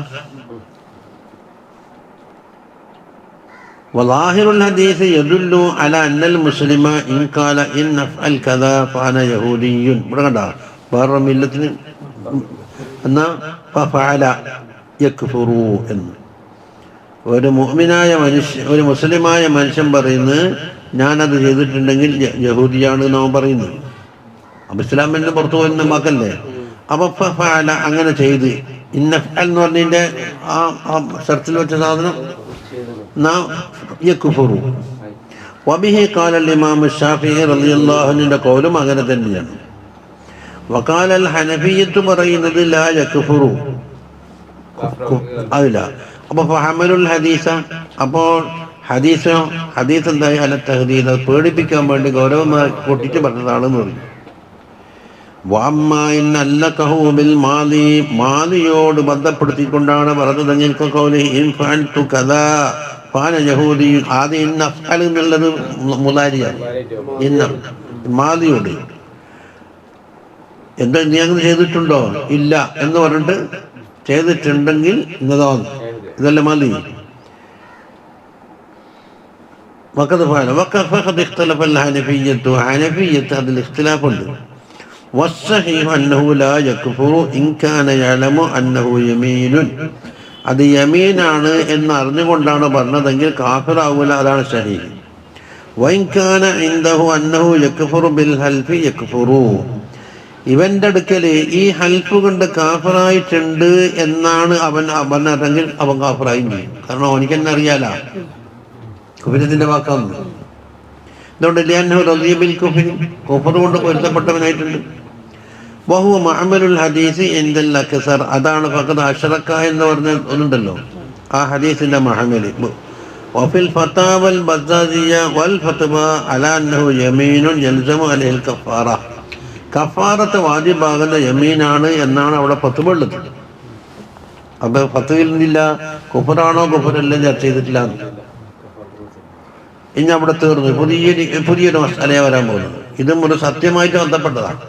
വലാഹിറുൽ ഹദീസ് യദുല്ലു അലാ അന്നൽ മുസ്ലിമ ഇൻ ഖാല ഇൻ നഫ്അൽ കദാ ഫഅന യഹൂദിയ്യുൻ, ഇവിടെ കണ്ടാ വേറെ മില്ലത്തിന് എന്നാ ഫഅല യക്ഫുറു എന്ന്. ഒരു മുഅ്മിനായ മനുഷ്യൻ, ഒരു മുസ്ലിമായ മനുഷ്യൻ പറയുന്നത് ഞാനത് ചെയ്തിട്ടുണ്ടെങ്കിൽ യഹൂദിയാണ് എന്നവൻ പറയുന്നത്. അപ്പൊ ഇസ്ലാമിന്റെ പുറത്തു പോകുന്ന മക്കല്ലേ. അപ്പൊ ഫഅല അങ്ങനെ ചെയ്ത്, ഇന്നഫ്അൽ എന്ന് പറഞ്ഞതിന്റെ ആ ഷർത്തിൽ വെച്ച സാധനം യക്ഫുറു. വബിഹി ഖാല ഇമാം ശാഫിഈ റളിയല്ലാഹു അൻഹുവിന്റെ ഖൗലും അങ്ങനെ തന്നെയാണ്. വഖാല അൽ ഹനഫിയ്യത്ത് പറയുന്നത് ലാ യക്ഫുറു, അതില്ല. അപ്പൊ ഫഹമലുൽ ഹദീസ, അപ്പോൾ ഹദീസ് എന്തായി അല തഹ്ദീദ്, പേടിപ്പിക്കാൻ വേണ്ടി ഗൗരവമായി പൊട്ടിച്ച് പറഞ്ഞതാണെന്ന് പറയും. മാലിയോട് ബന്ധപ്പെടുത്തിക്കൊണ്ടാണ് പറഞ്ഞതെങ്കിൽ ആദ്യം എന്നുള്ളത് മുലാരിയാണ്. മാലിയോട് എന്താ നീ അങ്ങനെ ചെയ്തിട്ടുണ്ടോ? ഇല്ല എന്ന് പറഞ്ഞിട്ട് ചെയ്തിട്ടുണ്ടെങ്കിൽ ഇന്നതാണ്, ഇതല്ല മാലി. ഹനഫിയ്യത്ത് അതിൽ ഇഖ്തിലാഫുണ്ട്. والصحيح أنه لا يكفر إن كان يعلم أنه يمين, അത് യമീനാണ് എന്ന് അറിഞ്ഞുകൊണ്ടാണ് പറഞ്ഞതെങ്കിൽ കാഫിറാവൂല, അതാണ് സഹീഹ്. وإن كان عنده أنه يكفر بالحلف يكفر, ഇവന്റെ അടുക്കൽ ഈ ഹൽഫ് കൊണ്ട് കാഫിറായിട്ടുണ്ട് എന്നാണ് അവൻ പറഞ്ഞതെങ്കിൽ അവൻ കാഫിറായും ചെയ്യും. കാരണം അവനിക്ക് തന്നെ അറിയാല കുഫിരത്തിന്റെ വാക്കാണ്. അതുകൊണ്ട് കുഫർ കൊണ്ട് പൊരുത്തപ്പെട്ടവനായിട്ടുണ്ട്. വഹുവ മഅമലുൽ ഹദീസ് ഇൻദൽ അക്സർ, അതാണ് ഫഖദ് അശ്റക എന്ന് പറഞ്ഞ ഒന്നുണ്ടല്ലോ, ആ ഹദീസിന്റെ മഹമല്. വഫിൽ ഫതാവൽ ബസാസിയ വൽ ഫത്വ അലാ അന്നഹു യമീനുൻ യൽസമു അലൈഹിൽ കഫാറ, കഫാറത്ത് വാജിബാകുന്ന യമീനാണ് എന്നാണ് അവിടെ ഫത്വ ഉള്ളത്. അപ്പൊ ഫത്വയിൽ നിന്നില്ല കുഫറാണോ കുഫറല്ല ചർച്ച ചെയ്തിട്ടില്ല. ഇനി അവിടെ തീർന്നു. പുതിയൊരു മസാലയെ വരാൻ പോകുന്നത്. ഇതും ഒരു സത്യമായിട്ട് ബന്ധപ്പെട്ടതാണ്.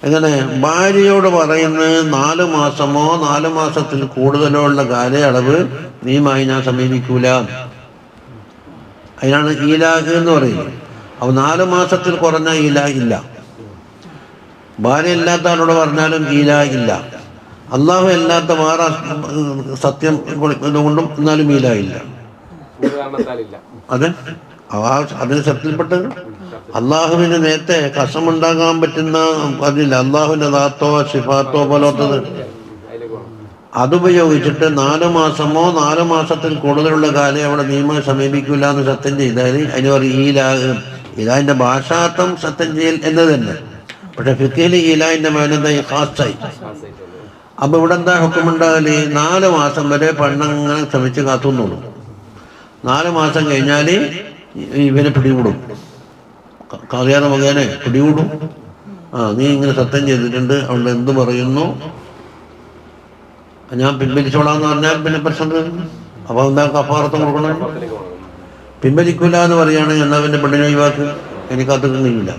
എങ്ങനെ ഭാര്യയോട് പറയുന്നത് 4 മാസമോ 4 മാസത്തിൽ കൂടുതലോ ഉള്ള കാലയളവ് നീയുമായി ഞാൻ സമീപിക്കൂല. അതിനാണ് ഈലാഹ് എന്ന് പറയുന്നത്. അപ്പോൾ 4 മാസത്തിൽ കുറഞ്ഞ ഈലാഹ് ഇല്ല. ഭാര്യ അല്ലാത്ത ആളോട് പറഞ്ഞാലും ഈലാഹ് ഇല്ല. അള്ളാഹു അല്ലാത്ത വേറെ സത്യം ഇതുകൊണ്ടും എന്നാലും ഈലാഹ് ഇല്ല. അതെ, അതിന് സത്യത്തിൽപ്പെട്ട് അള്ളാഹുവിന് നേരത്തെ കസമുണ്ടാകാൻ പറ്റുന്ന അതില്ല. അള്ളാഹുവിന്റെ ദാത്തോ സിഫാത്തോ പോലത്തത് അതുപയോഗിച്ചിട്ട് 4 മാസമോ 4 മാസത്തിൽ കൂടുതലുള്ള കാലം അവിടെ നിയമം സമീപിക്കില്ല എന്ന് സത്യം ചെയ്താൽ അതിന് പറയും ഈലാഹ്. ഈലാഹിന്റെ ഭാഷാർത്ഥം സത്യം ചെയ്യൽ എന്നത് തന്നെ. പക്ഷെ ഫിഖിൽ ഈലാഹിന്റെ മേനെന്തായി ഖാസായി. അപ്പൊ ഇവിടെ എന്താ ഹുക്കുമുണ്ടാകല്? 4 മാസം വരെ പെണ്ണങ്ങനെ ശ്രമിച്ച് കാത്തുന്നുള്ളൂ. 4 മാസം കഴിഞ്ഞാൽ ഇവനെ പിടികൂടും. കാളിയാതെ മകനെ പിടികൂടും. നീ ഇങ്ങനെ സത്യം ചെയ്തിട്ടുണ്ട്, അവിടെ എന്ത് പറയുന്നു, ഞാൻ പിൻവലിച്ചോളാന്ന് പറഞ്ഞാൽ പിന്നെ പ്രശ്നം. അപ്പൊ എന്താ കഫാറത്ത് കൊടുക്കണം? പിൻവലിക്കൂല എന്ന് പറയാണ്. എന്നാ പിന്നെ പെണ്ണിനെ ഒഴിവാക്ക്, എനിക്കകത്ത് കഴിയില്ല.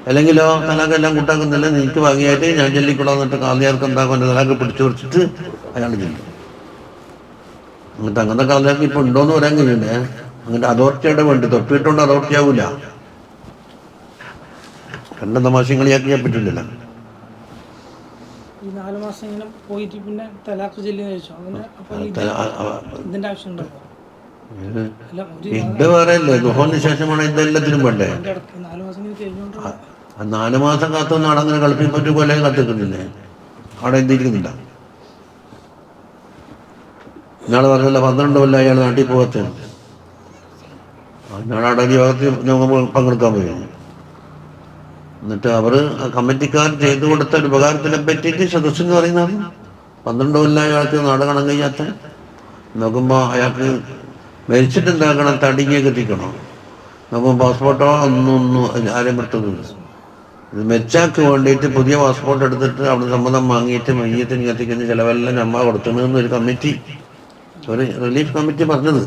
അല്ലെങ്കിലോ തലാഖെല്ലാം കൂട്ടാക്കുന്നില്ല, എനിക്ക് ഭാഗ്യമായിട്ട് ഞാൻ ചൊല്ലിക്കൊള്ളാൻ എന്നിട്ട് കാളിയാർക്ക് എന്താക്കും, എൻ്റെ തലാഖ് പിടിച്ചു പറിച്ചിട്ട് അയാൾ ചെല്ലും. എന്നിട്ട് അങ്ങനത്തെ കാളിയാർക്ക് ഇപ്പൊ ഉണ്ടോന്ന് പറയാൻ കഴിയില്ലേ? അങ്ങനത്തെ അതോറിറ്റിയുടെ വേണ്ടി തൊപ്പിയിട്ടുകൊണ്ട് അതോറിറ്റി ആവൂല. രണ്ടും തമാശയും കളിയാക്കിയാൽ പറ്റില്ലല്ലോ. ഇത് വേറെ അല്ലേ, ദുഹോന് ശേഷമാണ് ഇതെല്ലാത്തിനും വേണ്ടേ. 4 മാസം കാത്തൊന്നും അവിടെ അങ്ങനെ കളിപ്പിൽ പറ്റി കൊല്ലം കാത്തിക്കുന്നില്ലേ? അവിടെ എന്തിരിക്കുന്നില്ല. ഇയാൾ പറഞ്ഞല്ല 12 കൊല്ലം അയാൾ നാട്ടിൽ പോകത്തെ. ഞാൻ അവിടെ യോഗത്തിൽ പങ്കെടുക്കാൻ പോയി. എന്നിട്ട് അവർ കമ്മിറ്റിക്കാർ ചെയ്തു കൊടുത്ത ഒരു ഉപകാരത്തിനെ പറ്റിയിട്ട് സദസ്സെന്ന് പറയുന്നതാണ് 12 കൊല്ലം അയാൾക്ക് നാട് കാണാൻ കഴിയാത്ത. നോക്കുമ്പോൾ അയാൾക്ക് മരിച്ചിട്ടുണ്ടാക്കണം, തടിഞ്ഞൊക്കെ എത്തിക്കണം. നോക്കുമ്പോൾ പാസ്പോർട്ടോ ഒന്നും ആരെയും പെട്ടതില്ല. ഇത് മെച്ചാക്ക് വേണ്ടിയിട്ട് പുതിയ പാസ്പോർട്ട് എടുത്തിട്ട് അവിടെ സമ്മതം വാങ്ങിയിട്ട് മയ്യത്തിന് കത്തിക്കുന്ന ചിലവെല്ലാം നമ്മ കൊടുത്തണെന്നൊരു കമ്മിറ്റി, ഒരു റിലീഫ് കമ്മിറ്റി പറഞ്ഞത്.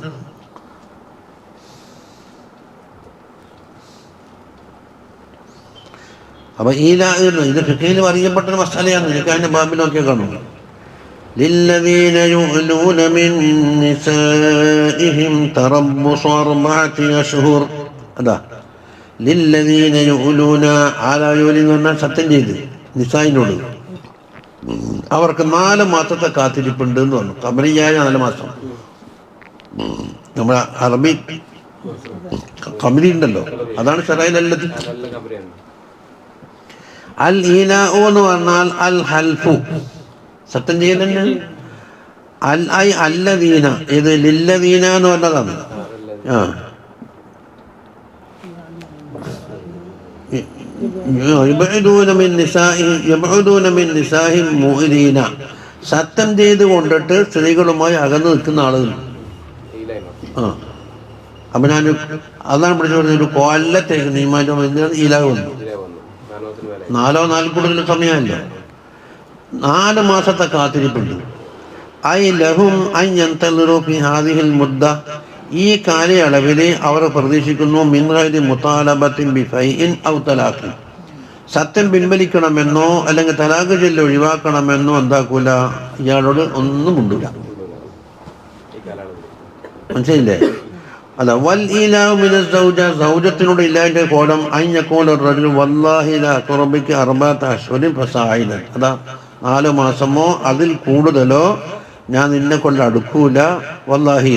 അപ്പൊ ഇത് ഫിഖിൽ അറിയപ്പെട്ടൊരു മസാലയാണ്. എനിക്ക് അതിന്റെ ബാബിൽ നോക്കിയാൽ കാണും. للذين يؤلون من نسائهم تربص 4 أشهر. അതാ ലില്ലദീന യുലൂന ആലായൂലി എന്ന് പറഞ്ഞാൽ സത്യം ചെയ്ത് നിസായിനോട് അവർക്ക് 4 മാസത്തെ കാത്തിരിപ്പുണ്ട് എന്ന് പറഞ്ഞു. കബരിയായ 4 മാസം. നമ്മുടെ അറബി കബരി ഉണ്ടല്ലോ, അതാണ് ശറൈലല്ലത്. അൽ ഈലാഉ എന്ന് പറഞ്ഞാൽ അൽ ഹൽഫു, സത്യം ചെയ്യലെന്നെ. അൽ ഐ അല്ലദീന, ഇത് ലില്ലദീന എന്ന് പറഞ്ഞതാണ്. സത്യം ചെയ്ത് കൊണ്ടിട്ട് സ്ത്രീകളുമായി അകന്നു നിൽക്കുന്ന ആളുകൾ. അപ്പൊ ഞാൻ അതാണ് പിടിച്ചു പറഞ്ഞ ഒരു കൊല്ലത്തേക്ക് നിയമാറ്റം ഈലാവ് വന്നു. 4 കൂടുതൽ സമയമല്ലോ. 4 മാസത്തെ കാത്തിരിപ്പുണ്ട്. ഐ ലഹും ഹാദിഹിൽ മുദ്ദ, ഈ കാലയളവിൽ അവർ പ്രതീക്ഷിക്കുന്നു മിൻ ഗൈരി മുതാലബത്തിൻ ബിഫൈഇൻ ഔ തലാഖ്, സത്യം പിൻവലിക്കണമെന്നോ അല്ലെങ്കിൽ തലാഖ് ചൊല്ലി ഒഴിവാക്കണമെന്നോ എന്താക്കൂല, ഇയാളോട് ഒന്നും ഉണ്ടില്ല. മനസ്സിലില്ലേ? അല്ല വൽ ഈലാഉ മിന സൗജ, സൗജത്തിനോട് ഇല്ലാന്റെ കോലം അയ്യഖൂല റജുൽ വല്ലാഹി ലാ തുറബിക 4 അശ്ഹുരിൻ ഫസായിദൻ. അതാ 4 മാസമോ അതിൽ കൂടുതലോ ഞാൻ നിന്നെ കൊണ്ട് അടുക്കൂല. വല്ലാഹി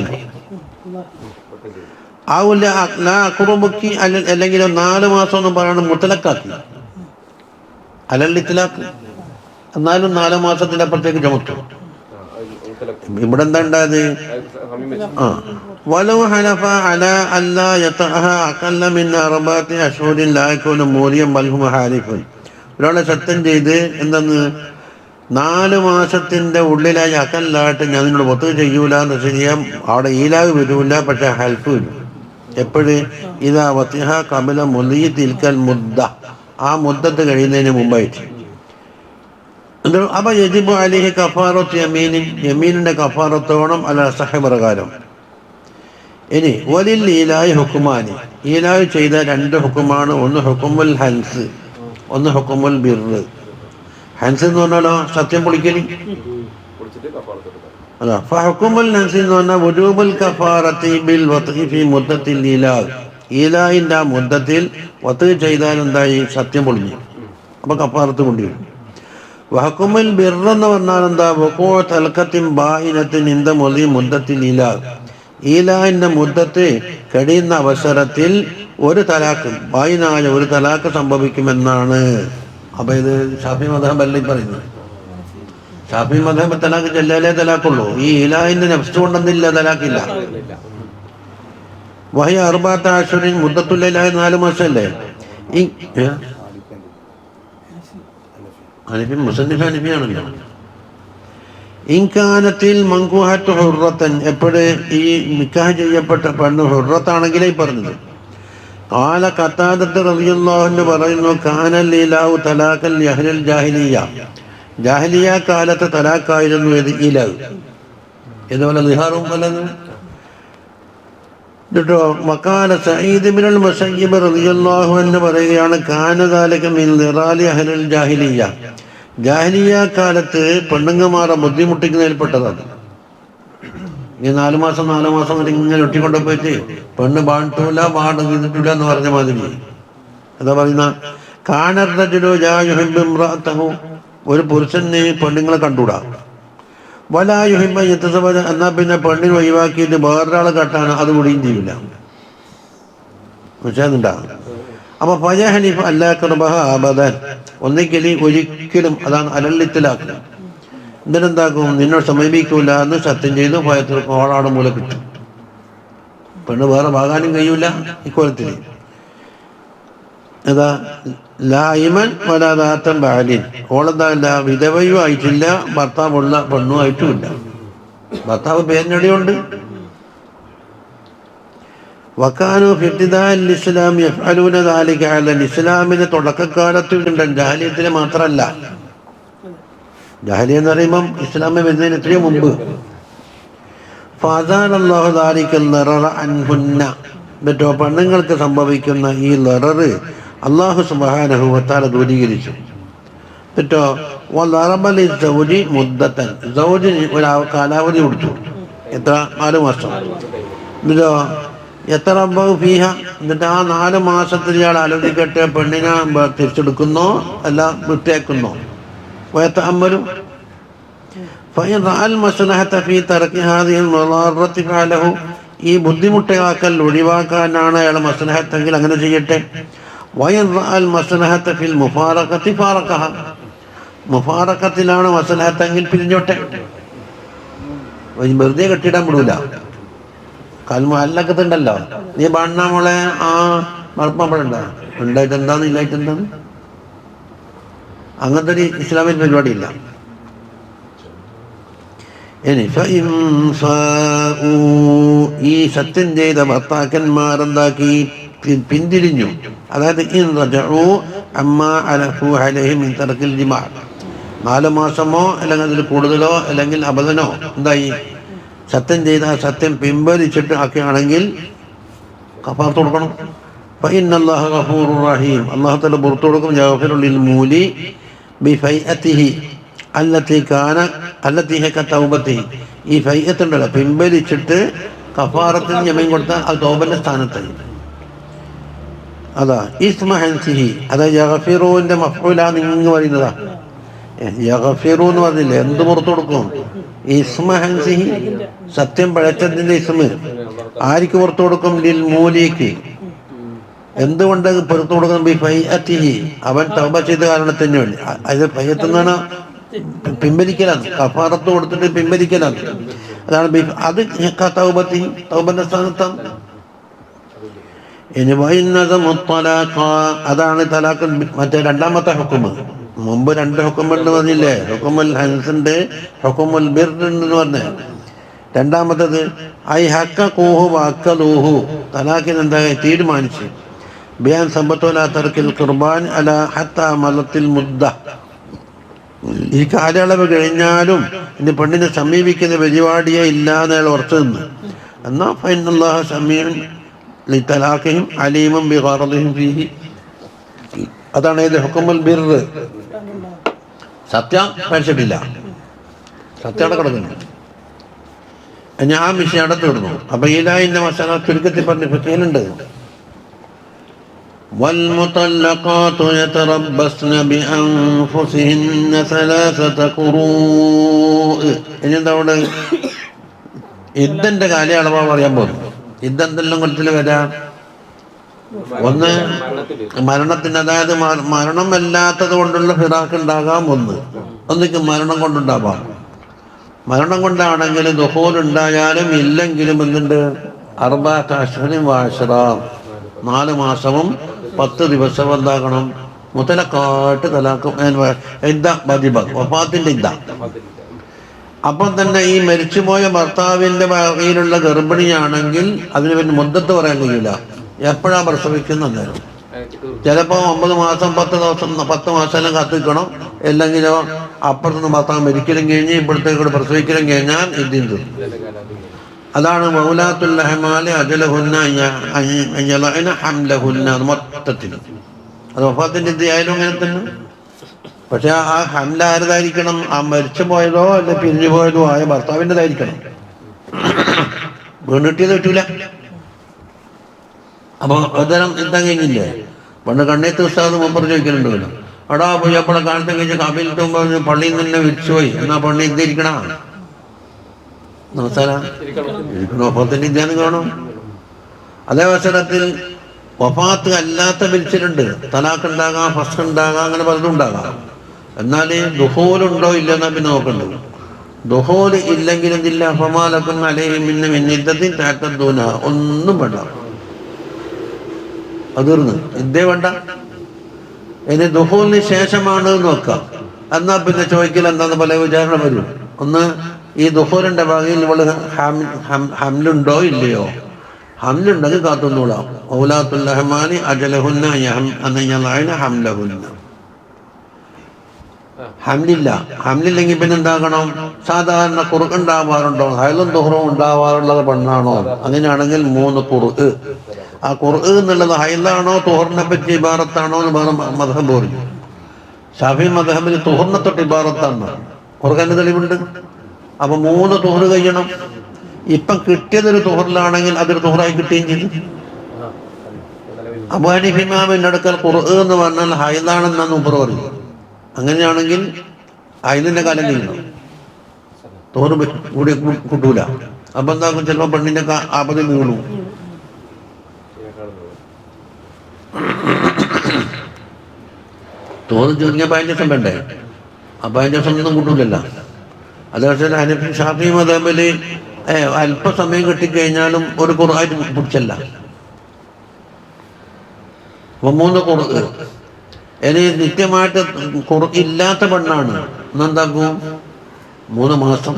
ആവൂല കുറുബുക്കി അല്ലെങ്കിൽ 4 മാസം എന്ന് പറയണം മുത്തലക്കാക്കി അലല്ലിത്തിലാക്ക്. എന്നാലും 4 മാസത്തിന്റെ അപ്പുറത്തേക്ക് ചുമത്തും. ഇവിടെ എന്താ ഉണ്ടായത്? വലൗ ഹലഫ അലാ അല്ലാ യതഅഹ അഖല്ല മിൻ 4 അശ്ഹുരിൻ ലാ യകൂനു മൂരിയൻ ബൽ ഹുവ ഹാലിഫുൻ. ഒരാളെ സത്യം ചെയ്ത് എന്തെന്ന് 4 മാസത്തിന്റെ ഉള്ളിലായി അക്കല്ലായിട്ട് ഞാൻ നിന്നോട് ഒത്തു ചെയ്യൂല എന്ന് ശരിയാം. അവിടെ ഈലാവ് വരൂല, പക്ഷെ ഹൽഫ് വരും. എപ്പോഴും ഇതാ വത്തിഹ കബല മുലി തിൽക്കൽ മുദ്ദ, ആ മുദ്ദത്ത് കഴിയുന്നതിന് മുമ്പായിട്ട്. അപ്പൊ യജിബു അലൈഹി കഫാറത്ത് യമീനിൻ, യമീനിന്റെ കഫാറത്തോണം അല്ല സഹ പ്രകാരം. ഇനി വലിൽ ഈലായി ഹുക്കുമാനി, ഈലായി ചെയ്ത രണ്ട് ഹുക്കുമാണ്. ഒന്ന് ഹുക്കുമുൽ ഹൻസ്, ഒന്ന് ഹുക്കുമുൽ ബിർറ്. ഹൻസ് എന്ന് പറഞ്ഞാലോ സത്യം പൊളിക്കൽ. അതാ ഫഹുക്കുമുൽ ഹൻസ് എന്ന് പറഞ്ഞാൽ വുജൂബുൽ കഫാറത്തി ബിൽ വത്ഇ ഫി മുദ്ദത്തിൽ ഈലാഹ്. ഈലാഹിന്റെ ആ മുദ്ദത്തിൽ വത്ത് ചെയ്താൽ എന്തായി? സത്യം പൊളിഞ്ഞു. അപ്പൊ കഫാറത്ത് കൊണ്ടുവരും. വഹക്കുമുൽ ബിർറ് എന്ന് പറഞ്ഞാൽ എന്താ? വഖൂ തൽഖത്തിൻ ബായിനത്തിൻ ഇന്ദ മുളി മുദ്ദത്തിൽ ഈലാഹ്. ഈലാഹിന്റെ മുദ്ദത്ത് കഴിയുന്ന അവസരത്തിൽ ഒരു തലാഖ്, ബായിനായ ഒരു തലാഖ് സംഭവിക്കുമെന്നാണ്. അപ്പൊ ഇത് ഷാഫി മദ്ഹബ് അല്ലേ പറയുന്നത്? ഷാഫി മദ്ഹബ് തലാഖ് ചെല്ലാലേ തലാഖുള്ളൂ. ഈ ഈലാഹിന്റെ നഫ്സ് കൊണ്ടൊന്നില്ല, തലാഖില്ല. വഹിയ അർബഅത അശ്ഹുരിൻ മുദ്ദത്തുല്ലൈലാഹി 4 മാസമല്ലേ? ഈ ഹനഫി മുസന്നിഫ് ഹനഫിയാണല്ലോ. ഇൻകാനത്തിൽ മൻകുഹത്തു ഹുർറത്തൻ, എപ്പോഴ് ഈ നിക്കാഹ് ചെയ്യപ്പെട്ട പെണ്ണ് ഹുർറത്താണെങ്കിലേ പറഞ്ഞത്. ഖാല ഖതാദത്ത് റളിയല്ലാഹു അൻഹു പറയുന്നു, കാനൽ ഇലാഹു തലാഖൻ ലിഅഹ്ലിൽ ജാഹിലിയ്യ, ജാഹിലിയ്യ കാലത്ത് തലാഖായിരുന്നു ഇത് ഇലാഹ്. ഇതുപോലെ നിഹാറും പലത് കേട്ടോ. വഖാല സഈദ് ഇബ്നുൽ മുസയ്യിബ് റളിയല്ലാഹു അൻഹു പറയുകയാണ്, കാന ദാലിക മിൻ ദിറാലി അഹ്ലിൽ ജാഹിലിയ്യ, ജാഹിലിയ്യ കാലത്ത് പെണ്ണുങ്ങമാരെ ബുദ്ധിമുട്ടിക്കുന്നതിൽപ്പെട്ടതാണ്. ഈ 4 മാസം വരെ ഇങ്ങനെ ഒട്ടിക്കൊണ്ടു പോയിട്ട് പെണ്ണ് പാടില്ല പാട് ചെയ്തിട്ടില്ല എന്ന് പറഞ്ഞ മാതിരി. എന്താ പറയുന്ന? കാനർജുലു ലാ യുഹിബ്ബു ഇംറഅതഹു, ഒരു പുരുഷന് പെണ്ണുങ്ങളെ കണ്ടുകൂടാ. വലാ യുഹിബ്ബു യതസവ്വജ, എന്നാ പിന്നെ പെണ്ണിനെ ഒഴിവാക്കിയിട്ട് വേറൊരാളെ കെട്ടാൻ അത് കൂടിയും ചെയ്യില്ല. മനസ്സിലാകുന്നുണ്ടാ? അപ്പൊ ഫയഹലിഫ് അല്ലാ ഖർബഹ അബദൻ, ഒരിക്കലും, അതാണ് അലല്ലിത്തലാഖ്. എന്നിട്ടെന്താക്കും? നിന്നോട് സമീപിക്കൂല എന്ന് സത്യം ചെയ്തു ഭയത്തിൽ ഓളാട് മൂല കിട്ടും. പെണ്ണ് വേറെ ഭാഗാനും കഴിയൂല ഇക്കൊലത്തിൽ. ഏതാ? ലായിമൻ വലാദാത്തൻ ബാലിൻ, ഓളെന്താ വിധവയും ആയിട്ടില്ല, ഭർത്താവുള്ള പെണ്ണും ആയിട്ടുമില്ല. ഭർത്താവ് പേരിനടിയുണ്ട്. വക്കാനു ഫിബ്തിദാഇൽ ഇസ്ലാം യഫ്അലൂന ദാലിക അലൽ, ഇസ്ലാമിന്റെ തുടക്കകാലത്ത് ഉണ്ട്, ജാഹിലിയത്തിലെ മാത്രമല്ല. ജാഹിലിയ എന്ന് പറയുമ്പം ഇസ്ലാമിൽ വരുന്നതിന് എത്രയോ മുമ്പ്. ഫഅസാലല്ലാഹു ദാലിക ലററ അൻഹുന്ന, എന്നിട്ടോ പെണ്ണുങ്ങൾക്ക് സംഭവിക്കുന്ന ഈ ലററ് അല്ലാഹു സുബ്ഹാനഹു വ തആല ദൂരീകരിച്ചു. എന്നിട്ടോ വലറബലി സൗജി മുദ്ദത്തൻ, സൗജിന് ഒരു കാലാവധി കൊടുത്തു. എത്ര? 4 മാസം. എന്നിട്ടോ എത്ര ഫീഹ, എന്നിട്ട് ആ 4 മാസത്തിൽ ഇയാൾ ആലോചിക്കട്ടെ, പെണ്ണിനെ തിരിച്ചെടുക്കുന്നോ അല്ല വിട്ടേക്കുന്നോ. വയതഅമ്മലു ഫഇൻ റഅൽ മസ്ലഹത ഫീ തർകി ഹാദിഹിൽ മുളാറത്തി ഫഅലഹു, ഈ ബുദ്ധിമുട്ടാക്കൽ ഒഴിവാക്കാനാണ് അയാൾ മസ്ലഹത്തെങ്കിൽ അങ്ങനെ ചെയ്യട്ടെ. വഇൻ റഅൽ മസ്ലഹത ഫിൽ മുഫാറഖത്തി ഫാറഖഹ, മുഫാറഖത്തിലാണ് മസ്ലഹത്തെങ്കിൽ പിരിഞ്ഞോട്ടെ. വെറുതെ കെട്ടിടാൻ വിടൂല. കൽമല്ലക്കത്തുണ്ടല്ലോ, നീ ബണ്ണ മോളെ ആ മറപ്പുണ്ട ഉണ്ടായിട്ട് എന്താന്ന് ഇല്ലായിട്ട് എന്താന്ന്, അങ്ങനത്തെ ഒരു ഇസ്ലാമിൽ പരിപാടിയില്ല. ഇനി ഈ സത്യം ചെയ്ത ഭർത്താക്കന്മാരെന്താക്കി? പിന്തിരിഞ്ഞു. അതായത് 4 മാസമോ അല്ലെങ്കിൽ അതിൽ കൂടുതലോ അല്ലെങ്കിൽ അബദനോ എന്തായി സത്യം ചെയ്ത സത്യം പിൻവലിച്ചിട്ട് ഒക്കെയാണെങ്കിൽ കഫാറത്ത് കൊടുക്കണം. ഫഇന്നല്ലാഹ ഗഫൂറുർ റഹീം, അല്ലാഹു തആല പുറത്തു കൊടുക്കും. യഗ്ഫിറു ലിൽ മൂലി ബിഫൈഅതിഹി അല്ലതി കാന അല്ലതി ഹക തൗബതിഹി, ഈ ഫൈഅത്ത് ഉണ്ടല്ലോ പിൻവലിച്ചിട്ട് കഫാറത്തിന് യമീൻ കൊടുത്താൽ അത് തൗബന്റെ സ്ഥാനത്തായി. അതാ ഇസ്മഹൻസിഹി, അതാ യഗ്ഫിറുവിന്റെ മഫ്ഊലാണ് ഇങ്ങ് പറയുന്നതാ. യഗ്ഫിറു എന്ന് പറഞ്ഞില്ലേ, എന്ത് പുറത്തു കൊടുക്കും? ഇസ്മഹൻസിഹി, സത്യം പഴച്ചതിന്റെ ഇസ്മ ആർക്ക് പുറത്തു കൊടുക്കും? ലിൽ മൂലിക്ക്. എന്തുകൊണ്ട് പുറത്തു കൊടുക്കണം? ബി ഫൈഅതിഹി, അവൻ തൗബ ചെയ്ത കാരണത്തിന് വേണ്ടി. അത് ഫൈഅത്ത് എന്നാണ് പിൻവലിക്കലാണ്, കഫാറത്ത് കൊടുത്തിട്ട് പിൻവലിക്കലാണ്. അതാണ് അത് തൗബത്തി, തൗബന്റെ സ്ഥാനത്താണ്. ഇനി അതാണ് തലാഖ് മറ്റേ രണ്ടാമത്തെ ഹുക്കുമ്. മുമ്പ് 2 ഹുക്കുമുണ്ട് പറഞ്ഞില്ലേ? ഹുക്കുമുൽ ഹൻസുണ്ട്, ഹുക്കുമുൽ ബിർറുണ്ട് എന്ന് പറഞ്ഞേ. രണ്ടാമത്തത് ഐ ഹഖഖൂഹു വഅക്കലൂഹു, തലാഖിന് എന്താ തീരുമാനിച്ചു. ബിയാൻ സബത്തുല തർക്കിൽ ഖുർബാൻ അല ഹത്താ മലത്തിൽ മുദ്ദ, ഈ കാലയളവ് കഴിഞ്ഞാലും ഇനി പെണ്ണിനെ സമീപിക്കുന്ന പരിപാടിയെ ഇല്ലാതെ ഉറച്ചു നിന്ന്. എന്നാൽ ഫൈനല്ലാഹ സമീഉൻ ലിതലാഖിഹിം അലീമുൻ ബിഗറദിഹിം ഫീഹി. അതാണ് ഇത് ഹുക്മുൽ ബിർറ്. സത്യം പഠിച്ചിട്ടില്ല, സത്യം അവിടെ കിടക്കുന്നു. ഞാൻ ആ വിഷയം അവിടെ തീർന്നു. അപ്പൊ ഇലാഹിന്റെ മസാല ചുരുക്കത്തിൽ പറഞ്ഞ ഫിഖിലുണ്ട്. والمطلقات يتربصن بأنفسهن ثلاثة قروء. ഇനി എന്താ അവിടെ ഇദ്ദന്റെ കാലയളവാ പറയാൻ പോകുന്നു. ഇദ്ദെന്തെല്ലാം കൊല്ലത്തിൽ വരാം. ഒന്ന് മരണത്തിന്, അതായത് മരണമല്ലാത്തത് കൊണ്ടുള്ള ഫിറാഖ് ഉണ്ടാകാം. ഒന്നിക്ക് മരണം കൊണ്ടുണ്ടാവാം. മരണം കൊണ്ടാണെങ്കിൽ ദുഖൂലുണ്ടായാലും ഇല്ലെങ്കിലും എന്തുണ്ട്, അർബഅത അശ്ഹുരിൻ വഅശ്റ, 4 മാസവും 10 ദിവസവും എന്താകണം, മുതലക്കാട്ട് തലാഖും വഫാത്തിന്റെ ഇദ്ദ. അപ്പം തന്നെ ഈ മരിച്ചുപോയ ഭർത്താവിന്റെ വകയിലുള്ള ഗർഭിണിയാണെങ്കിൽ അതിന് പിന്നെ മുദ്ദത്ത് പറയാൻ കഴിയില്ല. എപ്പോഴാ പ്രസവിക്കുന്ന നേരം. ചിലപ്പോൾ 9 മാസം 10 ദിവസം 10 മാസം എല്ലാം കാത്തിക്കണം. അല്ലെങ്കിലോ അപ്പുറത്തുനിന്ന് ഭർത്താവ് മരിക്കലും കഴിഞ്ഞ് ഇപ്പോഴത്തേക്കൂടെ പ്രസവിക്കലും കഴിഞ്ഞാൽ ഇതിന്. അതാണ് മൗലാത്തുൽ അഹ്മാലി അജലഹുന്ന ഹംലഹുന്ന. അത് മൊത്തത്തിൽ അത് വഫാത്തിന്റെ ഇദ്ദയായാലും അങ്ങനെ തന്നെ. പക്ഷെ ആ ഹംല ആരതായിരിക്കണം? ആ മരിച്ചു പോയതോ അല്ലെ പിരിഞ്ഞു പോയതോ ആയ ഭർത്താവിൻ്റെതായിരിക്കണം. വീണിട്ടിയത് പറ്റൂല. അപ്പൊ അത്തരം എന്താ കഴിഞ്ഞില്ലേ? പണ്ട് കണ്ണേത്ത് ഉസ്താദ് മുമ്പ് ചോദിക്കലുണ്ടല്ലോ, അടാ പോയി അപ്പോഴെ കാലത്ത് കഴിഞ്ഞ് കബിലത്തുമ്പോ പള്ളിയിൽ നിന്ന് തന്നെ വിരിച്ചുപോയി, എന്നാ പള്ളി എന്തിരിക്കണ നമസ്കാരം ഇരിക്കണോ? വഫാത്തിന്റെ ഇദ്ദാന്ന് കാണും. അതേ അവസരത്തിൽ വഫാത്ത് അല്ലാത്ത വിരിച്ചിട്ടുണ്ട്. തലാഖ് ഉണ്ടാകാം, ഫസ്ഖ് ഉണ്ടാകാം, അങ്ങനെ പലതും ഉണ്ടാകാം. എന്നാൽ ദുഖൂലുണ്ടോ ഇല്ലെന്നാ പിന്നെ നോക്കണ്ടു. ദുഖൂല് ഇല്ലെങ്കിൽ എന്തില്ല, ഫമാലക്കും അലൈഹിം മിൻ ഇദ്ദത്തിൻ തഅതദ്ദൂന, ഒന്നും വേണ്ട, അതിർന്ന് ഇതേ വേണ്ട. ഇനി ദുഖൂലിന് ശേഷമാണ് നോക്കാം. എന്നാൽ പിന്നെ ചോദിക്കൽ എന്താന്ന് പല വിചാരണ വരും. ഒന്ന്, ഈ ദുഖൂലിന്റെ ഭാഗയിൽ ഇവള് ഹംലുണ്ടോ ഇല്ലയോ? ഹംലുണ്ടെങ്കിൽ കാത്തുന്നോളാം. ഔലാത്തുൽ അഹ്മാലി അജലഹുന്ന ഹംലഹുന്ന. ഹംലില്ല, ഹംലില്ലെങ്കിൽ പിന്നെ എന്താകണം? സാധാരണ ഖുർആൻ ഉണ്ടാവാറുണ്ടോ? ഹൈലും ദുഹറും ഉണ്ടാവാറുള്ളത് പെണ്ണാണോ? അങ്ങനെയാണെങ്കിൽ 3 ഖുർആൻ. ആ ഖുർആൻ എന്നുള്ളത് ഹൈലാണോ തുഹറിനെ പറ്റി ഇബാറത്താണോ എന്ന് വേറെ മദ്ഹബ് പറഞ്ഞു. ശാഫി മദ്ഹബിൽ തുഹറിനെ തൊട്ട് ഇബാറത്താണ്. ഖുർആന്റെ തെളിവുണ്ട്. അപ്പൊ 3 തുഹർ കഴിയണം. ഇപ്പം കിട്ടിയതൊരു തുഹറിലാണെങ്കിൽ അതൊരു തുഹറായി കിട്ടുകയും ചെയ്തു. അബൂ ഹനീഫ ഇമാമിന്റെ അടുക്കൽ ഖുർആൻ എന്ന് പറഞ്ഞാൽ ഹൈലാണെന്നാണ് മുമ്പ് പറഞ്ഞു. അങ്ങനെയാണെങ്കിൽ ഹൈലിന്റെ കാലം കഴിയണം, തുഹർ കൂടി കിട്ടൂല. അപ്പൊ എന്താക്കും, ചിലപ്പോൾ പെണ്ണിന്റെ ആപതി നീളും. തോന്ന് ചുരുങ്ങിയ 15 ദിവസം വേണ്ടേ? ആ 15 ദിവസം ഒന്നും കൂട്ടൂലല്ല. അതേപോലെ ഹനഫി ഷാഫി മദ്ഹബില് അല്പസമയം കിട്ടിക്കഴിഞ്ഞാലും ഒരു ഖുർആൻ പിടിച്ചല്ല. അപ്പൊ 3 ഖുർആൻ. ഇനി നിത്യമായിട്ട് ഖുർആൻ ഇല്ലാത്ത പെണ്ണാണ്, എന്നെന്താക്കും? 3 മാസം.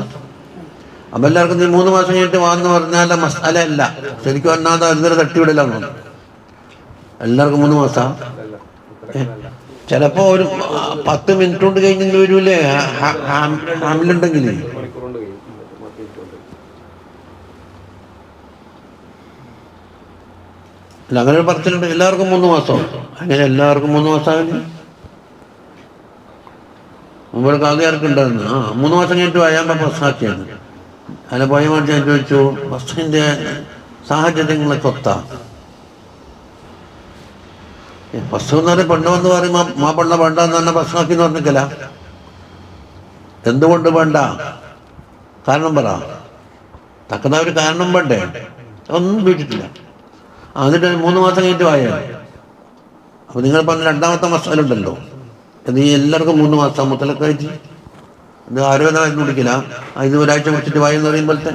അപ്പൊ എല്ലാവർക്കും നീ 3 മാസം കഴിഞ്ഞിട്ട് വാന്ന് പറഞ്ഞാൽ മസാല അല്ല, ശരിക്കും ഒന്നാമത് അതിനെ തട്ടിവിടലാണ്. എല്ലാവർക്കും 3 മാസം. ചിലപ്പോ ഒരു 10 മിനിറ്റ് കൊണ്ട് കഴിഞ്ഞെങ്കിൽ വരൂലേ ഹാമിലുണ്ടെങ്കിൽ. അല്ല, അങ്ങനെ പറച്ചിലുണ്ട്. എല്ലാവർക്കും 3 മാസം. അങ്ങനെ എല്ലാവർക്കും 3 മാസമാകില്ല. മുമ്പ് കാതുകാർക്കുണ്ടായിരുന്നു. 3 മാസം കഴിഞ്ഞിട്ട് വയാൻ പ്രശ്നമാക്കിയാണ്. അതിനെ പോയ മാറ്റി ഞാൻ ചോദിച്ചു, ബസ്സിന്റെ സാഹചര്യങ്ങളെ കൊത്താ ബസ് എന്ന് പെണ്ണ് വന്ന് പറയുമ്പോ മാ പെണ്ണ വേണ്ട എന്ന് തന്നെ പ്രശ്നമാക്കി എന്ന് പറഞ്ഞിക്കല. എന്തുകൊണ്ട് വേണ്ട? കാരണം പറ. തക്കുന്ന ഒരു കാരണം വേണ്ടേ? ഒന്നും വീട്ടിട്ടില്ല. എന്നിട്ട് 3 മാസം കഴിഞ്ഞിട്ട് വായ. അപ്പൊ നിങ്ങൾ പറഞ്ഞ 2ാമത്തെ മസാലുണ്ടല്ലോ, ഇത് എല്ലാവർക്കും 3 മാസം മുത്തലക്കായിട്ട്. ഇത് ആരോഗ്യം കുടിക്കില്ല. ഇത് ഒരാഴ്ച കുടിച്ചിട്ട് വായെന്ന് പറയുമ്പോഴത്തെ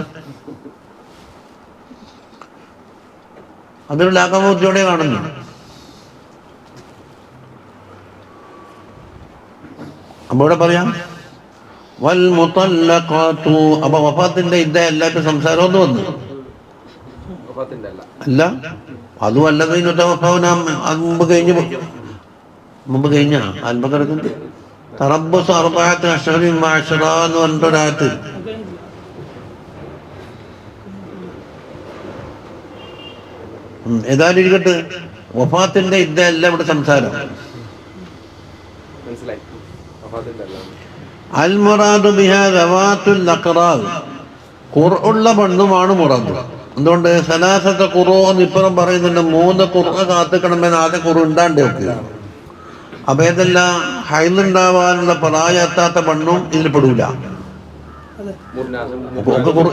അതൊരു ലാഘവബുദ്ധിയോടെ കാണുന്നു. അപ്പൊ ഇവിടെ പറയാം വൽ മുതല്ലഖാതു. അപ്പൊ വഫാത്തിന്റെ ഇദ്ദ എല്ലാവർക്കും സംസാരം ഒന്ന് വന്നു അല്ല, അതും അല്ലത് മുമ്പ് കഴിഞ്ഞ അൽബക്കറക്ക് തറബ്ബുസ് 4 അശ്ഹുരിൻ വഅശ്റ എന്ന് പറഞ്ഞിട്ടൊരാത്ത്. ഏതായാലും ഇരിക്കട്ടെ, വഫാത്തിന്റെ ഇതല്ല ഇവിടെ സംസാരം. അൽ മുറാദു ബിഹാ ദവാത്തുൽ അഖ്റാബ്, ഖുർഉള്ള പെണ്ണുമാണ് മുറാദ്. എന്തുകൊണ്ട് സലാസത്തെ ഖുറു എന്ന് ഇപ്പുറം പറയുന്നുണ്ട്, 3 ഖുർആൻ കാത്തിക്കണമെന്ന് ആദ്യം ഖുറു ഉണ്ടാണ്ട് വെക്കുക. അപ്പൊ ഏതല്ല ഹൈലുണ്ടാവാനുള്ള പ്രായം എത്താത്ത പെണ്ണും ഇതിൽ പെടൂല.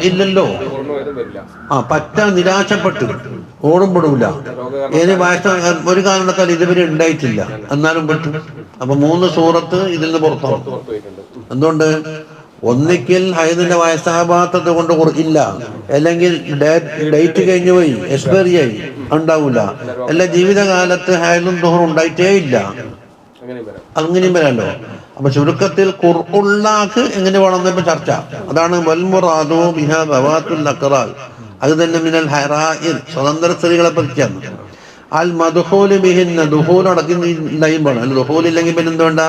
ഇല്ലല്ലോ, പറ്റ നിരാശപ്പെട്ട് ഓടും പെടൂല. ഏത് വയസ്സ ഒരു കാരണത്താൽ ഇതുവരെ ഉണ്ടായിട്ടില്ല, എന്നാലും പെട്ടു. അപ്പൊ 3 സൂറത്ത് ഇതിൽ നിന്ന് പുറത്താവും. എന്തുകൊണ്ട്? ഒന്നിക്കൽ ഹൈദിന്റെ വയസ്സാഭാഗത്തത് കൊണ്ട് ഇല്ല, അല്ലെങ്കിൽ ഡേറ്റ് കഴിഞ്ഞു പോയി, എക്സ്പയറി ആയി, ഉണ്ടാവൂല. അല്ല ജീവിതകാലത്ത് ഹൈദും ദുഹറും ഉണ്ടായിട്ടേ ഇല്ല, അങ്ങനെയും വരാമല്ലോ. അപ്പൊ ചുരുക്കത്തിൽ ഖുർഉള്ളാക്ക് എങ്ങനെ വേണമെന്നിപ്പോ ചർച്ച. അതാണ് വൽമുറാദു ബിഹാ ദവാത്തുൽ അഖ്റാൽ. അത് തന്നെ മിനൽ ഹറാഇർ, സ്വതന്ത്ര സ്ത്രീകളെ പറ്റിയാണ്. അൽ മദ്ഖൂലു ബിഹിന്ന, ദുഖൂൽ നടക്കുന്ന ലൈബാണ്. അല്ല ദുഖൂൽ ഇല്ലെങ്കിൽ പിന്നെ എന്ത് വേണ്ട,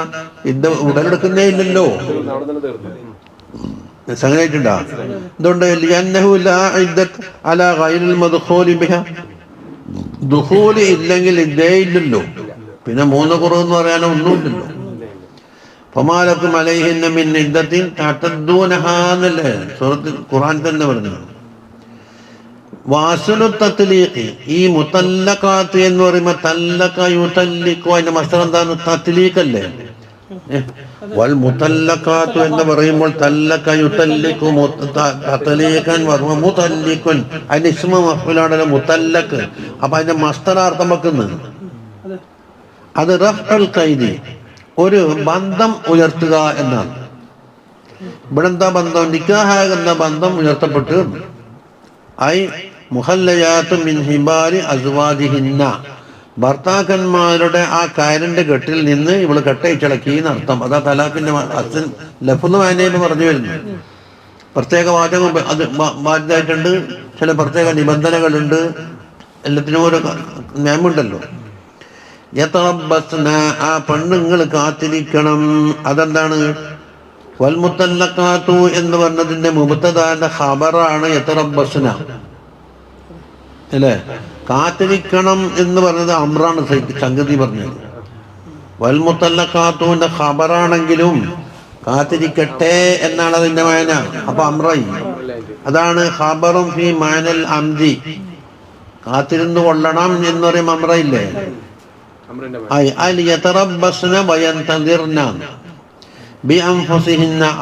ഇത് ഉടലെടുക്കുന്നേ ഇല്ലല്ലോ. സംഗതിയായിട്ടുണ്ടാ. എന്തുകൊണ്ട്? ലിഅന്നഹു ലാ ഇദ്ദത അലാ ഗൈറിൽ മദ്ഖൂലി ബിഹാ, ദുഖൂൽ ഇല്ലെങ്കിൽ ഇതേ ഇല്ലല്ലോ. പിന്നെ 3 ഖുർആൻ എന്ന് പറയാനോ ഒന്നുമില്ലല്ലോ. ഫമാലക്കും അലൈഹിന്ന മിൻ ഇദ്ദത്തിൻ തഅതദ്ദൂനഹാ എന്നല്ലേ സൂറത്തുൽ ഖുർആൻ തന്നെ പറഞ്ഞു. വാസുലു തത്ലീഖ്, ഈ മുതല്ലഖാത്ത് എന്ന് പറയുമ്പോൾ തല്ലഖ യുതല്ലിഖു, അതിന്റെ മസ്ദർ എന്താണ്? തത്ലീഖ് അല്ലേ. വൽ മുതല്ലഖാത്ത് എന്ന് പറയുമ്പോൾ തല്ലഖ യുതല്ലിഖു തത്ലീഖൻ വഹുവ മുതല്ലിഖുൻ, അതിന്റെ ഇസ്മു മഫ്ഊലാണല്ലോ മുതല്ലഖ്. അപ്പൊ അതിന്റെ മസ്ദർ അർത്ഥം വെക്കുന്നത് അത് റഫ്ഉൽ ഖൈദി, ഒരു ബന്ധം ഉയർത്തുക എന്നാണ്. ഇവിടെ എന്താ ബന്ധം? നിക്കാഹ് എന്ന ബന്ധം ഉയർത്തപ്പെട്ടു. ഐ മുഹല്ലയാത്തു മിൻ ഹിബാരി അസ്വാജിഹിന്ന, ഭർത്താക്കന്മാരുടെ ആ കയറിന്റെ കെട്ടിൽ നിന്ന് ഇവള് കെട്ടയിച്ചിളക്കി എന്നർത്ഥം. അതാ തലാഖിന്റെ അച്ഛൻ ലഫ്ള് മാനേന്ന് പറഞ്ഞു വരുന്നു. പ്രത്യേക വാചകം അത് ബാധ്യമായിട്ടുണ്ട്, ചില പ്രത്യേക നിബന്ധനകളുണ്ട്, എല്ലാത്തിനും ഓരോ നിയമമുണ്ടല്ലോ. യതറബ്ബസ്ന, ആ പെണ്ണുങ്ങൾ കാത്തിരിക്കണം. അതെന്താണ്? വൽമുത്തല്ലഖാത്തു എന്ന് പറഞ്ഞതിന്റെ മുബ്തദാന്റെ ഖബറാണ് യതറബ്ബസ്ന അല്ലേ. കാത്തിരിക്കണം എന്ന് പറഞ്ഞത് അമ്രാണ് സംഗതി പറഞ്ഞത്. വൽമുത്തല്ലഖാത്തുവിന്റെ ഖബറാണെങ്കിലും കാത്തിരിക്കട്ടെ എന്നാണ് അതിന്റെ മാന. അപ്പൊ അമ്രായി, അതാണ് ഖബറും ഫി മാനൽ അംദി, കാത്തിരുന്ന് കൊള്ളണം എന്ന് പറയും അമ്രയില്ലേ.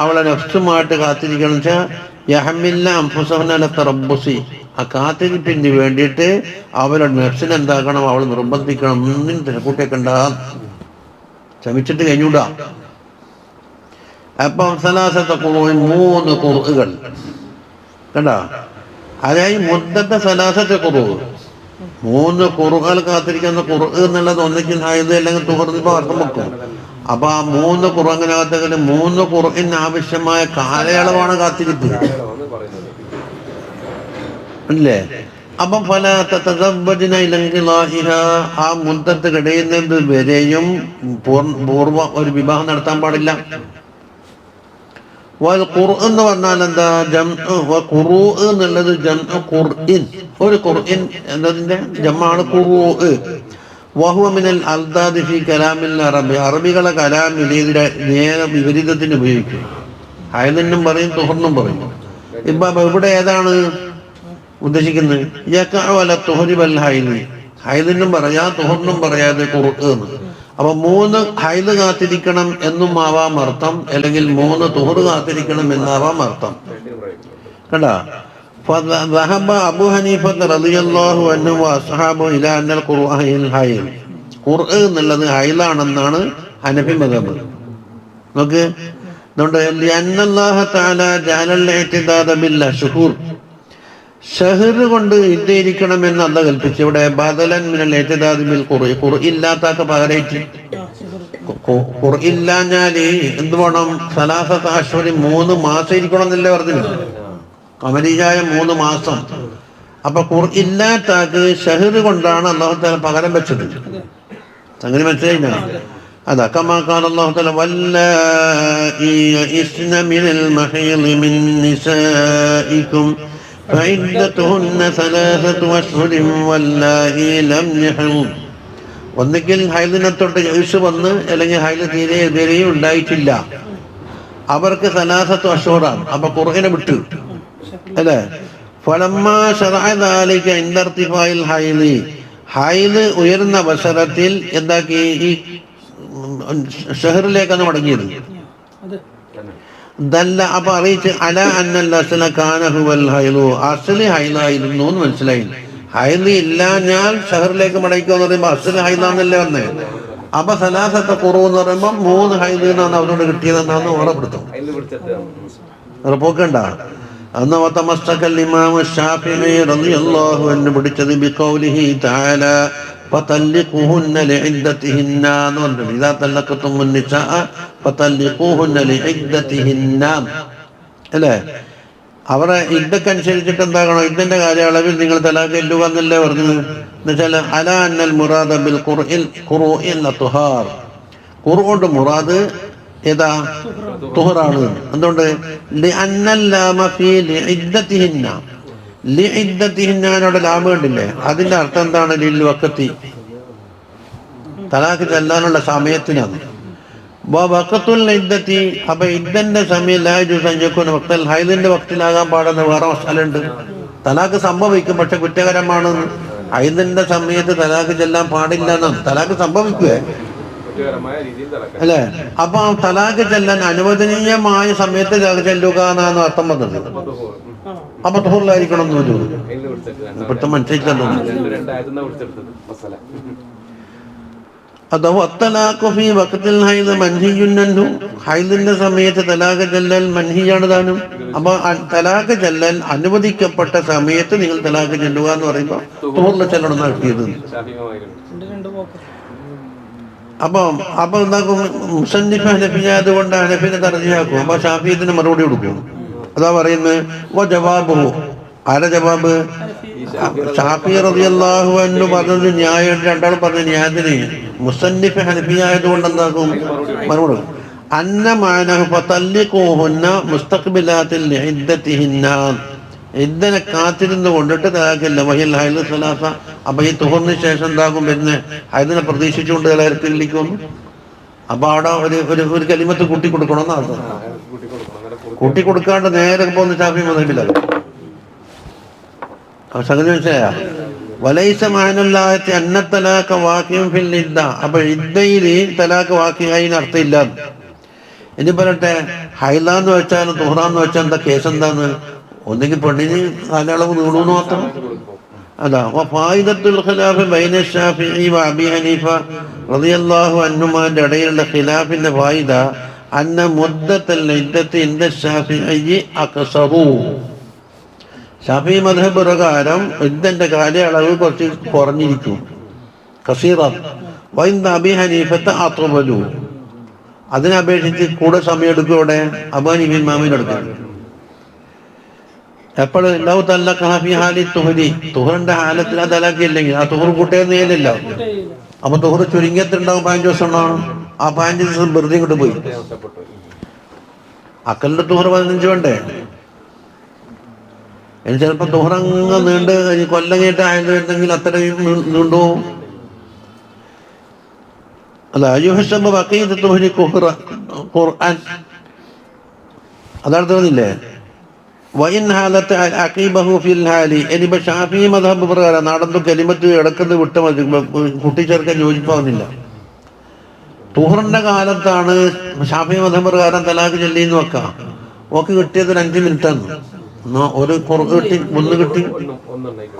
അവളെ നഫ്സുമായിട്ട് കാത്തിരിക്കണം. ആ കാത്തിരിപ്പിന് വേണ്ടിയിട്ട് അവളുടെ നഫ്സിനെ എന്താക്കണം, അവൾ നിർബന്ധിക്കണം. ഒന്നിനും തിരക്കൂട്ടിയൊക്കെ ശ്രമിച്ചിട്ട് കഴിഞ്ഞൂടാ. അപ്പം സലാസത്തെ ഖുർആൻ 3 ഖുർആനുകൾ കണ്ടാ. അതായത് മുദ്ദത്തെ സലാസത്തെ ഖുർആൻ 3 ഖുർആൻ കാത്തിരിക്കുന്ന ഖുർആൻ എന്നുള്ളത് ഒന്നിക്കും ആയത് അല്ലെങ്കിൽ തുറന്നിപ്പോ അർത്ഥം വെക്കും. അപ്പൊ ആ 3 ഖുർആനിനകത്തേക്ക് 3 ഖുർആന് ആവശ്യമായ കാലയളവാണ് കാത്തിരിപ്പ് അല്ലേ. അപ്പം ആ മുദ്ദത്ത് കഴിയുന്നത് വരെയും പൂർവ്വ ഒരു വിവാഹം നടത്താൻ പാടില്ല. ഖുർആൻ എന്ന് പറഞ്ഞാൽ എന്താ? ഖുറൂ എന്നുള്ളത് ഖുർഇൻ, ഒരു ഖുർഇൻ എന്നതിന്റെ ജമാണ് ഖുറൂ. വഹുവ മിനൽ അൽദാദി ഫി കലാമിൽ അറബി, അറബികളെ കലാമിൽ ഇതിന്റെ നേരെ വിപരീതത്തിന് ഉപയോഗിക്കും. ഹൈദിനും പറയും തുഹറിനും പറയും. ഇപ്പൊ ഇവിടെ ഏതാണ് ഉദ്ദേശിക്കുന്നത്? ഹൈദിനും പറയാ തുഹറിനും പറയാതെ ഖുർആൻ. അപ്പൊ 3 ഹൈദ് കാത്തിരിക്കണം എന്നും ആവാം അർത്ഥം, അല്ലെങ്കിൽ 3 തുഹറ് കാത്തിരിക്കണം എന്നാവാം അർത്ഥം. കണ്ടാ. അബൂ ഹനീഫ റളിയല്ലാഹു അൻഹു വഅസ്ഹാബു ഇലാ അന്നൽ ഖുർആൻ ഹൈദ്, ഖുർആൻ എന്നുള്ളത് ഹൈദാണെന്നാണ് ഹനഫി മദ്ഹബ്. നോക്ക്, അതുകൊണ്ട് അന്നല്ലാഹ തആല ജഅലൽ ഇഅ്തിദാദ ബിൽ അശ്ഹൂർ, ഷഹർ കൊണ്ട് ഇരിക്കണം എന്ന് അല്ലാഹു കൽപ്പിച്ചു. ഇവിടെ ബദലൻ മിനൽ ഇഅ്തിദാദി ബിൽ ഖുർആൻ, ഖുർആൻ ഇല്ലാത്തക്ക് പകരമായിട്ട് ഖുർആൻ ഇല്ലാഞ്ഞാല് എന്ത് വേണം? സലാസത അശ്ഹുരി 3 മാസം ഇരിക്കണം എന്നല്ലേ പറഞ്ഞത്, കമരിയായ 3 മാസം. അപ്പൊ ഖുർആൻ ഇല്ലാത്തക്ക് ഷഹർ കൊണ്ടാണ് അല്ലാഹു തആല പകരം വെച്ചത്. അങ്ങനെ മനസ്സിലായില്ല? അതാ കമാ ഖാല അല്ലാഹു തആല വല്ലാഇ യഇസ്ന മിനൽ മഹീളി മിൻ നിസാഇകും فعدتهن 3 أشهر واللائي لم يحضن. ഒന്നുകിൽ ഹൈദിനെ തൊട്ട് ജ്യൂസ് വന്ന് അല്ലെങ്കിൽ ഹൈദ് തീരെ ഇതുവരെയും ഉണ്ടായിട്ടില്ല, അവർക്ക് 3 അഷ്ഹുറാണ്. അപ്പൊ ഖുർആനെ വിട്ടു അല്ലേ. ഫലമ്മാ ശറഅ ദാലിക ഇൻദ ഇർതിഫാഇൽ ഹൈദി, ഹൈദ് ഉയർന്ന അവസരത്തിൽ എന്താക്കി, ഈ ഷഹറിലേക്കാണ് മടങ്ങിയത്. ദല്ല, അപ്പൊ അറിയിച്ച് അല അന്നൽ അസ്ല കാന ഹുവൽ ഹൈദു, അസ്ലി ഹൈദായിരുന്നു എന്ന് മനസ്സിലായി. ഹൈദ് ഇല്ല ഞാൻ ഷഹറിലേക്ക് മടങ്ങിക്കോന്ന് പറയുമ്പോ അസ്ലി ഹൈദാന്നല്ലേ വന്നേ. അപ്പൊ 3 ഖുറൂ എന്ന് പറയുമ്പോ 3 ഹൈദ് എന്നാണ് അവരോട് കിട്ടിയതെന്നാണ് ഓർമ്മപ്പെടുത്തും. പോക്കണ്ട അന്ന് വതമസ്സകൽ ഇമാം ശാഫിഈ റളിയല്ലാഹു അൻഹു പിടിച്ചത് ബിഖൗലിഹി തആല ഫതല്ലിഖൂഹുന്ന ലിഇദ്ദതിഹിന്ന എന്ന് പറഞ്ഞു. ഇദാ തല്ലഖതുമുൻ നിസാഅ ഫതല്ലിഖൂഹുന്ന ലിഇദ്ദതിഹിന്ന അല്ലേ. അവരെ ഇദ്ദക്കനുസരിച്ചിട്ട് എന്താകണം, ഇദ്ദന്റെ കാലയളവിൽ നിങ്ങൾ തലാഖ് ചൊല്ലുക എന്നല്ലേ പറഞ്ഞത്. എന്നുവെച്ചാൽ അല അന്നൽ മുറാദ ബിൽ ഖുറൂഇൽ തുഹാർ, ഖുർആൻ കൊണ്ട് മുറാദ് ഏതാ, തുഹറാണ്. എന്തുകൊണ്ട്, ലിഅന്നൽ ലാമ ഫീ ലിഇദ്ദതിഹിന്ന, ലിഇദ്ദതിഹിന്നയുടെ ലാമ കണ്ടില്ലേ, അതിന്റെ അർത്ഥം എന്താണ്, ലിൽ വഖതി, തലാഖ് ചെല്ലാനുള്ള സമയത്തിനാണ്. വഖത്തുൽ ഇദ്ദതി, അപ്പൊ ഇദ്ദന്റെ സമയം ലാ യജൂസു അൻ യകൂന വഖ്തൽ ഹൈദിന്റെ വഖ്തിലാകാൻ പാടുന്ന വേറെ മസലയുണ്ട്. തലാഖ് സംഭവിക്കും പക്ഷെ കുറ്റകരമാണ്. ഹൈദിന്റെ സമയത്ത് തലാഖ് ചെല്ലാൻ പാടില്ല എന്നാണ്. തലാഖ് സംഭവിക്കുവേ അല്ലേ. അപ്പൊ തലാഖ് ചെല്ലാൻ അനുവദനീയമായ സമയത്ത് ചെല്ലുക എന്നാണ് അർത്ഥം വന്നത്. അപ്പൊ തുഹറിലായിരിക്കണം എന്ന് വരും. ഇപ്പോഴത്തെ മനസ്സിലല്ലോ അതോ അത്തലാഖു ഫീ വഖ്തിൽ ഹൈദ് മൻഹിയുൻ അൻഹു, ഹൈദിന്റെ സമയത്ത് തലാഖ് ചെല്ലൽ മൻഹിയാണ് താനും. അപ്പൊ തലാഖ് ചെല്ലൽ അനുവദിക്കപ്പെട്ട സമയത്ത് നിങ്ങൾ തലാഖ് ചെല്ലുക എന്ന് പറയുമ്പോൾ തുഹറിൽ ചെല്ലണം നടത്തിയത്. അപ്പൊ എന്താക്കും, മുസന്നിഫ് ഹനഫിയായത് കൊണ്ട് ഹനഫിനെ തർജിയാക്കും. അപ്പൊ ഷാഫിയത്തിന് മറുപടി കൊടുക്കും. അതാ പറയുന്നത് ജവാബുഹു, ആരെ ജവാബ്, ഷാഫി റളിയല്ലാഹു അൻഹു പറഞ്ഞത് ന്യായം, രണ്ടാളും പറഞ്ഞ ന്യായത്തിന് മുസന്നിഫ് ഹനഫിയായത് കൊണ്ട് എന്താക്കും മറുപടി. അന്ന മാനഹു ഫതല്ലിഖൂഹുന്ന മുസ്തഖ്ബിലാത്തിൽ ലിഇദ്ദതിഹിന്ന, ഇദ്ദനെ കാത്തിരുന്ന് കൊണ്ടിട്ട് തലാഖില്ല. വഹിൽ ഹൈദ് സലാസ, അപ്പൊ ഈ തുഹറിന് ശേഷം എന്താകും പിന്നെ ഹൈദിനെ പ്രതീക്ഷിച്ചുകൊണ്ട് തലാഖിലിരിക്കും. അപ്പൊ അവിടെ ഒരു കലിമത്ത് കൂട്ടി കൊടുക്കണമെന്ന് അർത്ഥം. കൂട്ടി കൊടുക്കാണ്ട് നേരെ പോകുന്ന ഷാഫി മദ്ഹബിലാണ്. സംഗതി മനസ്സിലായ. വലൈസ മഅനല്ലാഹി അന്ന തലാഖ വാഖിഉൻ ഫിൽ ഇദ്ദ, അപ്പൊ ഇദ്ദയിൽ തലാഖ് വാഖിആയി അർത്ഥമില്ല. ഇനി പറയട്ടെ, ഹൈലാന്ന് വെച്ചാലും തുഹറാന്ന് വെച്ചാൽ എന്താ കേസ് എന്താന്ന്, ഒന്നെങ്കിൽ പെണ്ണിന് കാലയളവ് നീളൂന്ന് മാത്രം. അതാ ഫായിദത്തുൽ ഖിലാഫ് ബൈന ശാഫിഈ വ അബീ ഹനീഫ റളിയല്ലാഹു അൻഹുമാന്റെ ഇടയിലുള്ള ഖിലാഫിന്റെ ഫായിദ അന്ന മുദ്ദത്തുൽ ഇദ്ദത്തി ഇൻദ ശാഫിഈ അഖ്സറു, ഷാഫി മദ്ഹബ് പ്രകാരം ഇദ്ദന്റെ കാലയളവ് കുറച്ച് കുറഞ്ഞിരിക്കും, കസീറ. വ ഇൻദ അബീ ഹനീഫത്ത അത്വലു, അതിനപേക്ഷിച്ച് കൂടുതൽ സമയം എടുക്കും. ഇവിടെ അബൂ ഹനീഫ ഇമാമിന് എടുക്കും. എപ്പോഴും ലൗ തല്ലഖ ഫീ ഹാലി തുഹരി, തുഹറിന്റെ ഹാലത്തിൽ ആ തലാഖില്ലെങ്കിൽ ആ തുഹർ കൂട്ടിയെന്നില്ല. അപ്പൊ തുഹർ ചുരുങ്ങിയത്തുണ്ടാവും 15 ദിവസം ഉണ്ടാവും. ആ 15 ദിവസം വെറുതെ ഇങ്ങോട്ട് പോയി. അക്കലിന്റെ തുഹർ 15 വേണ്ടേ. ഇനി ചിലപ്പോ തുഹറങ്ങ് നീണ്ട് കൊല്ലം കേട്ട് ആയത് വരുന്നെങ്കിൽ അത്രയും നീണ്ടു. അല്ല യുഹ്സബു ബഖീയത്തു തുഹരി ഖുർആൻ, അതാണ് തോന്നില്ലേ. വഇൻ ഹാലത്ത് അഖീബഹു ഫിൽ ഹാലി, ഇനിയിപ്പോ ഷാഫി മദ്ഹബ് പ്രകാരം നടന്നു കലിമത്ത് ഇടക്കുന്നത് വിട്ട കൂട്ടിച്ചേർക്കാൻ യോജിപ്പാവുന്നില്ല. തുഹറിന്റെ കാലത്താണ് ഷാഫി മദ്ഹബ് പ്രകാരം തലാഖ് ചൊല്ലിന്ന് വെക്കാം. ഓക്ക് കിട്ടിയത് 5 മിനിറ്റാണ്. ഒരു കിട്ടി,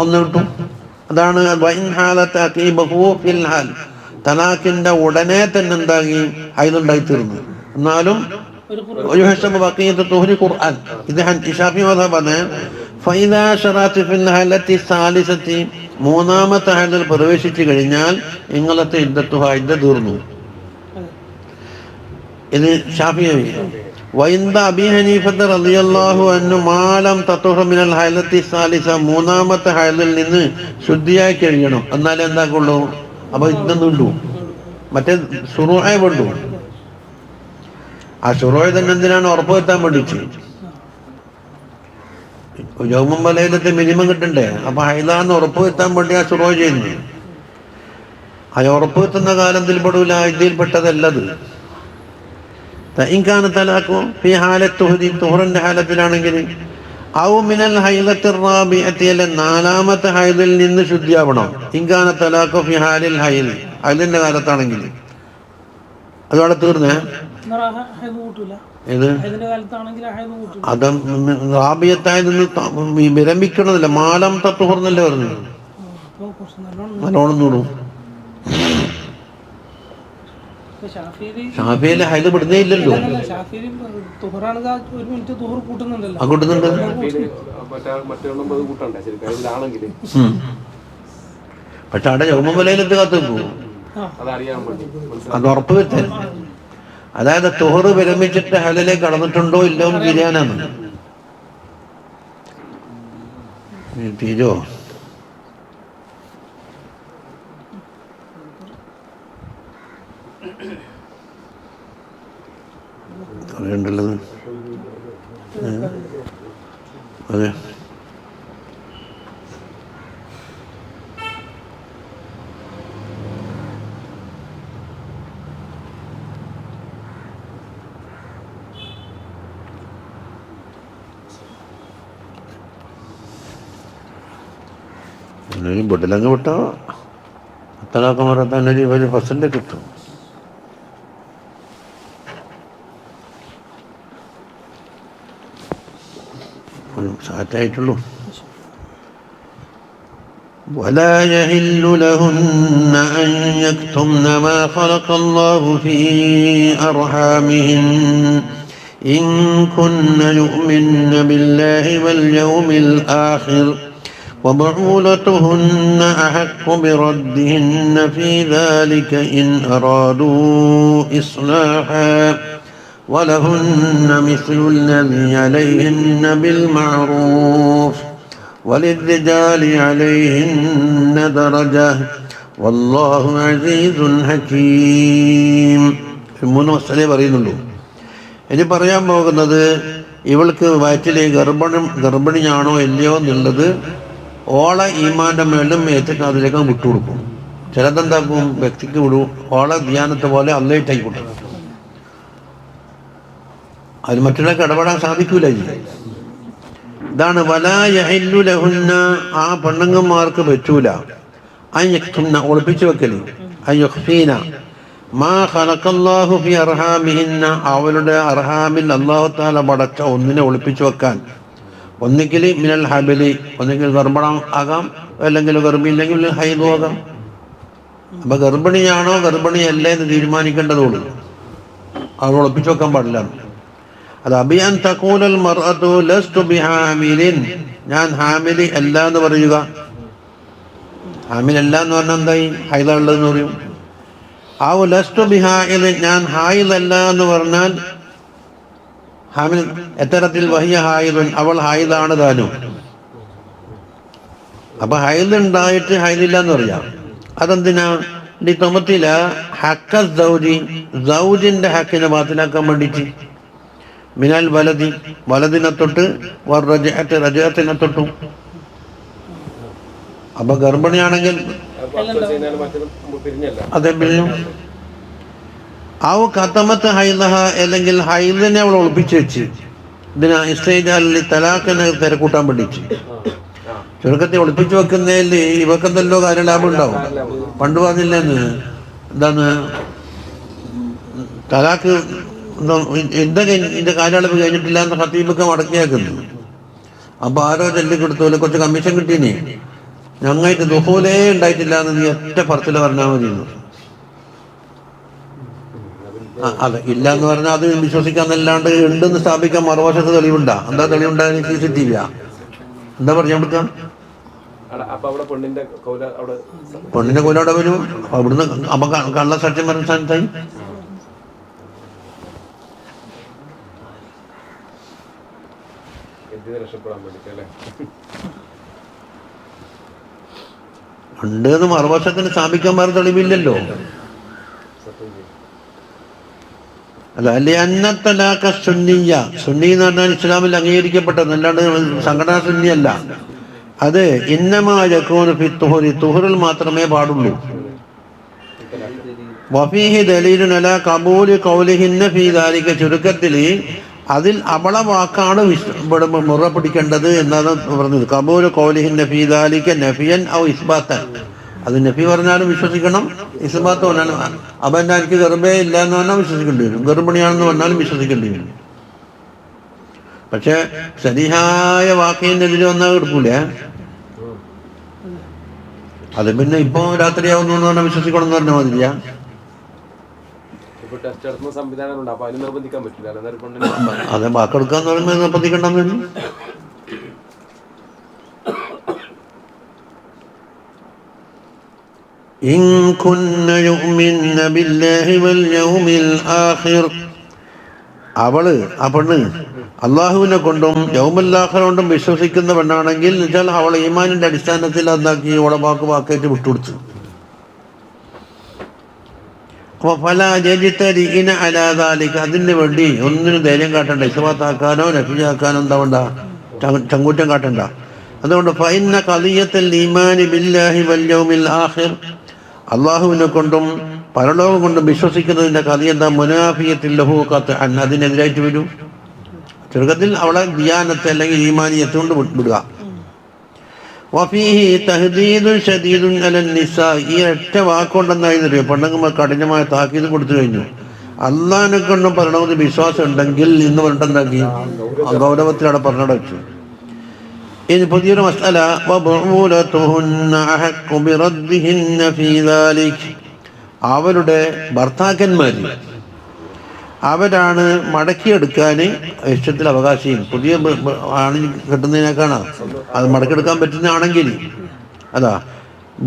ഒന്ന് കിട്ടും. അതാണ് വഇൻ ഹാലത്ത് അഖീബഹു ഫിൽ ഹാൽ, തലാഖിന്റെ ഉടനെ തന്നെ എന്താക്കി ഹൈദുണ്ടായി തീർന്നു. എന്നാലും മൂന്നാമത്തെ ഹൈദിൽ പ്രവേശിച്ചു കഴിഞ്ഞാൽ ഇങ്ങളത്തെ ഇദ്ദത്തുഹ, ഇദ്ദ തീർന്നു. ഇത് ഷാഫിഈ. വഇൻദ അബീ ഹനീഫത റളിയല്ലാഹു അൻഹു മാലം തതുഹ മിനൽ ഹൈലത്തി സാലിസ, മൂന്നാമത്തെ ഹൈദിൽ നിന്ന് ശുദ്ധിയായി കഴിയണം, എന്നാലേ എന്താക്കുള്ളൂ. അപ്പൊ ഇദ്ദ നീണ്ടു. മറ്റേ ശുറൂഅേ വേണ്ടു. ആ ശുറൂഅ് തന്നെ എന്തിനാണ്, ഉറപ്പുവരുത്താൻ വേണ്ടിയിട്ട്. യൗമും വലൈലത്തെ മിനിമം കിട്ടണ്ടേ? അപ്പൊ ഹൈലാന്ന് ഉറപ്പ് വരുത്താൻ വേണ്ടി ആ ശുറൂ ചെയ്യുന്നത്. ആ ഉറപ്പ് വരുത്തുന്ന കാലത്തിൽ പെടൂല, ഇതിൽ പെട്ടതല്ലത്. ഇൻകാന തലാഖു ഫി ഹാലത്ത് തുഹ്രി, തുഹറിന്റെ ഹാലത്തിലാണെങ്കിൽ, ഔ മിനൽ ഹൈലത്തി റാബിഅത്തി, അല്ല നാലാമത്തെ ഹൈലിൽ നിന്ന് ശുദ്ധിയാവണം. ഇൻകാന തലാഖു ഫി ഹാലിൽ ഹൈൽ, ഹൈലിന്റെ കാലത്താണെങ്കിൽ അതോടെ തീർന്നേ. ഇത് അത് റാബിയത്തായത് വിരമിക്കണതില്ല, മാലാമത്തെ തുഹർന്നല്ലേ പറഞ്ഞത്. നല്ലോണം നൂടും. ഷാഫിയിലെ ഹൈദ് പെടുന്നേ ഇല്ലല്ലോ. കൂട്ടുന്നുണ്ട്. പക്ഷെ അവിടെ യൗമുൽ വലൈലത്ത് കാത്തു പോകും, അത് ഉറപ്പ് വരുത്താൻ. അതായത് തുഹറ് വിരമിച്ചിട്ട് ഹൈലിലേക്ക് കടന്നിട്ടുണ്ടോ ഇല്ലോ എന്ന് തിരിയാനാണ്. തീരോ അറിയണ്ടല്ലത്. അതെ, എന്നൊരു ബുഡിലങ്ങ് വിട്ടോ അത്തലാക്കം പറയാൻ ഒരു ഫസലിൻ്റെ കിട്ടും. സാറ്റായിട്ടുള്ളൂ. ولا يحل لهن أن يكتمن ما خلق الله في أرحامهن إن كن يؤمن بالله واليوم الآخر وبعولتهن أحق بردهن في ذلك إن أرادوا إصلاحا ولهن مثل الذي عليهن بالمعروف وللرجال عليهن درجة والله عزيز حكيم. മൂന്ന് മസലേ പറയുന്നുള്ളൂ. ഇനി പറയാൻ പോകുന്നത് ഇവൾക്ക് വയറ്റിലെ ഗർഭിണിയാണോ ഇല്ലയോ എന്നുള്ളത് ഓളെ ഈമാൻ്റെ മേലും ഏറ്റവും അതിലേക്ക് വിട്ടുകൊടുക്കും. ചിലതെന്താക്കും, വ്യക്തിക്ക് വിടും, ഓളെ ധ്യാനത്തെ പോലെ അല്ലായിട്ടായിക്കോട്ടെ, അതിൽ മറ്റുള്ളവർക്ക് ഇടപെടാൻ സാധിക്കൂല. ഇതാണ് വലാ യഹില്ലു ലഹുന്ന, ആ പെണ്ണുങ്ങന്മാർക്ക് പറ്റൂല, അയ്യക്തുന്ന ഒളിപ്പിച്ചു വെക്കൽ, അയ്യുഖ്ഫീന മാ ഖലഖല്ലാഹു ഫി അർഹാമിഹിന്ന, അവളുടെ അർഹാമിൽ അല്ലാഹു തആല പടച്ച ഒന്നിനെ ഒളിപ്പിച്ചു വെക്കാൻ. ഒന്നുകിൽ മിനൽ ഹബലി, ഒന്നുകിൽ ഗർഭണം ആകാം, അല്ലെങ്കിൽ ഗർഭില്ലെങ്കിൽ ഹൈദു ആകാം. അപ്പൊ ഗർഭിണിയാണോ ഗർഭിണിയല്ലേ എന്ന് തീരുമാനിക്കേണ്ടതുള്ളൂ, അവൾ ഒളിപ്പിച്ചു വെക്കാൻ പാടില്ല. അത് അബിയാൻ തഖൂലൽ മർഅതു ലസ്തു ബിഹാമിലിൻ, ഞാൻ ഹാമിലി അല്ല എന്ന് പറയുക. ഹാമിലല്ല എന്ന് പറഞ്ഞാൽ എന്തായി, ഹൈദ ഉള്ളതെന്ന് പറയും. ആ ലസ്തു ബിഹാഇൽ, ഞാൻ ഹായിദല്ല എന്ന് പറഞ്ഞാൽ ഹാമിൽ എത്തരത്തിൽ വഹിയ ഹായിദുൻ, അവൾ ഹായിദാണ് താനും. അപ്പൊ ഹൈദ് ഉണ്ടായിട്ട് ഹൈദില്ല എന്ന് പറയാം. അതെന്തിനാ? ലിതമത്തില ഹക്ക സൗജി, സൗജിന്റെ ഹക്കിനെ ബാത്തിലാക്കാൻ വേണ്ടിയിട്ട്. മിനൽ വലതി, വലതിനെ തൊട്ട്, റജഅത്ത്, റജഅത്തിനെ തൊട്ടും. അപ്പൊ ഗർഭിണിയാണെങ്കിൽ അതെ പിരിഞ്ഞു. ഔ ഖതമത്ത് ഹൈദഹ, അല്ലെങ്കിൽ ഹൈദിനെ അവൾ ഒളിപ്പിച്ചു വെച്ച്, ഇതിനാ ഇസ്തിജാലി തലാഖിനെ തിരക്കൂട്ടാൻ വേണ്ടിയിട്ട്. ചുരുക്കത്തെ ഒളിപ്പിച്ചു വെക്കുന്നതിൽ ഇവക്കെന്തല്ലോ കാര്യലാഭം ഉണ്ടാവും. പണ്ട് പറഞ്ഞില്ലെന്ന്, എന്താണ് തലാഖ് ഇതിന്റെ കാലയളവ് കഴിഞ്ഞിട്ടില്ല എന്ന് ഖതീബൊക്കെ മടക്കിയാക്കുന്നു. അപ്പൊ ആരോ ചൊല്ലിക്കൊടുത്തോലെ കുറച്ച് കമ്മീഷൻ കിട്ടീനെ, ഞങ്ങൾക്ക് ദുഹൂലേ ഉണ്ടായിട്ടില്ല എന്ന് നീ ഒറ്റ പറച്ചിൽ പറഞ്ഞാൽ മതി. അതെ, ഇല്ല എന്ന് പറഞ്ഞാൽ അത് വിശ്വസിക്കാന്നല്ലാണ്ട് ഉണ്ടെന്ന് സ്ഥാപിക്കാൻ മറുവശത്ത് തെളിവുണ്ടാ? എന്താ തെളിവുണ്ടാകുന്ന? CCTV എന്താ പറയാൻ പറ്റുക? പെണ്ണിന്റെ കോല അവിടെ വരും. അവിടുന്ന് അപ്പൊ കള്ള സാക്ഷ്യം പറഞ്ഞ സ്ഥാനത്തായി. ഉണ്ടെന്ന് മറുവശത്തിന് സ്ഥാപിക്കാൻ വേറെ തെളിവില്ലല്ലോ. അല്ല അല്ലെ അന്നത്തലാക്ക സുന്നിയ, സുന്നി എന്ന് പറഞ്ഞാൽ ഇസ്ലാമിൽ അംഗീകരിക്കപ്പെട്ടത്, അല്ലാണ്ട് സംഘടനാ സുന്നിയല്ല. അത് ഇന്നമായക്കൂന് ഫി തുഹുരി, തുഹറിൽ മാത്രമേ പാടുള്ളൂ. വഫീഹി ദലീലുൻ അലാ ഖബൂലി ഖൗലിഹിന്ന ഫീ ദാലിക, ചുരുക്കത്തിൽ അതിൽ അവളെ വാക്കാണ് ഇവിടെ മുറ പിടിക്കേണ്ടത് എന്നാണ് പറഞ്ഞത്. ഖബൂലു ഖൗലിഹിന്ന ഫീ ദാലിക നഫിയൻ ഔ ഇസ്ബാത്തൻ, അത് നഫി പറഞ്ഞാലും വിശ്വസിക്കണം, ഇസ്ബാത്ത് പറഞ്ഞാലും. അപ്പം എന്നാ എനിക്ക് ഗർഭേ ഇല്ല എന്ന് പറഞ്ഞാൽ വിശ്വസിക്കേണ്ടി വരും, ഗർഭിണിയാണെന്ന് പറഞ്ഞാലും വിശ്വസിക്കേണ്ടി വരും. പക്ഷെ സരിഹായ വാക്കിനെതിരെ വന്നാൽ എടുക്കൂലേ. അത് പിന്നെ ഇപ്പോൾ രാത്രിയാവുന്നു എന്ന് പറഞ്ഞാൽ വിശ്വസിക്കണം എന്ന് പറഞ്ഞാൽ മതിയാ. അതെ, വാക്കെടുക്കാന്ന് പറയുമ്പോൾ നിർബന്ധിക്കണ്ടെന്ന് വരും. ഇൻ കുന്ന യുഅ്മിന്ന ബില്ലാഹി വൽ യൗമിൽ ആഖിർ, അവള് ആ പെണ്ണ് അള്ളാഹുവിനെ കൊണ്ടും യൗമുൽ ആഖിർ കൊണ്ടും വിശ്വസിക്കുന്ന പെണ്ണാണെങ്കിൽ എന്നുവെച്ചാൽ അവളെ ഈമാനിന്റെ അടിസ്ഥാനത്തിൽ എന്താക്കി അവളെ വാക്കേറ്റ് വിട്ടുകൊടുത്തു. അപ്പോൾ ഫലാ യജ്തരിഇന അലാ ദാലിക, അതിന് വേണ്ടി ഒന്നിനും ധൈര്യം കാട്ടണ്ട, ഇസ്ബാത്താക്കാനോ നഫിയാക്കാനോ എന്താ വേണ്ട, ചങ്കൂറ്റം കാട്ടണ്ട. അതുകൊണ്ട് ഫഇന്ന ഖദിയത്തുൽ ഈമാനി ബില്ലാഹി വൽ യൗമിൽ ആഖിർ, അള്ളാഹുവിനെ കൊണ്ടും പരലോകം കൊണ്ടും വിശ്വസിക്കുന്നതിൻ്റെ കഥ എന്താ, മുനാഫിയത്തിൽ ലഹു ഖത്അൻ, അതിനെതിരായിട്ട് വരും. ചുരുക്കത്തിൽ അവളെ ദിയാനത്തെ അല്ലെങ്കിൽ ഈമാനിയത്ത് കൊണ്ട് വിടുക. വഫീഹി തഹ്ദീദുൻ ശദീദുൻ അലൻ നിസാ, ഈ ഒറ്റ വാക്കുകൊണ്ടെന്നായിരുന്നു പെണ്ണുങ്ങൾ കഠിനമായ താക്കീത് കൊടുത്തു കഴിഞ്ഞു. അള്ളാഹിനെ കൊണ്ടും പരലോകത്തിൽ വിശ്വാസം ഉണ്ടെങ്കിൽ എന്ന് പറഞ്ഞിട്ടുണ്ടാക്കി ഗൗരവത്തിലവിടെ പറഞ്ഞിട വെച്ചു. ഇനി പുതിയൊരു മസ്അല, അവരുടെ ഭർത്താക്കന്മാർ അവരാണ് മടക്കിയെടുക്കാൻ ഇഷ്ടത്തിൽ അവകാശിയും. പുതിയ ആണ് കിട്ടുന്നതിനേക്കാണ് അത് മടക്കിയെടുക്കാൻ പറ്റുന്നതാണെങ്കിൽ അതാ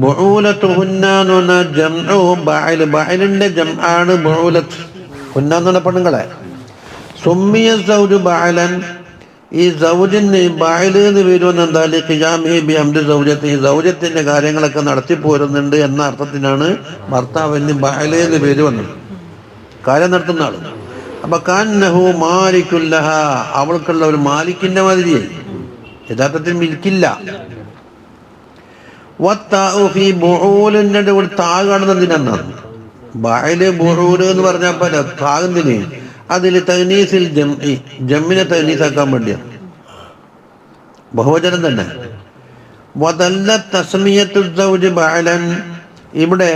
ബുഊലത്തുഹുന്ന എന്ന് പറഞ്ഞാൽ ജംഉ ബഅൽ, ബഅലിന്റെ ജംആണ് ബുഊലത്ത്. ഹുന്ന എന്ന് പറഞ്ഞ പെണ്ണുങ്ങളെ. സുമ്മിയ സൗജു ബഅലൻ, ഈ സൗജിന് ബഅൽ എന്ന് പേര് വന്ന എന്താ, ഖിയാമിഹി ബിഅംരി സൗജത്തിഹി, സൗജത്തിന്റെ കാര്യങ്ങളൊക്കെ നടത്തിപ്പോരുന്നുണ്ട് എന്ന അർത്ഥത്തിനാണ് ഭർത്താവിന് ബഅൽ എന്ന് പേര് വന്നത്, കാര്യം നടത്തുന്ന ആള്. അപ്പൊ കാന്നഹു മാലിക്കുല്ലഹ, അവൾക്കുള്ള ഒരു മാലിക്കിന്റെ മാതിരിയായി, യഥാർത്ഥത്തിൽ മിൽക്കില്ല. ബുഊലിന്റെ ഒരു താ കാണുന്നതിനാണ് ബഅല് ബുഊല് എന്ന് പറഞ്ഞപ്പോ താകുന്നതിന് അതിൽ തഗ്നീസിൽ ജംഇ, ജമ്മിനെ തഗ്നീസാക്കാൻ വേണ്ടിയാണ്, ബഹുവചനം തന്നെ. വദല്ല തസ്മിയത്തു സൗജ് ബഅലൻ, ഇവിടെ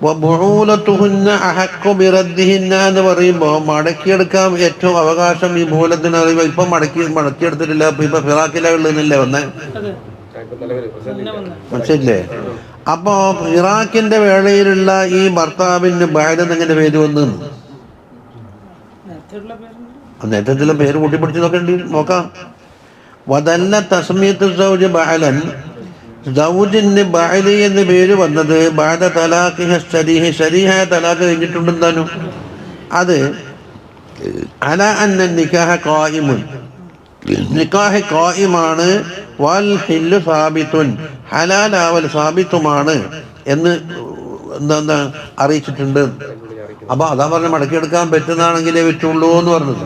വബുഊലത്തുഹുന്ന അഹഖു ബിറദ്ദിഹിന്ന എന്ന് പറയുമ്പോൾ മടക്കിയെടുക്കാൻ ഏറ്റവും അവകാശം ഈ ബൂലത്തിന് അറിയുമ്പോൾ ഇപ്പം മടക്കിയെടുത്തിട്ടില്ല, ഇപ്പൊ ഫിറാക്കിലല്ലേ വന്നേ, മനസ്സില്ലേ? അപ്പോ ഫിറാക്കിന്റെ വേളയിലുള്ള ഈ ഭർത്താവിന് ബഅൽ എങ്ങനെ പേര് വന്നു, നേരത്തെ പേര് കൂട്ടിപ്പിടിച്ച് നോക്കാം. വദല്ല തസ്മിയത്തു സൗജ് ബഅലൻ, സൗജിന് ബഅലി എന്ന് പേര് വന്നത് ബഅദ തലാഖിഹി സരീഹി, സരീഹായ തലാഖ് കഴിഞ്ഞിട്ടുണ്ടെന്നാലും അത് അലാ അന്ന നിക്കാഹ ഖായിമുൻ, നിക്കാഹ് ഖായിമാണ്, വൽ ഹില്ലു സാബിത്തുൻ, ഹലാലാവൽ സാബിത്തുമാണ് എന്ന് എന്താ അറിയിച്ചിട്ടുണ്ട്. അപ്പൊ അതാ പറഞ്ഞ മടക്കിയെടുക്കാൻ പറ്റുന്നതാണെങ്കിലേ പറ്റുള്ളൂ എന്ന് പറഞ്ഞത്.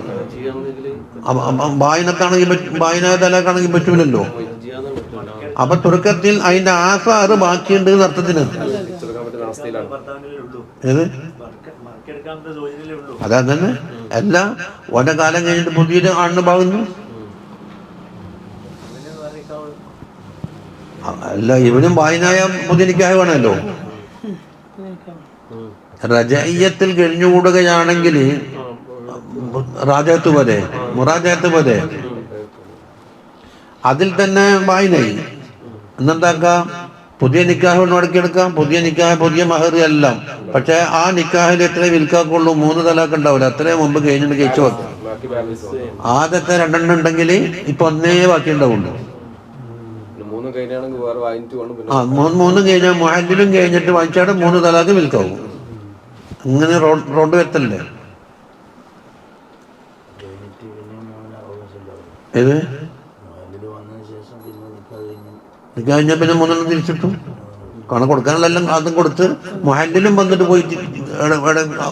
ബായിനത്താണെങ്കിൽ ബായിന തലാഖാണെങ്കിൽ പറ്റൂലല്ലോ. അപ്പൊ തുടക്കത്തിൽ അതിന്റെ ആസാറ് ബാക്കിയുണ്ട് എന്ന് അർത്ഥത്തിന്. ഏത് അതാ തന്നെ അല്ല, ഓരോ കാലം കഴിഞ്ഞിട്ട് പുതിയൊരു ആണിന് പാകുന്നു. അല്ല, ഇവനും ബായിനായ പുതിയ നിക്കാഹ് വേണമല്ലോ. റജഇയ്യത്തിൽ കഴിഞ്ഞുകൂടുകയാണെങ്കിൽ റാജത്ത് പോലെ മുറാജത്ത് പോലെ അതിൽ തന്നെ ബായിനായി. എന്നെന്താക്കാം, പുതിയ നിക്കാഹ് മടക്കിയെടുക്കാം, പുതിയ നിക്കാഹ് പുതിയ മഹർ എല്ലാം. പക്ഷെ ആ നിക്കാഹിൽ എത്ര വിൽക്കാക്കുള്ളൂ, 3 തലാഖ് ഉണ്ടാവില്ല, അത്രയും മുമ്പ് കഴിഞ്ഞിട്ട് കഴിച്ചു വെക്കാം. ആദ്യത്തെ 2 ഉണ്ടെങ്കിൽ ഇപ്പൊ 1 ബാക്കി ഉണ്ടാവുള്ളൂ. 3 കഴിഞ്ഞാൽ മുഹല്ലിലും കഴിഞ്ഞിട്ട് വാങ്ങിച്ചാട് 3 തലാഖ് വിൽക്കാവും. അങ്ങനെ റോഡ് വെത്തല്ലേ. ഏത് കഴിഞ്ഞ പിന്നെ 3 തിരിച്ചിട്ടു കണ കൊടുക്കാനുള്ളെല്ലാം അതും കൊടുത്ത് മുഹല്ലിലും വന്നിട്ട് പോയിട്ട്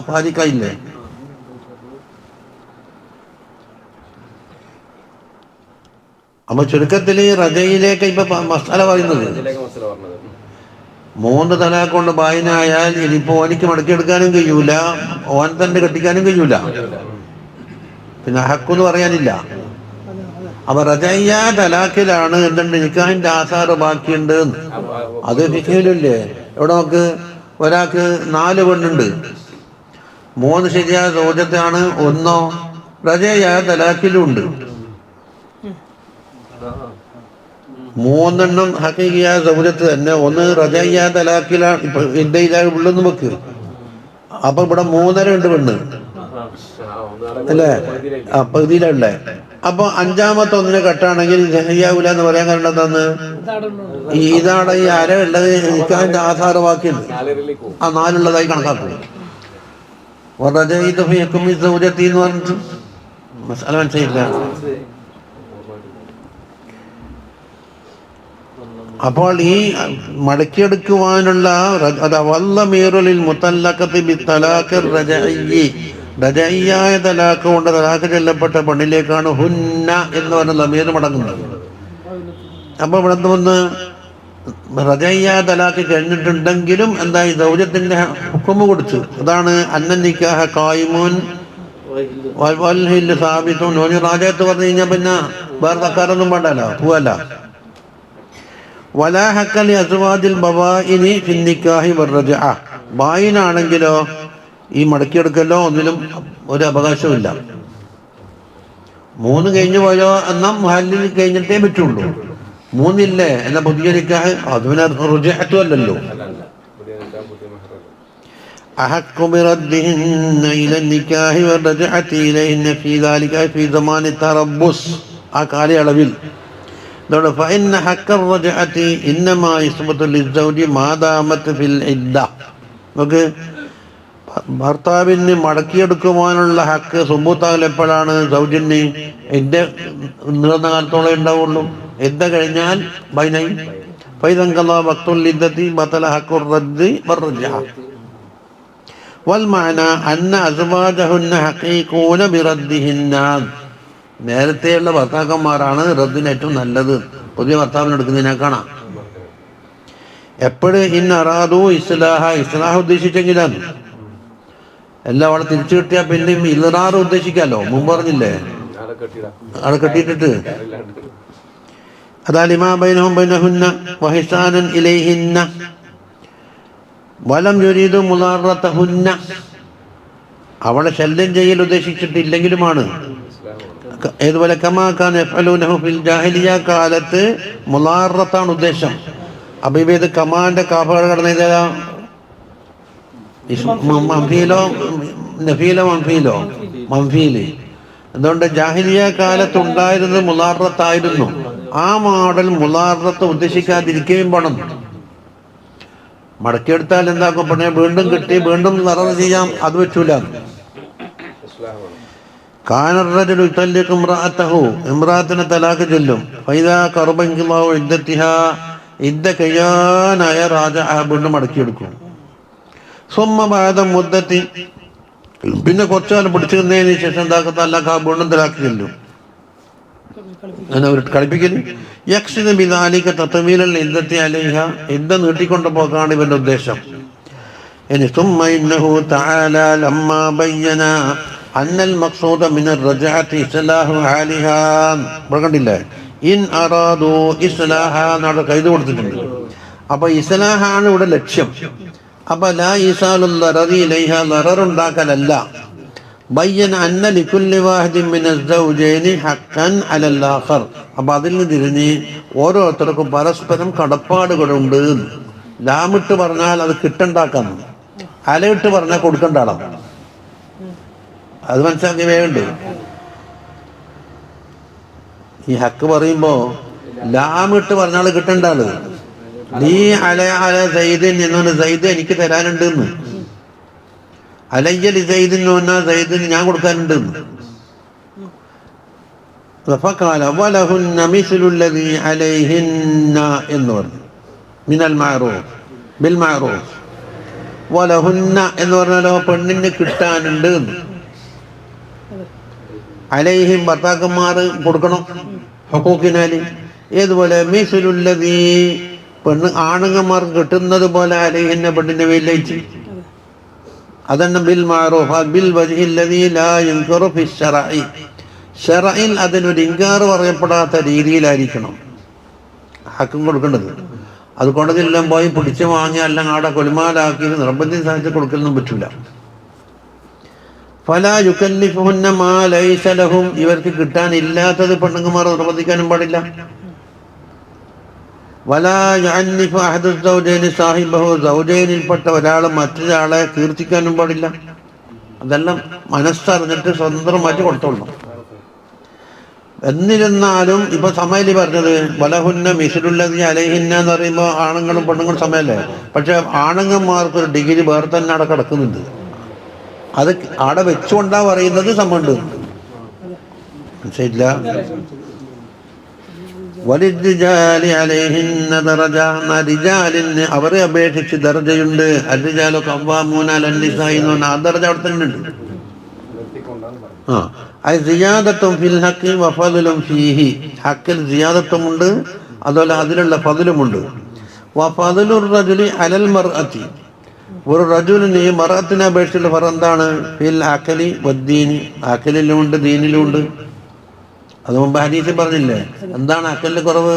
പാലിക്കായില്ലേ. അപ്പൊ ചുരുക്കത്തിൽ റജയിലേക്ക് ഇപ്പൊ മസാല പറയുന്നത് 3 തലാഖ് കൊണ്ട് ബായിനായാൽ ഇനിയിപ്പോ ഓനിക്ക് മടക്കിയെടുക്കാനും കഴിയൂല, ഓൻ തന്നെ കെട്ടിക്കാനും കഴിയൂല, പിന്നെ ഹക്കെന്ന് പറയാനില്ല. അപ്പൊ റജയ്യ തലാഖിലാണ് എന്തുണ്ട്, നിക്കാഹിന്റെ ആസാറ് ബാക്കിയുണ്ട്. അത് ഫിഖിലില്ലേ? ഇവിടെ നോക്ക്, ഒരാൾക്ക് 4 പെണ്ണുണ്ട്, 3 ശരിയായ സൗജത്താണ്, 1 റജയ്യ തലാഖിലും ഉണ്ട്. 3 ഹഖീഖിയായ സൗജത്ത് തന്നെ, 1 റജയ്യ തലാഖിലാണ്, ഇപ്പൊ ഇന്ത്യയിലാണ് ഉള്ളെന്ന് വെക്ക്. അപ്പൊ ഇവിടെ 3.5 ഉണ്ട് പെണ്ണ് അല്ലേ? അപ്പൊ ഇതിലല്ലേ? അപ്പൊ 5-മത്തെ ഒന്നിനെ കെട്ടാണെങ്കിൽ ശരിയാവൂല എന്ന് പറയാൻ കാരണം എന്താന്ന്, ഇതാണ് ഈ അര ഉള്ളത്, നിക്കാഹിന്റെ ആധാറ് ബാക്കിയുണ്ട്, ആ 4 കണക്കാക്കും. എന്ന് പറഞ്ഞിട്ട് മസാല മനസ്സിലായില്ല. അപ്പോൾ ഈ മടക്കിയെടുക്കുവാനുള്ള റജയ്യായ തലാഖ് കൊണ്ട് തലാഖ് ചെല്ലപ്പെട്ട പെണ്ണിലേക്കാണ് ഹുന്ന എന്ന് പറഞ്ഞ ലമീർ മടങ്ങുന്നത്. അപ്പൊ ഇവിടെ വന്ന് റജയ്യ തലാഖ് കഴിഞ്ഞിട്ടുണ്ടെങ്കിലും എന്തായി, സൗജത്തിന്റെ ഹുക്മ് കൊടുത്തു. അതാണ് അന്നൻ നിക്കാഹ ഖായിമുൻ വൽ ഹില്ല് സാബിത്തുൻ. ഓന് റാജത്ത് പറഞ്ഞു കഴിഞ്ഞാൽ പിന്നെ വേറെ തക്കാരൊന്നും വേണ്ടല്ലോ, പോവല്ല. വലാ ഹക്കലി അസ്വാദിൽ ബവാഇനി ഫിൻ നിക്കാഹി വറജഅ. ബായിനാണെങ്കിലോ ഈ മടക്കിയെടുക്കലോ ഒന്നിലും ഒരു അവകാശമില്ല. 3 കഴിഞ്ഞു പോയോ എന്നാൽ മുഹല്ലിൽ കഴിഞ്ഞിട്ടേ പറ്റുള്ളൂ. 3 ഇല്ലേ എന്നാ പുതിയ നിക്കാഹ്, അത് പിന്നെ റുജഅത്തും അല്ലല്ലോ. അഹഖു ബിറദ്ദിഹിന്ന ഇല നിക്കാഹി വറജഅതി ഇലൈഹിന്ന ഫീ ദാലിക ഫീ സമാനി തറബ്ബുസ്. ആ കാലയളവിൽ فإن حق الرجعة إنما يثبت للزوج ما دامت في العدة. നമുക്ക് ഭർത്താവിന് മടക്കിയെടുക്കുവാനുള്ള ഹക്ക് സുബൂത്താകൽ എപ്പോഴാണ്? സൗജന്യ ഇദ്ദ നീളുന്ന കാലത്തോളം ഉണ്ടാവുള്ളൂ. ഇദ്ദ കഴിഞ്ഞാൽ ബൈനൈ ഫൈദൻകല്ലാ വഖ്തുൽ ഇദ്ദതി ബതല ഹഖുർ റദ്ദി വറജഅ. വൽ മഅന അന്ന അസ്വാജഹുന്ന ഹഖീഖൂന ബിറദ്ദിഹിന്ന. നേരത്തെയുള്ള ഭർത്താക്കന്മാരാണ് റദ്ദിന് ഏറ്റവും നല്ലത്, പുതിയ ഭർത്താവിന് എടുക്കുന്നതിനേക്കാണ്. എപ്പോഴും ഇന്നറാദു ഇസ്ലാഹ ഉദ്ദേശിച്ചെങ്കിലാണ്. എല്ലാം അവിടെ തിരിച്ചു കിട്ടിയാൽ പിന്നെ ഇൽറാറ് ഉദ്ദേശിക്കാമല്ലോ. മുമ്പ് പറഞ്ഞില്ലേ, അവിടെ കെട്ടിയിട്ടിട്ട് അതാ ലിമാ ബൈനഹും ബൈനഹുന്ന വഹിസാനൻ ഇലൈഹിന്ന വലം യുരീദു മുളാറതഹുന്ന. അവളെ ശല്യം ചെയ്യൽ ഉദ്ദേശിച്ചിട്ടില്ലെങ്കിലുമാണ്. ഏതുപോലെ കമാക്കാൻ യഫ്അലൂനഹു ഫിൽ ജാഹിലിയ്യ കാലത്ത് മുളാറത്താണ് ഉദ്ദേശം. അപ്പൊ ഇത് കമാന്റെ കാഫകൾ കടന്ന ഇതേതാ? മംഫീലോ നഫീലോ മംഫീല്. അതുകൊണ്ട് ജാഹിലിയ്യ കാലത്തുണ്ടായിരുന്നത് മുളാറത്തായിരുന്നു. ആ മോഡൽ മുളാറത്ത് ഉദ്ദേശിക്കാതിരിക്കുകയും വേണം. മടക്കിയെടുത്താൽ എന്താക്കും, പിന്നെ വീണ്ടും കിട്ടി വീണ്ടും നിറവ് ചെയ്യാം, അത് പറ്റൂല. കാനറജുലു യുതല്ലിഖു ഇംറഅതഹു. ഇംറഅത്തിനെ തലാഖ് ചൊല്ലും. ഫൈദാ ഖറബ ഇൻഖിളാഉ ഇദ്ദത്തിഹാ. ഇദ്ദ കഴിയാനായ രാജഅ വീണ്ടും മടക്കിയെടുക്കും. സുമ്മ ബഅദ മുദ്ദത്തി. പിന്നെ കുറച്ചുകാലം പിടിച്ചു നിന്നതിന് ശേഷം എന്താക്കും, തലാഖ് വീണ്ടും തലാഖ് ചൊല്ലും. അങ്ങനെ അവർ കളിപ്പിക്കൽ. യഖ്സിദു ബിദാലിക തത്വീലൽ ഇദ്ദത്തി അലൈഹ. ഇദ്ദ നീട്ടിക്കൊണ്ടു പോകാണ് ഇവന്റെ ഉദ്ദേശം. ഇനി സുമ്മ ഇന്നഹു തആല ലമ്മാ ബയ്യന അന്നൽ മഖ്സൂദ മിനർ റജഅത്തി ഇസ്ലാഹു ഹാലിഹാ. കണ്ടില്ലേ, ഇൻ അറാദു ഇസ്ലാഹ എന്നാണ് കൈത് കൊടുത്തിട്ടുണ്ട്. അപ്പൊ ഇസ്ലാഹാണ് ഇവിടെ ലക്ഷ്യം. അപ്പൊ ലാ ഈസാലുൽ ദററി ഇലൈഹ, ദററുണ്ടാക്കലല്ല. ബയ്യന അന്ന ലികുല്ലി വാഹിദിൻ മിനസ് സൗജൈനി ഹഖ്ഖൻ അലൽ ആഖർ. അപ്പൊ അതിൽ നിന്ന് തിരിഞ്ഞ് ഓരോരുത്തർക്കും പരസ്പരം കടപ്പാടുകളുണ്ട്. ലാമിട്ട് പറഞ്ഞാൽ അത് കിട്ടണ്ടാക്കാം, അലയിട്ട് പറഞ്ഞാൽ കൊടുക്കണ്ടാളാം. അത് മനസ്സിലാക്കി വേണ്ട. ഈ ഹക്ക് പറയുമ്പോ ലാമിട്ട് പറഞ്ഞാൽ കിട്ടണ്ട ആള്. നീ അല സൈദിൻ എന്നൊന്ന് സൈദ് എനിക്ക് തരാനുണ്ട് എന്ന്, അലയ്യൽ സൈദിൻ എന്ന് പറഞ്ഞാൽ സൈദിന് ഞാൻ കൊടുക്കാനുണ്ട് എന്ന്. എന്ന് പറഞ്ഞു മിനൽ മഅറൂഫ് ബിൽ മഅറൂഫ്. വലഹുന്ന എന്ന് പറഞ്ഞാലോ പെണ്ണിന് കിട്ടാനുണ്ട് എന്ന്. അലൈഹിം ഭർത്താക്കന്മാർ കൊടുക്കണം. ഹുഖൂഖിനാൽ. ഏതുപോലെ മിസ്ലുല്ലദീ ആണുങ്ങന്മാർക്ക് കിട്ടുന്നത് പോലെ അലൈഹിന്ന പെണ്ണിന്റെ മേലിലേക്ക് അതന്നെ ബിൽ മഅറൂഫ് ബിൽ വജ്ഹില്ലദീ ലാ യുൻകറു ഫി ശറഇ. ശറഇൽ അതിനൊരു ഇൻകാർ പറയപ്പെടാത്ത രീതിയിലായിരിക്കണം ഹക്കും കൊടുക്കേണ്ടത്. അത് കോടതിയിലെല്ലാം പോയി പിടിച്ചു വാങ്ങി അല്ലെങ്കിൽ ആടെ കൊലുമാലാക്കി നിർബന്ധിത സാധിച്ച് കൊടുക്കലൊന്നും പറ്റില്ല. ഫലാ യുകല്ലിഫുഹുന്ന മാ ലൈസ ലഹും, ഇവർക്ക് കിട്ടാനില്ലാത്തത് പെണ്ണുങ്ങന്മാർ നിർബന്ധിക്കാനും പാടില്ല. വലാ യഅന്നിഫു അഹദു സൗജൈനി സാഹിബഹു, സൗജൈനിൽപ്പെട്ട ഒരാൾ മറ്റൊരാളെ കീർത്തിക്കാനും പാടില്ല. അതെല്ലാം മനസ്സറിഞ്ഞിട്ട് സ്വതന്ത്രമായിട്ട് കൊടുത്തോളണം. എന്നിരുന്നാലും ഇപ്പൊ സമയല് പറഞ്ഞത് വലഹുന്ന മിസ്ലുല്ലദീ അലൈഹിന്ന എന്ന് പറയുമ്പോൾ ആണുങ്ങളും പെണ്ണുങ്ങളും സമയല്ലേ. പക്ഷെ ആണുങ്ങന്മാർക്കൊരു ഡിഗ്രി വേറെ തന്നെ അവിടെ കിടക്കുന്നുണ്ട്. അത് അവിടെ വെച്ചുകൊണ്ടാ പറയുന്നത് സംബന്ധം മനസ്സില്ല. വലിർരിജാലി അലൈഹിന്ന ദറജ, റിജാലിന് അവരെ അപേക്ഷിച്ച് ദർജയുണ്ട്. അർരിജാലു ഖവ്വാമൂന അലൻ നിസാഇ എന്ന് പറഞ്ഞാൽ ആ ദർജ അവിടെ തന്നെ ഉണ്ട്. സിയാദത്തും ഫിൽ ഹഖി വഫദലും ഫീഹി, ഹക്കിൽ സിയാദത്തുമുണ്ട് അതുപോലെ അതിലുള്ള ഫദലുമുണ്ട്. വഫദലുർ റജുലി അലൽ മർഅത്തി, ഒരു റജുലിന് മർഅത്തിനെ അപേക്ഷിച്ചുള്ള ഫറ എന്താണ്? ഫിൽ അഖലി വദ്ദീനി, അഖലിലുമുണ്ട് ദീനിലുമുണ്ട്. അത് മുമ്പ് ഹദീസിൽ പറഞ്ഞില്ലേ എന്താണ് അഖലിൽ കുറവ്?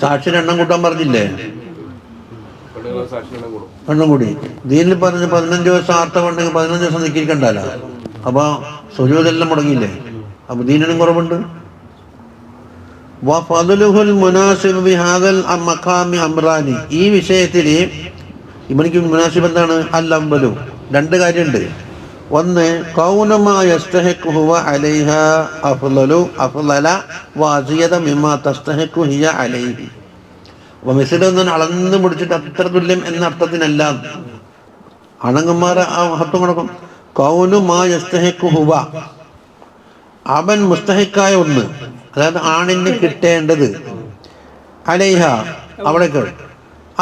സാക്ഷിയുടെ എണ്ണം കൂട്ടാൻ പറഞ്ഞില്ലേ? എണ്ണം കൂടി. ദീനിൽ പറഞ്ഞ് 15 ദിവസം ആർത്തവുണ്ടെങ്കിൽ 15 ദിവസം നിൽക്കിരിക്കണ്ടല്ലോ. അപ്പൊ സുജൂദെല്ലാം മുടങ്ങിയില്ലേ? അപ്പൊ ദീനിനും കുറവുണ്ട്. വഫദലുഹുൽ മുനാസിബ് ബിഹാദൽ മഖാമി അംറാനി, ഈ വിഷയത്തിൽ ഇവനിക്ക് മുനാസിബ് എന്താണ്? അൽ അവ്വലു, രണ്ട് കാര്യമുണ്ട്. ഒന്ന് കൗനുമാ യസ്തഹിഖു അലൈഹാ അഫ്ളലു അഫ്ളല വഅസിയദ മിമ്മാ തസ്തഹിഖു ഹിയ അലൈഹി. അപ്പൊ മിസ്ലൊന്നും അളന്ന് പിടിച്ചിട്ട് അത്ര തുല്യം എന്ന അർത്ഥത്തിനല്ല. ആണുങ്ങന്മാരെ ആ മഹത്വം കൊടുക്കും. കൗനുമാ യസ്തഹിഖു ഹുവ, അവൻ മുസ്തഹിക്കായ ഒന്ന്, അതായത് ആണിന് കിട്ടേണ്ടത്, അലൈഹ അവിടേക്ക്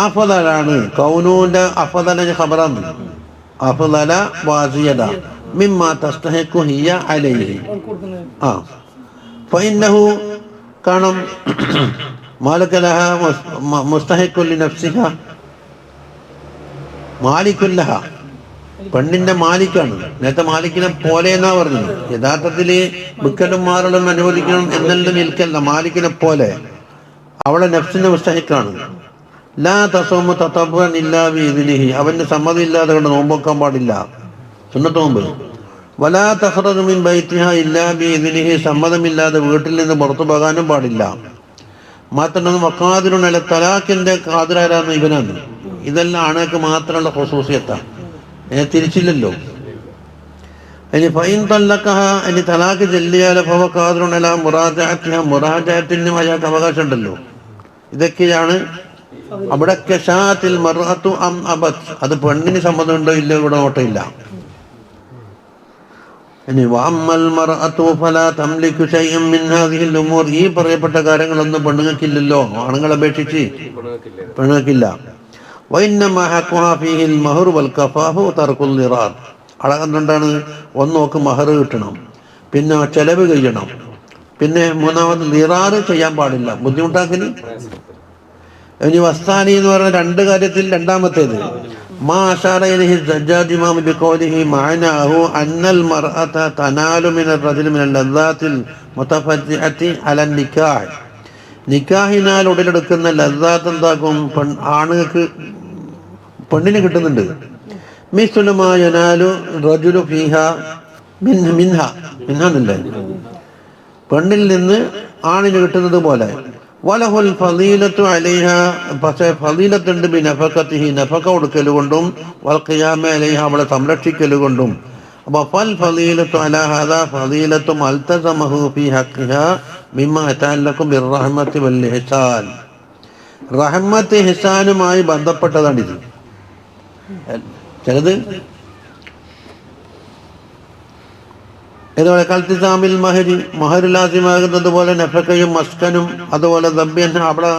അഫ്ളലാണ്. കൗനൂന്റെ അഫ്ളല ഖബറാണ്. അഫ്ളല വാസിയദ മിമ്മാ തസ്തഹിഖു ഹിയ അലൈഹി. ഫഇന്നഹു കാണും മാലക ലഹ മുസ്തഹിഖു ലിനഫ്സിഹ മാലികുൻ ലഹ, പെണ്ണിന്റെ മാലിക്കാണ്. നേരത്തെ മാലിക്കിനെ പോലെ എന്നാ പറഞ്ഞത്. യഥാർത്ഥത്തിൽ വിക്കലും മാറലും അനുവദിക്കണം എന്നെല്ലാം നിൽക്കല്ല, മാലിക്കിനെ പോലെ. അവളെ നഫ്സിന്റെ മുസ്തഹിക്കാണ്. ലാ തസൂമു തതബ്ബുഅൻ ഇല്ലാ ബിഇദ്നിഹി, അവന്റെ സമ്മതം ഇല്ലാതെ കൊണ്ട് നോമ്പൊക്കാൻ പാടില്ല, സുന്നത്ത് നോമ്പ്. വലാ തഖ്റജു മിൻ ബൈതിഹാ ഇല്ലാ ബിഇദ്നിഹി, സമ്മതമില്ലാതെ വീട്ടിൽ നിന്ന് പുറത്തു പോകാനും പാടില്ല. മാത്രമല്ല വഖാദിറുൻ അല തലാഖിന്റെ ഖാദിറാണ് ഇവനാണ്. ഇതെല്ലാം ആണുങ്ങൾക്ക് മാത്രമുള്ള ഖുസൂസിയത്താണ്, തിരിച്ചില്ലല്ലോ. ഇനി ഫൈൻ തല്ലഖഹ, ഇനി തലാഖ് ചൊല്ലിയാൽ ഫഹുവ ഖാദിറുൻ അല മുറാജഅത്തിഹ, മുറാജഅത്തിന് അയാൾക്ക് അവകാശം ഉണ്ടല്ലോ. ഇതൊക്കെയാണ് അവിടെ കശാത്തിൽ മർഅതു അം അബത്, അത് പെണ്ണിന് സമ്മതം ഉണ്ടോ ഇല്ല ഇവിടെ നോട്ടമില്ല. ഇനി വഅമ്മൽ മർഅതു ഫലാ തംലികു ശൈഅൻ മിൻ ഹാദിഹിൽ ഉമൂർ, ഈ പറയപ്പെട്ട കാര്യങ്ങളൊന്നും പെണ്ണുങ്ങൾക്കില്ലല്ലോ, ആണുങ്ങളെ അപേക്ഷിച്ച് പെണ്ണുങ്ങൾക്കില്ല. വഇന്നമാ ഹഖുഹാ ഫീഹിൽ മഹർ വൽ കഫാഫു തർക്കുൽ നിറാർ, അളകന്നുണ്ടാണ്. ഒന്ന് നോക്ക് മഹർ കിട്ടണം, പിന്നെ ചെലവ് കഴിയണം, പിന്നെ മൂന്നാമത് നിറാറ് ചെയ്യാൻ പാടില്ല, ബുദ്ധിമുട്ടാക്കല്. ഇനി വസ്താനി എന്ന് പറഞ്ഞ രണ്ട് കാര്യത്തിൽ രണ്ടാമത്തേത് മാ അശാറ ഇലൈഹി സജ്ജാദ് ഇമാം ബിഖൗലിഹി മഅനാഹു അന്നൽ മർഅത തനാലു മിനർ റജുലി മിനൽ ലദ്ദാത്തിൽ മുതഫജ്ജിഅതി അലൻ നിക്കാഹ്, നിക്കാഹിനാൽ ഉടലെടുക്കുന്ന ലദ്ദാത്ത് എന്താക്കും? ആണുങ്ങൾക്ക് പെണ്ണിന് കിട്ടുന്നുണ്ട്. മിസ്ലു മാ യനാലു റജുലു ഫീഹാ മിൻഹ മിൻഹന്നല്ലേ, പെണ്ണിൽ നിന്ന് ആണിന് കിട്ടുന്നത് പോലെ. വലഹുൽ ഫളീലത്തു അലൈഹ, പക്ഷേ ഫളീലത്തുണ്ട് ബിനഫഖതിഹി, നഫഖ കൊടുക്കലുകൊണ്ടും വൽ ഖിയാമ അലൈഹ, അവളെ സംരക്ഷിക്കലുകൊണ്ടും. അപ്പോൾ ഫൽ ഫളീലത്തു അലാ ഹാദാ ഫളീലത്തു അൽതസമഹു ഫീ ഹഖിഹാ മിമ്മാ യതഅല്ലഖു ബിർറഹ്മത്തി വൽ ഇഹ്സാൻ, റഹ്മത്ത് ഇഹ്സാനുമായി ബന്ധപ്പെട്ടതാണിത്. ചിലത് ഇതുപോലെ കൽത്തിസാമിൽ മഹരി, മഹർ ലാസിമാകുന്നത് പോലെ നഫക്കയും മസ്കനും, അതുപോലെ ദബ്ബിൻ, അവിടെ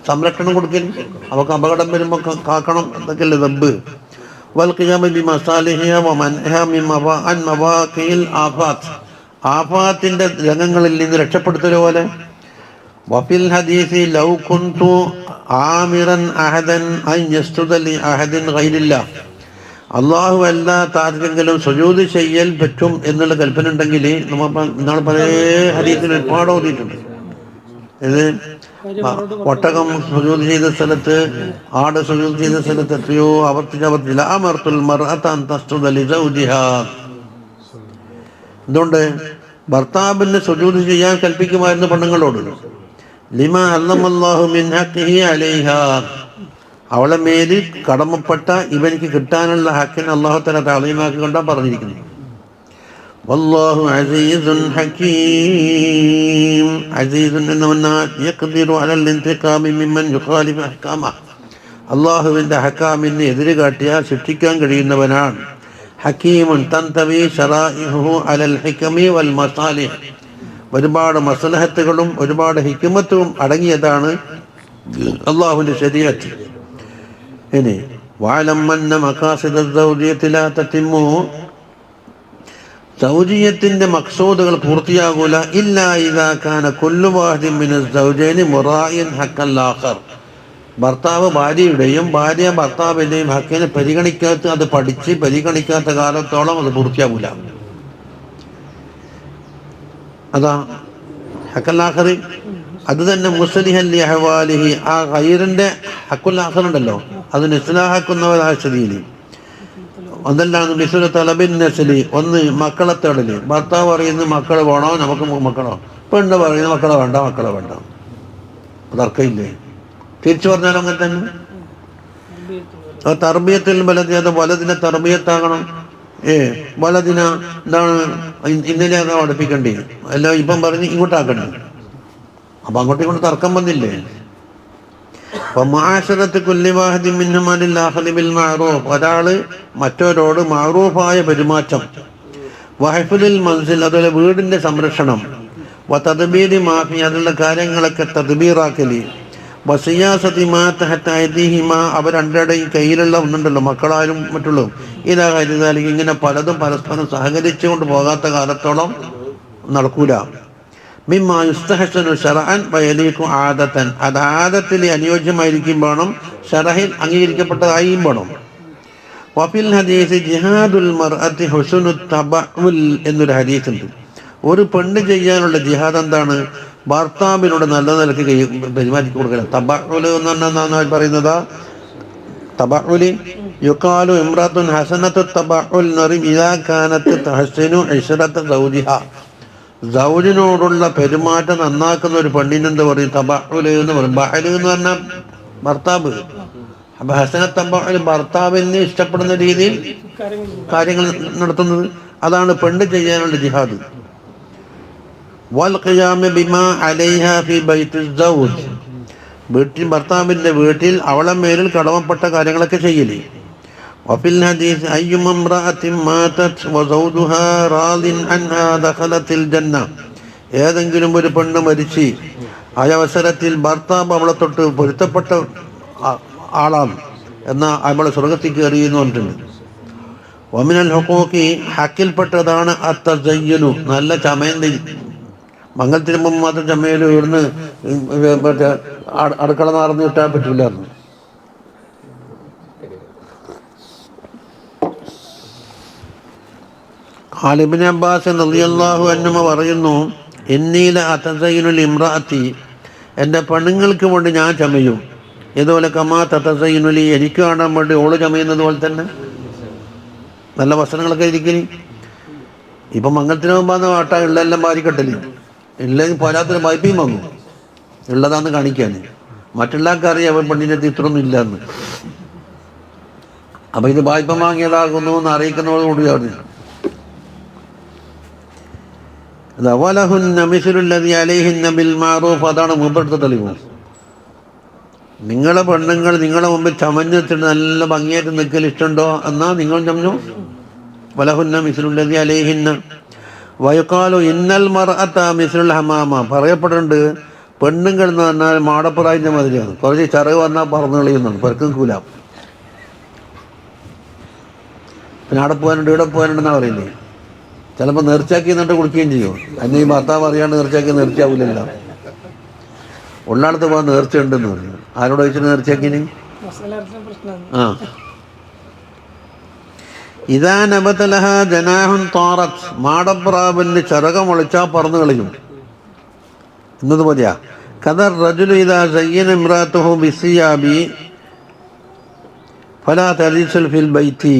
സംരക്ഷണം കൊടുക്കൽ, അവർക്ക് അപകടം വരുമ്പോൾ കാക്കണം, അതൊക്കെയല്ലേ ദബ്ബ്. വൽ ഖിയാമ ബി മസാലിഹിഹ വമൻഹ മിൻ അൻ മവാഖിൽ ആഫാത്ത്, ആഫാത്തിന്റെ രംഗങ്ങളിൽ നിന്ന് രക്ഷപ്പെടുത്തൽ പോലെ. വഫിൽ ഹദീസി ലൗ കുന്തു ആമിറൻ അഹദൻ അൻ യസ്ജുദ ലി അഹദിൻ ഗൈരില്ലാഹ്, അള്ളാഹു അല്ലാത്ത ആർക്കെങ്കിലും സുജൂദ് ചെയ്യൽ പറ്റും എന്നുള്ള കൽപ്പന ഉണ്ടെങ്കിൽ നമ്മൾ പല ഹദീസിൽ ഒരുപാട് ഓതിയിട്ടുണ്ട്. ഇത് ഒട്ടകം സുജൂദ് ചെയ്ത സ്ഥലത്ത്, ആട് സുജൂദ് ചെയ്ത സ്ഥലത്ത് എത്രയോ ആവർത്തിച്ച് അമർത്തുൽ മർഅത അൻ തസ്ജുദ ലിസൗജിഹാ. എന്തുകൊണ്ട്? ഭർത്താവിന് സുജൂദ് ചെയ്യാൻ കൽപ്പിക്കുമായിരുന്നു പെണ്ണുങ്ങളോട്. ലിമാ അല്ലമല്ലാഹു മിൻ ഹഖ്ഖിഹി അലൈഹാ, അവളെ മേലിൽ കടമപ്പെട്ട ഇവനിക്ക് കിട്ടാനുള്ള ഹക്കിന് അല്ലാഹു തആല തഅലീമാക്കി കൊണ്ടാണ് പറഞ്ഞിരിക്കുന്നത്. വല്ലാഹു അസീസുൻ ഹകീം. അസീസുൻ എന്ന് പറഞ്ഞാൽ യഖ്ദിറു അലൽ ഇന്തിഖാമി മിമ്മൻ യുഖാലിഫു അഹ്കാമഹ, അല്ലാഹുവിൻ്റെ ഹക്കാമിന് എതിര് കാട്ടിയാൽ ശിക്ഷിക്കാൻ കഴിയുന്നവനാണ്. ഹക്കീമുൻ തൻതവി ശറാഇഹു അലൽ ഹികമി വൽ മസാലിഹ്, ഒരുപാട് മസ്ലഹത്തുകളും ഒരുപാട് ഹിക്മത്തും അടങ്ങിയതാണ് അല്ലാഹുവിൻ്റെ ശരീഅത്ത്. ഇനി വഅലമ്മന്ന മഖാസിദ സൗജിയത്തി ലാ തതിമ്മു, സൗജിയത്തിന്റെ മഖ്സൂദുകൾ പൂർത്തിയാകൂല ഇല്ലാ ഇദാ കാന കുല്ലു വാഹിദിൻ മിനസ് സൗജൈനി മുറായിൻ ഹഖൽ ആഖർ, ഭർത്താവ് ഭാര്യയുടെയും ഭാര്യ ഭർത്താവിൻ്റെയും ഹക്കിനെ പരിഗണിക്കാത്ത, അത് പഠിച്ച് പരിഗണിക്കാത്ത കാലത്തോളം അത് പൂർത്തിയാകൂല. അതാ ഹഖൽ ആഖർ, അത് തന്നെ മുസ്ലിഹൻ ലി അഹ്വാലിഹി, ആ ഖൈറിന്റെ ഹഖുൽ ആഖർ ഉണ്ടല്ലോ, അതിന് ഇസ്ലാഹാക്കുന്നവരായ സ്ഥിതിയിൽ അതെല്ലാം മിസ്ല തലബിൻ നസ്ലി, ഒന്ന് മക്കളെ തേടല്. ഭർത്താവ് പറയുന്നത് മക്കളെ വേണോ, നമുക്ക് മക്കളോ, പെണ്ണ് പറയുന്നത് മക്കളെ വേണ്ട, മക്കളെ വേണ്ട, തർക്കമില്ലേ? തിരിച്ചു പറഞ്ഞാലും അങ്ങനെ തന്നെ. തർബിയത്തിൽ വലതി, അത് വലതിനെ തർബിയത്താകണം. വലതിന എന്താണ് ഇന്നലെ അതാ പഠിപ്പിക്കണ്ടേ, അല്ല ഇപ്പം പറഞ്ഞ് ഇങ്ങോട്ടാക്കണ്ടേ, അപ്പൊ അങ്ങോട്ടും ഇങ്ങോട്ട് തർക്കം വന്നില്ലേ? ഒരാള് മറ്റൊരോട് മഅറൂഫായ പെരുമാറ്റം, വഹഫുൽ മൻസിൽ, അതുപോലെ വീടിന്റെ സംരക്ഷണം, വതദ്ബീരി മാഫി, അതിലുള്ള കാര്യങ്ങളൊക്കെ തദ്ബീറാക്കലി, വസിയാസതി മാ തഹത അയ്ദിഹിമാ, അവർ രണ്ടുപേരുടെയും കയ്യിലുള്ള ഒന്നുണ്ടല്ലോ, മക്കളായാലും മറ്റുള്ളൂ, ഇതാ കരുതാലും ഇങ്ങനെ പലതും പരസ്പരം സഹകരിച്ചുകൊണ്ട് പോകാത്ത കാലത്തോളം നടക്കൂല. മിമ്മാ യുസ്തഹസനു ശറഅൻ വയലീഖു ആദതൻ, അത് ആദത്തിൽ അനുയോജ്യമായിരിക്കും വേണം, ശറഹിൽ അംഗീകരിക്കപ്പെട്ടതായും വേണം. വഫിൽ ഹദീസ് ജിഹാദുൽ മർഅത്തി ഹുസ്നുൽ തബഉൽ എന്നൊരു ഹദീസ് ഉണ്ട്. ഒരു പെണ്ണ് ചെയ്യാനുള്ള ജിഹാദ് എന്താണ്? ഭർത്താവിനോട് നല്ല നിലക്ക് പെരുമാറ്റി കൊടുക്കണം. തബഉൽ എന്ന് പറഞ്ഞാൽ പറയുന്നതാ, തബഉൽ യുഖാലു ഇംറത്തുൻ ഹസനത്തു തബഉൽ നറി ഇദാ കാനത്ത് തഹസിനു ഇശ്റത സൗജിഹാ, സൗജിനോടുള്ള പെരുമാറ്റം നന്നാക്കുന്ന ഒരു പെണ്ണിനെന്ത് പറയും? തബഉൽ എന്ന് പറയും. ബഅൽ എന്ന് പറഞ്ഞാൽ ഭർത്താവ്. അപ്പൊ ഹസനത്ത് തബഉൽ, ഭർത്താവിന് ഇഷ്ടപ്പെടുന്ന രീതിയിൽ കാര്യങ്ങൾ നടത്തുന്നത്, അതാണ് പെണ്ണ് ചെയ്യാനുള്ള ജിഹാദ്. വൽ ഖിയാമ ബിമാ അലൈഹാ ഫി ബൈത്തിസ് സൗജ്, വീട്ടിൽ ഭർത്താവിൻ്റെ വീട്ടിൽ അവളെ മേലിൽ കടമപ്പെട്ട കാര്യങ്ങളൊക്കെ ചെയ്യല്. വഫിൽ ഹദീസ് അയ്യുമ ഇംറഅത്തിൻ മാതത് വസൗജുഹാ റാദിൻ അൻഹാ ദഖലത്തിൽ ജന്ന, ഏതെങ്കിലും ഒരു പെണ്ണ് മരിച്ച് ആ അവസരത്തിൽ ഭർത്താവ് അവളെ തൊട്ട് പൊരുത്തപ്പെട്ട ആളാണ് എന്നാൽ അവളെ സ്വർഗത്തിൽ കയറി എന്ന് പറഞ്ഞിട്ടുണ്ട്. വമിനൽ ഹുഖൂഖി, ഹക്കിൽപ്പെട്ടതാണ് അത്തസയ്യുനു, നല്ല ചമയം. മംഗലത്തിന് മുമ്പ് മാത്രം ചമയൽ ഇവിടുന്ന് മറ്റേ അടുക്കള നടന്നു കിട്ടാൻ പറ്റില്ലായിരുന്നു. ഇബ്നു അബ്ബാസ് റളിയല്ലാഹു അൻഹു പറയുന്നു, എന്നീല അതസയ്യുനുൽ ഇംറഅത്തി, എൻ്റെ പെണ്ണുങ്ങൾക്ക് വേണ്ടി ഞാൻ ചമയും. ഇതുപോലെ കമാ തതസയ്യുനുലി, എനിക്ക് കാണാൻ വേണ്ടി ഓള് ചമയുന്നത് പോലെ തന്നെ നല്ല വസ്ത്രങ്ങളൊക്കെ ഇരിക്കല്. ഇപ്പം മംഗലത്തിന് മുമ്പാന്ന് വാട്ട ഉള്ളതെല്ലാം വാരിക്കെട്ടല്, ഇല്ലെങ്കിൽ പോരാത്തൊരു വായ്പയും വാങ്ങും, ഉള്ളതാന്ന് കാണിക്കാൻ. മറ്റുള്ളവർക്ക് അറിയാം അവൻ പെണ്ണിൻ്റെ ഇത്രയൊന്നും ഇല്ലയെന്ന്. അപ്പം ഇത് വായ്പ വാങ്ങിയതാകുന്നു എന്ന് അറിയിക്കുന്നതോടുകൂടി പറഞ്ഞു. അതാണ് മുമ്പെടുത്ത തെളിവ്. നിങ്ങളെ പെണ്ണുങ്ങൾ നിങ്ങളെ മുമ്പിൽ ചമഞ്ഞിട്ട് നല്ല ഭംഗിയായിട്ട് നിൽക്കൽ ഇഷ്ടമുണ്ടോ എന്നാൽ നിങ്ങൾ ചമഞ്ഞു. വലഹുന്ന മിസ്ലുല്ലദി അലൈഹിന്ന വയക്കാലു ഇന്നൽ മർഅത മിസ്ലുൽ ഹമാമ, പറയപ്പെടുന്നുണ്ട് പെണ്ണുങ്ങൾ എന്ന് പറഞ്ഞാൽ മാടപ്പുറായിൻ്റെ മാതിരിയാണ്, കുറച്ച് ചറവ് വന്നാൽ പറന്ന് കളിയുന്നതാണ്, പെരക്കൂല. പിന്നെ അവിടെ പോകാനുണ്ട് ഇവിടെ പോകാനുണ്ടെന്നാണ് പറയുന്നത്. ചിലപ്പോൾ നേർച്ചയാക്കി എന്നിട്ട് കുടിക്കുകയും ചെയ്യും. അതിന് ഈ ഭർത്താവ് അറിയാണ്ട് നേർച്ചയാക്കി നേർച്ചയാവില്ലല്ലോ. ഉള്ളാടത്ത് പോകാൻ നേർച്ചയുണ്ടെന്ന് പറഞ്ഞു. ആരോട് ചോദിച്ചിട്ട് നേർച്ചയാക്കിന്? ആ ഇതാ നബതലഹ ജനാഹുൻ താറത്ത്, മാടപ്രാവിന് ചിറകം മുളച്ചാൽ പറന്നു കളിക്കും എന്നത് മതിയാ. കദർ റജുലു ഇദാ സയ്യന ഇംറാത്തുഹു ബിസിയാബി ഫലാ തരിസുൽ ഫിൽ ബൈത്തി.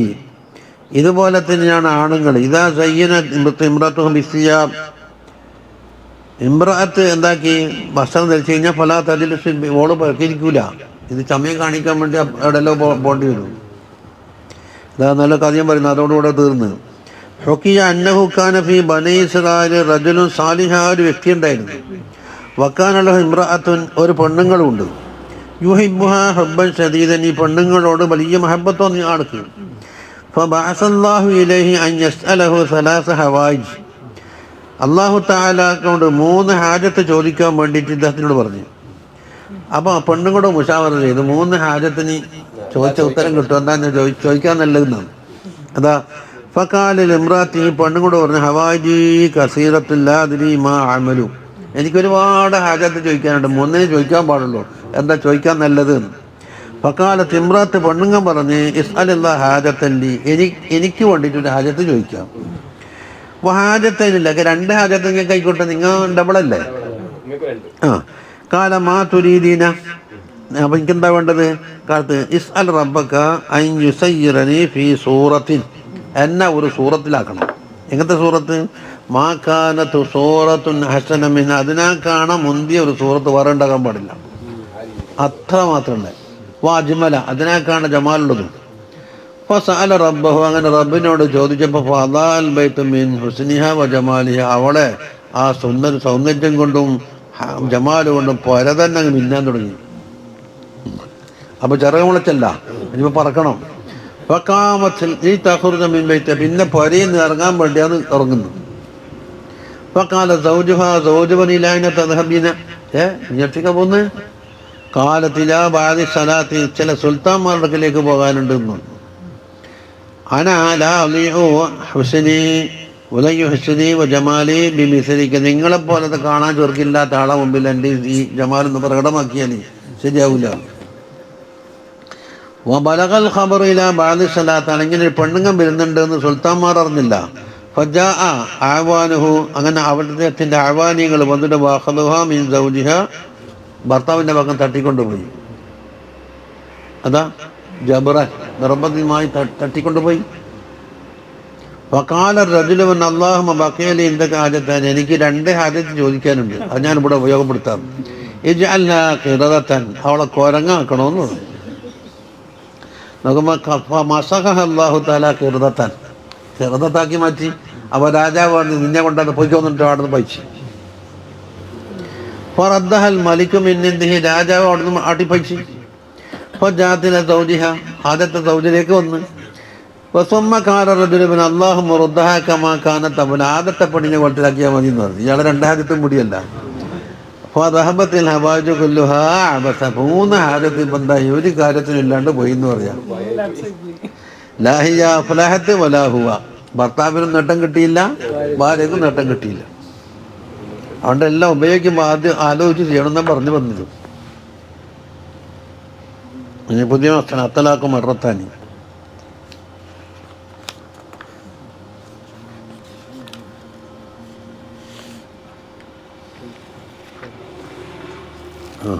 ഇതുപോലെ തന്നെയാണ് ആണുങ്ങൾ. ഇദാ സയ്യന ഇംറാത്തുഹു ബിസിയാബ്, ഇമ്രാത്ത് എന്താക്കി വസ്ത്രം ധരിച്ചു കഴിഞ്ഞാൽ ഫലാ തരിസുൽ, ഓള് പഴക്കിരിക്കൂല. ഇത് ചമയം കാണിക്കാൻ വേണ്ടി എവിടെല്ലോ പോകേണ്ടി വരും. ഇതാ നല്ല കാര്യം പറയുന്നത്. അതോടുകൂടെ തീർന്ന്. ഹുക്കിയ അന്നഹു കാന ഫീ ബനീ ഇസ്രായേൽ റജുലുൻ സാലിഹ, ഒരു വ്യക്തി ഉണ്ടായിരുന്നു. വക്കാനലഹു ഇമ്രഅത്തുൻ, ഒരു പെണ്ണുങ്ങളുണ്ട്. യുഹിബ്ബുഹ ഹുബ്ബൻ ശദീദൻ, ഈ പെണ്ണുങ്ങളോട് വലിയ മഹബത്ത് തോന്നി ആൾക്ക്. ഫബഅസല്ലാഹു ഇലൈഹി അൻ യസ്അലഹു സലാസ ഹവായിജ്, അല്ലാഹു തആല കൊണ്ട് 3 ഹാജത്ത് ചോദിക്കാൻ വേണ്ടിയിട്ട് ഇദ്ദേഹത്തിനോട് പറഞ്ഞു. അപ്പോൾ പെണ്ണുങ്ങളോട് മുഷാവറ ചെയ്തു 3 ഹാജത്തിന് ചോദിച്ച ഉത്തരം കിട്ടും, എന്താ ചോദിക്കാൻ നല്ലതെന്നാണ്. അതാ ഫഖാലിൽ ഇമ്രാത്തി, ഈ പെണ്ണുങ്ങളോട് പറഞ്ഞു ഹവായിജി കസീറത്തുല്ലാ അദ്രി മാ അമലു, എനിക്കൊരുപാട് ഹാജത്ത് ചോദിക്കാനുണ്ട്, 3 ചോദിക്കാൻ പാടുള്ളൂ, എന്താ ചോദിക്കാൻ നല്ലത്? ഫഖാലത്ത് ഇമ്രാത്ത്, പെണ്ണുങ്ങൻ പറഞ്ഞ് ഇസ്അലില്ലാ ഹാജത്തല്ലി, എനിക്ക് വേണ്ടിയിട്ടൊരു ഹാജത്ത് ചോദിക്കാം. ഹാജത്തില്ല, 2 ഹാജത്ത് നിങ്ങൾക്ക് ആയിക്കോട്ടെ, നിങ്ങൾ ഡബിളല്ലേ. ആ കാല മാ തുരീദീന, അപ്പം എനിക്കെന്താ വേണ്ടത്? കാലത്ത് ഇസ്അൽ റബ്ബക അൻ യുസയ്യിറനി ഫീ സൂറത്തിൻ, എന്നെ ഒരു സൂറത്തിലാക്കണം. എങ്ങനത്തെ സൂറത്ത്? മാ കാനത്തു സൂറത്തുൻ ഹസന മിൻ, അതിനേക്കാണ് മുന്തിയ ഒരു സൂറത്ത് വേറെ ഉണ്ടാകാൻ പാടില്ല, അത്ര മാത്രമല്ല. വാജ്മല, അതിനേക്കാണ് ജമാലുള്ളതും. അപ്പോൾ സഅല റബ്ബഹു, അങ്ങനെ റബ്ബിനോട് ചോദിച്ചപ്പോൾ ഫദാൽ ബൈത്ത് മിൻ ഹുസ്നിഹ വ ജമാലിഹ, അവളെ ആ സൗന്ദര്യം കൊണ്ടും ജമാല് കൊണ്ടും പൊര തന്നെ അങ്ങ് മിന്നാൻ തുടങ്ങി. അപ്പോൾ ചിറക് മുളച്ചല്ല, ഇനിയിപ്പോൾ പറക്കണം. ഫഖാമത്തിൽ ഈ തഖറുജ മിൻ ബൈത്ത്, പിന്നെ പൊരയിൽ നിന്ന് ഇറങ്ങാൻ വേണ്ടിയാണ് ഇറങ്ങുന്നത്. ഫഖാല സൗജുഹ സൗജു ബനിലായിന തദ്ഹബീന, ഞെട്ടിക്കാൻ പോകുന്നത്? കാലത്തിലാ ബാദി സലാത്തി, ചില സുൽത്താൻമാരുടെ അടുക്കലേക്ക് പോകാനുണ്ടെന്ന്. അന ലാ അളിഉ ഹുസ്നി ഉലയ്യു ഹുസ്നി വ ജമാലി ബിമിസ്ലിക, നിങ്ങളെപ്പോലത്തെ കാണാൻ ചെറുക്കില്ലാത്ത ആളെ മുമ്പിൽ എൻ്റെ ഈ ജമാലൊന്ന് പ്രകടമാക്കിയാൽ ശരിയാവില്ല. ബലഗൽ ഖബർ ഇലാ ബാദി സലാത്താണ്, ഇങ്ങനെ ഒരു പെണ്ണുങ്ങൻ വരുന്നുണ്ട് എന്ന് സുൽത്താൻമാർ അറിഞ്ഞില്ല. ഫജാ ആവാനുഹു, അങ്ങനെ അവിടുത്തെ ആവാനികൾ വന്നിട്ട് വഖദുഹ മിൻ സൗജിഹ, ഭർത്താവിൻ്റെ ഭാഗം തട്ടിക്കൊണ്ടുപോയി. അതാ ജബറൻ, നിർബന്ധമായി തട്ടിക്കൊണ്ടുപോയി. വഖാല റജുലു അല്ലാഹുമ്മ ബഖിയലി ഇൻദക ഹാജത്താൻ, എനിക്ക് 2 ഹാജത്ത് ചോദിക്കാനുണ്ട്, അത് ഞാനിവിടെ ഉപയോഗപ്പെടുത്താം. ഇജ്അൽനാ ഖിറദതൻ, അവളെ കുരങ്ങാക്കണമെന്ന് പറഞ്ഞു. നോക്കുമ്പോൾ മസഖഹ അല്ലാഹു തആല ഖിറദതൻ, ഖിറദത്താക്കി മാറ്റി. അപ്പോൾ രാജാവ് പറഞ്ഞു നിന്നെ കൊണ്ടത് പൊയ്ക്കോന്നിട്ട് അവിടെ നിന്ന് പൈച്ചു. ഫറദ്ദഹൽ മലിക്കു മിൻ ഇൻദിഹി, രാജാവ് അവിടെ നിന്ന് ആട്ടിപ്പൈച്ചു. ഫജാത്തില സൗജിഹ, ആദ്യത്തെ സൗജിലേക്ക് വന്ന്. വസുമ്മ കാല റജുലു ബിൻ അല്ലാഹുമ്മ റുദ്ദഹ കമാ കാനത്, അവൻ ആദ്യത്തെ പെണ്ണിനെ കുളത്തിലാക്കിയാൽ മതി എന്ന് പറഞ്ഞു. ഇയാളെ 2 ഹാജത്തും മുടിയല്ല. ഫദഹബത്തിൽ ഹവാജു കുല്ലുഹാ അബസ, 3 ഹാജത്ത് ബന്ധായി, ഒരു കാര്യത്തിനില്ലാണ്ട് പോയി എന്ന് പറയാം. ലാഹിയ ഫലഹത്ത് വലാഹുവ, ഭർത്താവിനും നേട്ടം കിട്ടിയില്ല, ഭാര്യക്കും നേട്ടം കിട്ടിയില്ല. അതുകൊണ്ട് എല്ലാം ഉപയോഗിക്കുമ്പോൾ ആദ്യം ആലോചിച്ച് ചെയ്യണമെന്നാണ് പറഞ്ഞു വന്നത്. ഇനി പുതിയ മസ്തന അത്തലാക്കും മറത്താനി. ആ